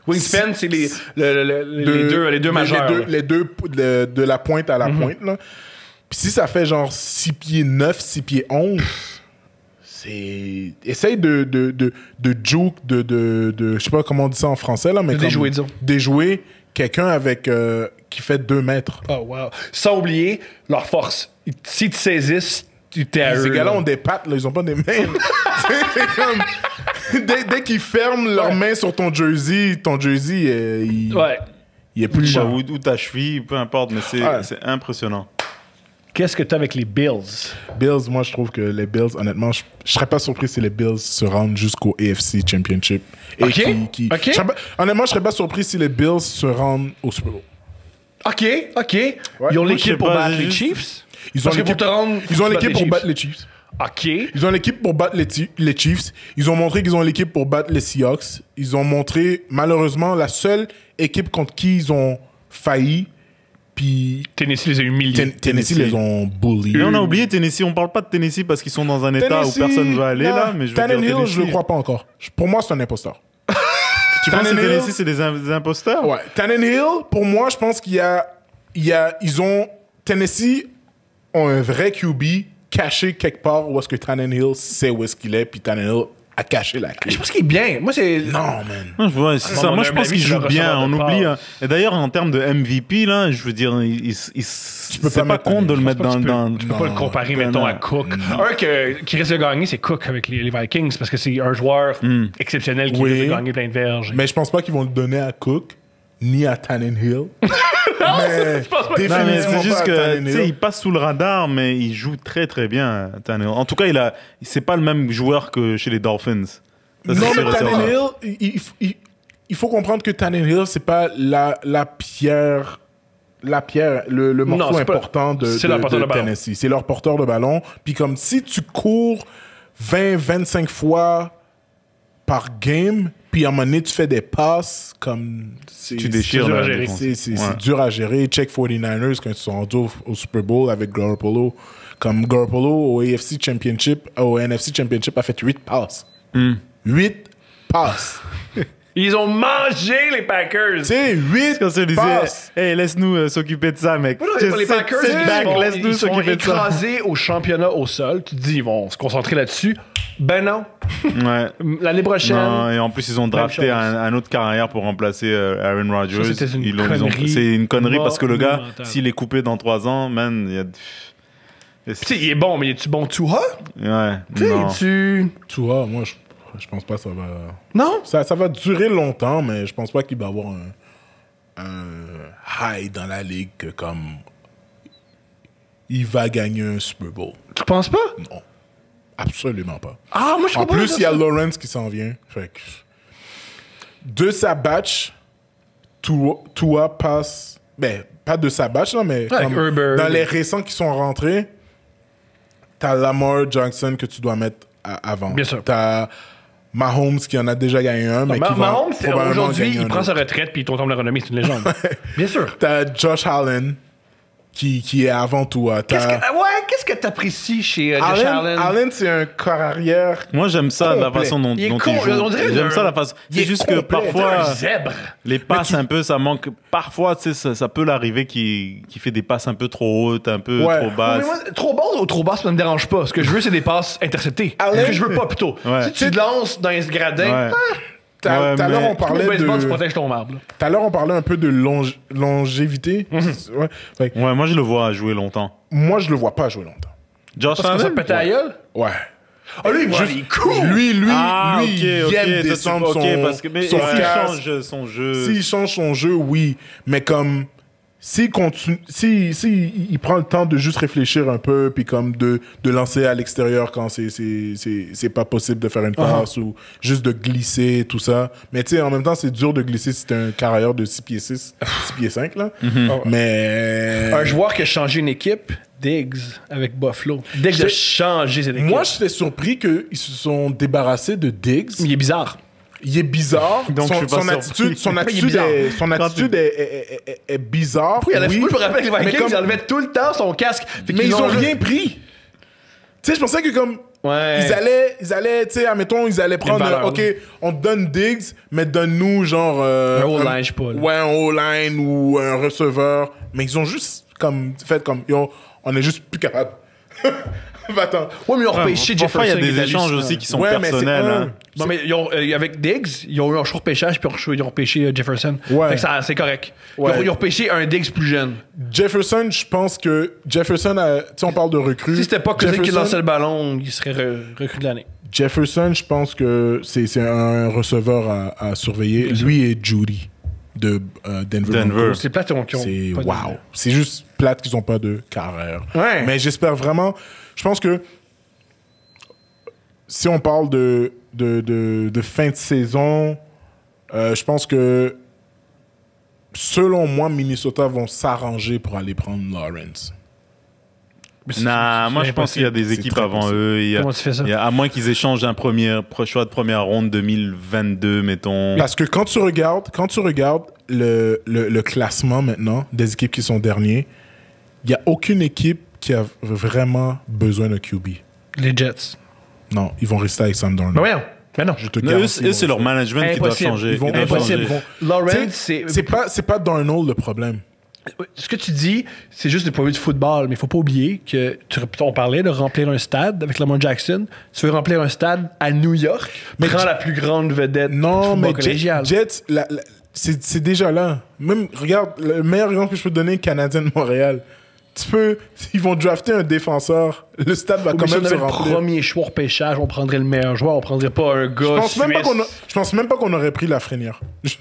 Wingspan, c'est les deux majeurs. Les deux de la pointe à la pointe. Là. Puis si ça fait genre 6 pieds 9, 6 pieds 11, c'est... Essaye de juke, je sais pas comment on dit ça en français, là, mais déjouer, disons. Déjouer quelqu'un avec qui fait 2 mètres. Oh, wow. Sans oublier leur force. Si tu saisisses, tu t'es à eux. Ces gars-là ont des pattes, là, ils ont pas des mains. C'est comme... dès qu'ils ferment leurs mains sur ton jersey, il est plus cher. Ou ta cheville, peu importe, mais c'est impressionnant. Qu'est-ce que tu as avec les Bills? Bills, moi, je trouve que les Bills, honnêtement, je serais pas surpris si les Bills se rendent jusqu'au AFC Championship. Et honnêtement, je serais pas surpris si les Bills se rendent au Super Bowl. OK. Ils ont l'équipe pour battre les Chiefs? Ils ont l'équipe pour battre les Chiefs. OK. Ils ont l'équipe pour battre les Chiefs. Ils ont montré qu'ils ont l'équipe pour battre les Seahawks. Ils ont montré, malheureusement, la seule équipe contre qui ils ont failli. Puis Tennessee les a humiliés. Tennessee les ont bullies. Mais on a oublié Tennessee. On parle pas de Tennessee parce qu'ils sont dans un état où personne ne veut aller là. Mais je veux dire, Tennessee, je le crois pas encore. Pour moi, c'est un imposteur. Tu penses que Tennessee, c'est des imposteurs? Ouais. Tannehill, pour moi, je pense Tennessee ont un vrai QB caché quelque part où est-ce que Tannehill sait où est-ce qu'il est, puis Tannehill a caché la clé. Je pense qu'il est bien. Moi, c'est... Non, man. Moi, je pense qu'il joue bien. On oublie. Et d'ailleurs, en termes de MVP, là, je veux dire, c'est pas con de le mettre dans. Tu peux pas le comparer, mettons, à Cook. Un qui risque de gagner, c'est Cook avec les Vikings, parce que c'est un joueur exceptionnel qui risque de gagner plein de verges. Mais je pense pas qu'ils vont le donner à Cook, ni à Tannehill. Mais c'est juste que, tu sais, il passe sous le radar, mais il joue très très bien, Tannehill. En tout cas, c'est pas le même joueur que chez les Dolphins. Non, mais Tannehill, il faut comprendre que Tannehill, c'est pas la pierre, le morceau important de Tennessee. C'est leur porteur de ballon. Puis comme si tu cours 20-25 fois par game, puis à un moment donné, tu fais des passes comme... Tu déchires la défense. C'est dur à gérer. Check 49ers quand ils sont rendus au Super Bowl avec Garoppolo. Comme Garoppolo au NFC Championship a fait 8 passes. 8 passes. Ils ont mangé les Packers. Tu sais, 8 passes. Hey, laisse-nous s'occuper de ça, mec. Les Packers, laisse-nous ils sont s'occuper de ça. écrasés au championnat au sol. Tu te dis, ils vont se concentrer là-dessus. Ben non. Ouais. L'année prochaine. Non, et en plus, ils ont drafté un autre carrière pour remplacer Aaron Rodgers. Ça, c'est une connerie parce que le gars, s'il est coupé dans 3 ans, man, il y a... Tu sais, il est bon, mais es-tu bon Tua? Ouais. Tua, moi, je pense pas que ça va... Non? Ça va durer longtemps, mais je pense pas qu'il va y avoir un high dans la ligue que comme... Il va gagner un Super Bowl. Tu penses pas? Non. Absolument pas. Ah, moi, je En comprends plus, pas il y a ça. Lawrence qui s'en vient. Fait que... De sa batch, Tua passe... Ben, pas de sa batch, là, mais comme Herbert. dans les récents qui sont rentrés, t'as Lamar Jackson que tu dois mettre avant. Bien sûr. T'as Mahomes qui en a déjà gagné un, mais qui va Mahomes, probablement aujourd'hui, gagner il un prend autre. sa retraite puis il tombe de renommée. C'est une légende. Bien sûr. T'as Josh Allen qui est avant Tua. Qu'est-ce que t'apprécies chez Josh Allen? Allen, c'est un corps arrière. Moi, j'aime ça, la façon dont il joue. J'aime ça, la façon... C'est juste que parfois, un zèbre. les passes un peu, ça manque. Parfois, tu sais, ça peut l'arriver qu'il fait des passes un peu trop hautes, un peu trop basses. Mais moi, trop basse ou trop basse, ça me dérange pas. Ce que je veux, c'est des passes interceptées. Ce que je veux pas, plutôt. Ouais. Si tu te lances dans un gradin, Tout à l'heure, on parlait tu protèges ton marbre. Tout à l'heure, on parlait un peu de longévité. Ouais. Fait que Ouais, moi, je le vois jouer longtemps. moi, je le vois pas jouer longtemps. Josh Parce que ça Allen? pète à la gueule. Ouais. Ah, lui, il est cool. Lui, Ok, il aime descendre son, parce que mais son s'il casque. change son jeu. S'il change son jeu, oui. Mais comme, s'il continue, il prend le temps de juste réfléchir un peu, puis comme de lancer à l'extérieur quand c'est pas possible de faire une passe, ou juste de glisser, tout ça. Mais tu sais, en même temps, c'est dur de glisser si t'es un carrière de 6 pieds 6, 6 pieds 5, là. Mais... Un joueur qui a changé une équipe, Diggs, avec Buffalo. Diggs a changé cette équipe. Moi, j'étais surpris qu'ils se sont débarrassés de Diggs. Il est bizarre. Il est bizarre. Donc, je suis pas surpris. Son Il est attitude, bizarre. est bizarre. Oui, moi, je me rappelle que les mais Vikings, comme- ils enlevaient tout le temps son casque. Fait Mais qu'ils ils ont l'ont- rien pris. Tu sais, je pensais que comme Ouais. Ils allaient, tu sais, admettons, ils allaient prendre, valeur, OK, on te donne Diggs, mais donne-nous genre... Un O-line, je sais pas, là. Ouais, un O-line ou un receveur. Mais ils ont juste fait comme, yo, on est juste plus capable. Va-t'en. Ouais, mais ils ont repêché Jefferson. Parfois, il y a qui est des allé échanges sur- aussi qui sont Ouais, mais c'est personnels. un. hein. Non, mais ils ont, avec Diggs, ils ont eu un choix repêchage puis ils ont repêché Jefferson. Ouais. Fait que c'est correct. Ouais. Ils ont repêché un Diggs plus jeune. Jefferson, je pense que Jefferson, tu sais, on parle de recrues. Si c'était pas Cousin qui Jefferson- lançait le ballon, il serait recrue de l'année. Jefferson, je pense que c'est un receveur à surveiller. Lui et Judy de Denver. Broncos. C'est plate qui ont C'est pas de- wow. C'est juste plate qu'ils n'ont pas de carrière. Ouais. Mais j'espère vraiment. Je pense que si on parle de fin de saison, je pense que selon moi, Minnesota vont s'arranger pour aller prendre Lawrence. Nah, moi je c'est pense qu'il y a des C'est équipes très avant possible. eux. Comment tu fais ça? À moins qu'ils échangent un choix de première ronde 2022, mettons. Parce que quand tu regardes le classement maintenant des équipes qui sont derniers, il n'y a aucune équipe qui a vraiment besoin de QB. Les Jets. Non, ils vont rester avec Sam Darnold. Mais voyons. Mais non. Je te Non, garantis. eux, c'est leur management qui doit Impossible. changer. Ils vont- qui doit impossible. changer. Lawrence, C'est pas Darnold le problème. Ce que tu dis, c'est juste du point de vue du football, mais il faut pas oublier que on parlait de remplir un stade avec Lamar Jackson. Tu veux remplir un stade à New York, mais prends la plus grande vedette du Non, football mais collégial. Jets, c'est déjà là. Même, regarde, le meilleur exemple que je peux te donner, Canadien de Montréal. Ils vont drafter un défenseur. Le stade va Oui, quand mais si même on se avait le remplir. premier choix au pêchage, on prendrait le meilleur joueur, on prendrait pas un gars Je pense même pas qu'on aurait pris Lafrenière. tu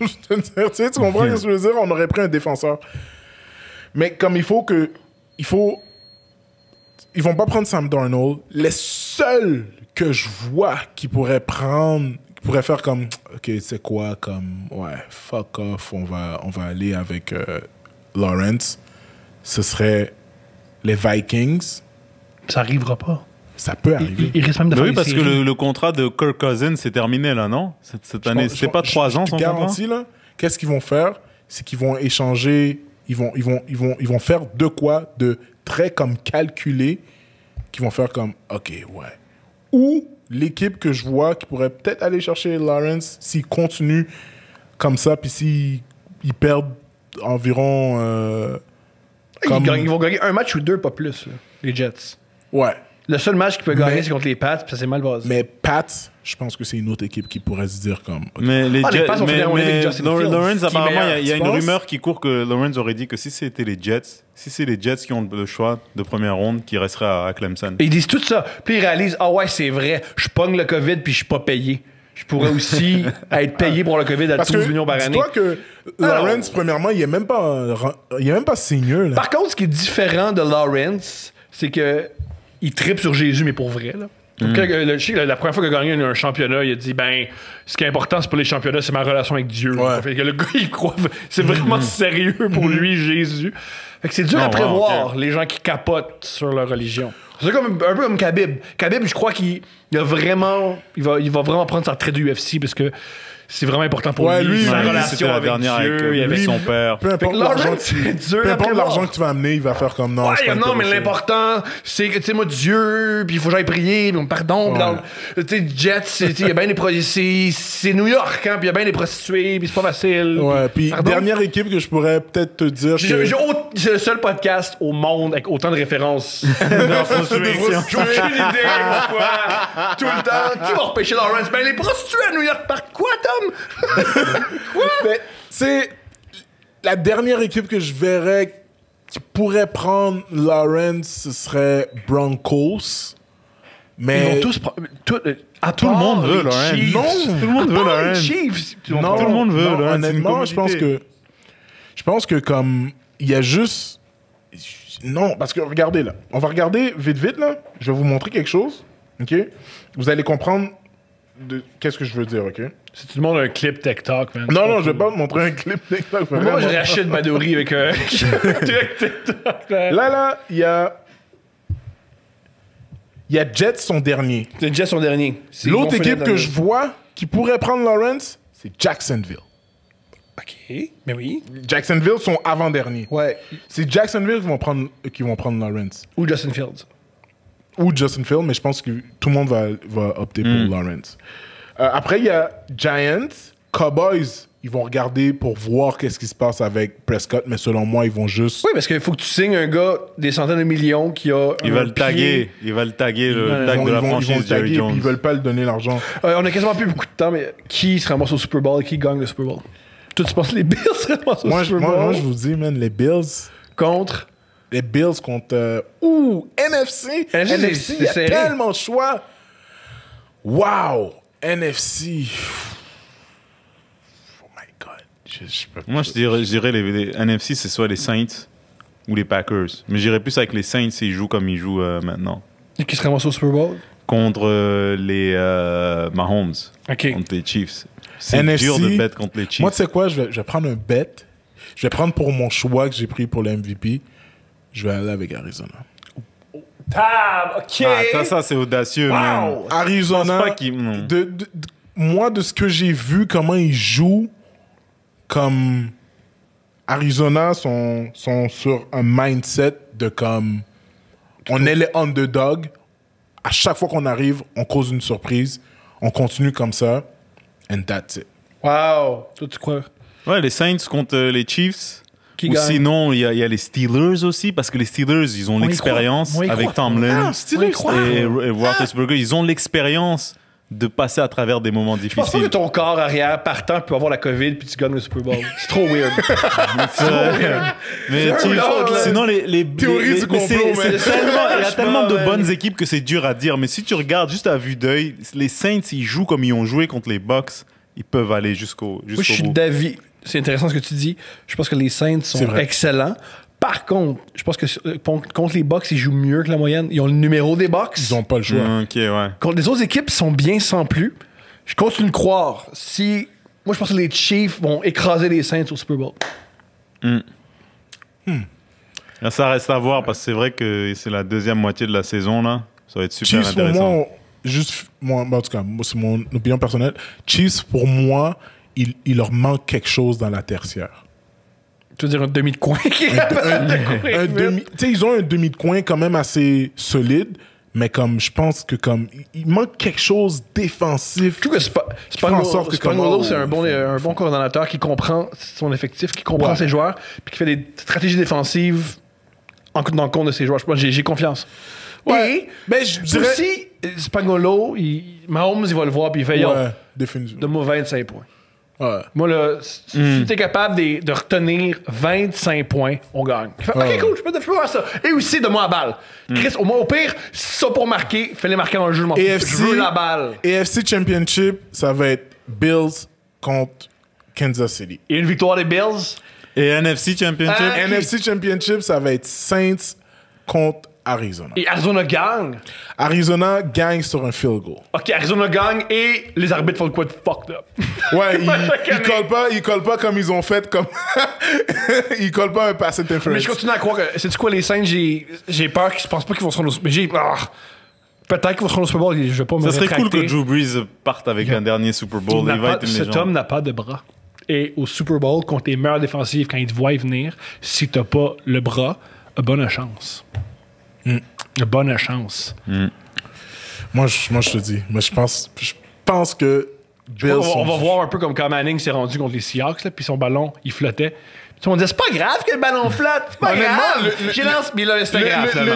comprends ce que je veux dire? On aurait pris un défenseur. Mais comme ils vont pas prendre Sam Darnold. Les seuls que je vois qui pourraient faire comme, ok, c'est quoi, comme, ouais, fuck off, on va aller avec Lawrence. Ce serait les Vikings. Ça arrivera pas. Ça peut arriver. Il risque même de Mais faire oui, des parce que séries. le contrat de Kirk Cousins c'est terminé là, non? Cette année, c'était pas 3 ans je son te contrat? garantis, là, qu'est-ce qu'ils vont faire? C'est qu'ils vont échanger, ils vont faire de quoi de très comme calculé, qui vont faire comme, ok, ouais. Ou l'équipe que je vois qui pourrait peut-être aller chercher Lawrence s'ils continuent comme ça, puis s'ils perdent environ... Ils vont gagner un match ou deux, pas plus, là, les Jets. Ouais. Le seul match qu'ils peuvent gagner, Mais- c'est contre les Pats, puis ça s'est mal basé. Mais Pat, je pense que c'est une autre équipe qui pourrait se dire comme... ok. Mais les Ah, les Jets, Pats ont fini en avec Justin Fields, Lawrence, qui est apparemment, meilleur, il y a tu une penses? rumeur qui court que Lawrence aurait dit que si c'était les Jets, si c'est les Jets qui ont le choix de première ronde, qui resterait à Clemson. Et ils disent tout ça. Puis ils réalisent, ah ouais, c'est vrai, je pogne le COVID puis je suis pas payé. Je pourrais aussi être payé pour le COVID à Parce 12 que millions par année. dis-toi que Lawrence, premièrement, il est même pas senior. Là. Par contre, ce qui est différent de Lawrence, c'est que il tripe sur Jésus, mais pour vrai. Là. Donc, je sais que la première fois qu'il a gagné un championnat, il a dit, ben, ce qui est important, c'est pour les championnats, c'est ma relation avec Dieu. Ouais. Fait que le gars, il croit, c'est vraiment sérieux pour lui, Jésus. Fait que c'est dur Oh, à prévoir, wow, ok. les gens qui capotent sur leur religion. C'est comme, un peu comme Khabib. Khabib, je crois qu'il a vraiment, il va vraiment prendre sa retraite du UFC parce que c'est vraiment important pour Ouais, lui, lui, sa lui, relation c'était la avec dernière Dieu. avec, il y avait son père. Peu importe Fait que l'argent Lawrence, c'est dur peu à importe prévoir. l'argent que tu vas amener, il va faire comme non. je suis Ouais, pas non, mais intéressé. l'important, c'est que, tu sais, moi, Dieu, puis il faut que j'aille prier, puis pardon, tu sais, Jets, il y a bien des c'est New York, hein, puis il y a bien des prostituées, puis c'est pas facile. Ouais, puis Pardon? dernière équipe que je pourrais peut-être te dire que... C'est le seul podcast au monde avec autant de références. De prostitution. J'ai aucune idée pourquoi. Tout le temps. Qui va repêcher Lawrence? Ben, les prostituées à New York Park. Quoi, Tom? Mais, c'est la dernière équipe que je verrais qui pourrait prendre Lawrence, ce serait Broncos. Ils Mais vont tous Tout le monde veut Lawrence. Non. Tout le monde veut Lawrence. Chiefs. non, tout le monde veut, non, là, c'est une honnêtement, je pense que comme il y a juste non, parce que regardez là, on va regarder vite là. Je vais vous montrer quelque chose, ok? Vous allez comprendre de qu'est-ce que je veux dire, ok? Si tout le monde a un clip TikTok, man. Non, je vais pas vous montrer un clip TikTok. Moi, vraiment. je rachète Badouri avec un truc TikTok. Là, il y a Jets son dernier. C'est déjà son dernier. C'est L'autre ils vont équipe finir que dans je vois qui pourrait prendre Lawrence, c'est Jacksonville. OK, mais oui. Jacksonville sont avant-dernier. Ouais. C'est Jacksonville qui vont prendre Lawrence. Ou Justin Fields. ou Justin Fields, mais je pense que tout le monde va opter pour Lawrence. Après, il y a Giants, Cowboys. Ils vont regarder pour voir qu'est-ce qui se passe avec Prescott, mais selon moi, ils vont juste... Oui, parce qu'il faut que tu signes un gars des centaines de millions qui a Il va le taguer. Il va le taguer, le tag de la franchise, Jerry Jones. Ils veulent pas le donner l'argent. On a quasiment plus beaucoup de temps, mais qui se ramasse au Super Bowl et qui gagne le Super Bowl? Toi, tu penses que les Bills se ramassent au Super Bowl? Moi, je vous dis, man, les Bills... Contre? Les Bills contre... NFC! NFC, il y a serré. tellement de choix. Wow! NFC... Moi, je dirais les NFC, c'est soit les Saints ou les Packers. Mais j'irais plus avec les Saints s'ils jouent comme ils jouent maintenant. Et qui se ramasse au Super Bowl? Contre les Mahomes. OK. Contre les Chiefs. C'est NFC, dur de bet contre les Chiefs. Moi, tu sais quoi? Je vais prendre un bet. Je vais prendre pour mon choix que j'ai pris pour le MVP. Je vais aller avec Arizona. OK. Ça, c'est audacieux, man. Wow. Arizona, Je pense pas qu'il- non. moi, de ce que j'ai vu, comment ils jouent, comme Arizona sont sur un mindset de comme on est les underdogs. À chaque fois qu'on arrive, on cause une surprise. On continue comme ça. And that's it. Wow. Toi, tu crois? Ouais, les Saints contre les Chiefs. Qui Ou gagne? sinon, il y a les Steelers aussi, parce que les Steelers, ils ont y l'expérience croit. On y avec croit. Tomlin Ah, Steelers, et Roethlisberger. Ils ont l'expérience de passer à travers des moments Je pense pas que difficiles. ton corps arrière partant peut avoir la COVID puis tu gagnes le Super Bowl. C'est trop weird. Mais C'est un autre, là. sinon, Théorie du complot, c'est man. tellement- il y a tellement de man. bonnes équipes que c'est dur à dire. Mais si tu regardes juste à vue d'œil, les Saints, ils jouent comme ils ont joué contre les Bucks. Ils peuvent aller jusqu'au Moi, je suis bout. d'avis. C'est intéressant ce que tu dis. Je pense que les Saints C'est sont vrai. excellents. Par contre, je pense que contre les Bucks, ils jouent mieux que la moyenne. Ils ont le numéro des Bucks. Ils n'ont pas le choix. Ok, ouais. Contre les autres équipes, ils sont bien sans plus. Je continue de croire. Moi, je pense que les Chiefs vont écraser les Saints au Super Bowl. Là, ça reste à voir parce que c'est vrai que c'est la deuxième moitié de la saison là. Ça va être super Chiefs, pour intéressant. moi, en tout cas, moi, c'est mon opinion personnelle. Chiefs, pour moi, il leur manque quelque chose dans la tertiaire. Tu veux dire un demi de coin qui Un demi, tu sais, ils ont un demi de coin quand même assez solide, mais comme je pense que comme il manque quelque chose défensif. Je trouve que fait en sorte que Spagnuolo, comme- c'est un bon coordonnateur qui comprend son effectif, qui comprend Ouais. ses joueurs, puis qui fait des stratégies défensives dans le compte de ses joueurs. J'ai confiance. Ouais. Et Ben, je dirais. aussi, Spagnuolo, Mahomes, il va le voir, puis il fait, yo, Ouais, définitivement. donne-moi 25 points. Ouais. Moi, là, si t'es capable de retenir 25 points, on gagne. Il fait, Ouais. OK, cool, je peux faire ça. Et aussi, donne-moi la balle. Chris, au pire, si ça pour marquer, fais-les marquer dans le jeu, je m'en fous. AFC, Je veux la balle. AFC Championship, ça va être Bills contre Kansas City. Et une victoire des Bills. Et NFC Championship. Ah. NFC Championship, ça va être Saints contre Arizona. Et Arizona gagne. Arizona gagne sur un field goal. OK, Arizona gagne et les arbitres font le quoi de fucked up. Ouais, ils collent pas comme ils ont fait comme ils collent pas un pass interference. Mais je continue à croire que, c'est quoi, les Saints, j'ai peur je pense pas qu'ils vont se rendre au Super Bowl. Peut-être qu'ils vont se rendre au Super Bowl, je vais pas me Ça serait cool rétracter. que Drew Brees parte avec un dernier Super Bowl. Il va être une Cet légende. homme n'a pas de bras. Et au Super Bowl, contre les meilleurs défensifs, quand ils te voient venir, si t'as pas le bras, bonne chance. Bonne chance. Moi, je te dis, mais je pense que Bills On va voir un peu comme quand Manning s'est rendu contre les Seahawks, là, puis son ballon, il flottait. Puis on disait, c'est pas grave que le ballon flotte, c'est pas Honnêtement, grave. J'ai lancé, mais là, c'était grave, finalement.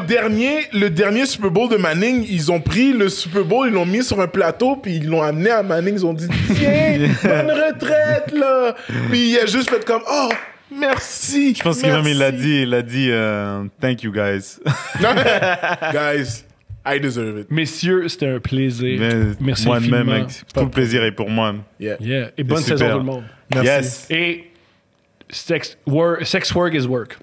le dernier Super Bowl de Manning, ils ont pris le Super Bowl, ils l'ont mis sur un plateau, puis ils l'ont amené à Manning, ils ont dit tiens, bonne retraite là. Puis il a juste fait comme oh merci. Je pense qu'il même il a dit thank you guys. Guys, I deserve it. Messieurs, c'était un plaisir. Mais Merci moi-même, infiniment. mec, tout le plaisir est pour moi. Yeah. Yeah. Et bonne super. saison tout le monde. Merci. Yes, Et sex work is work.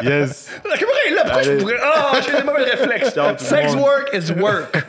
yes. La caméra est là, pourquoi je pourrais... Ah, j'ai des mauvais réflexes. Ciao, tout le Sex monde. work is work.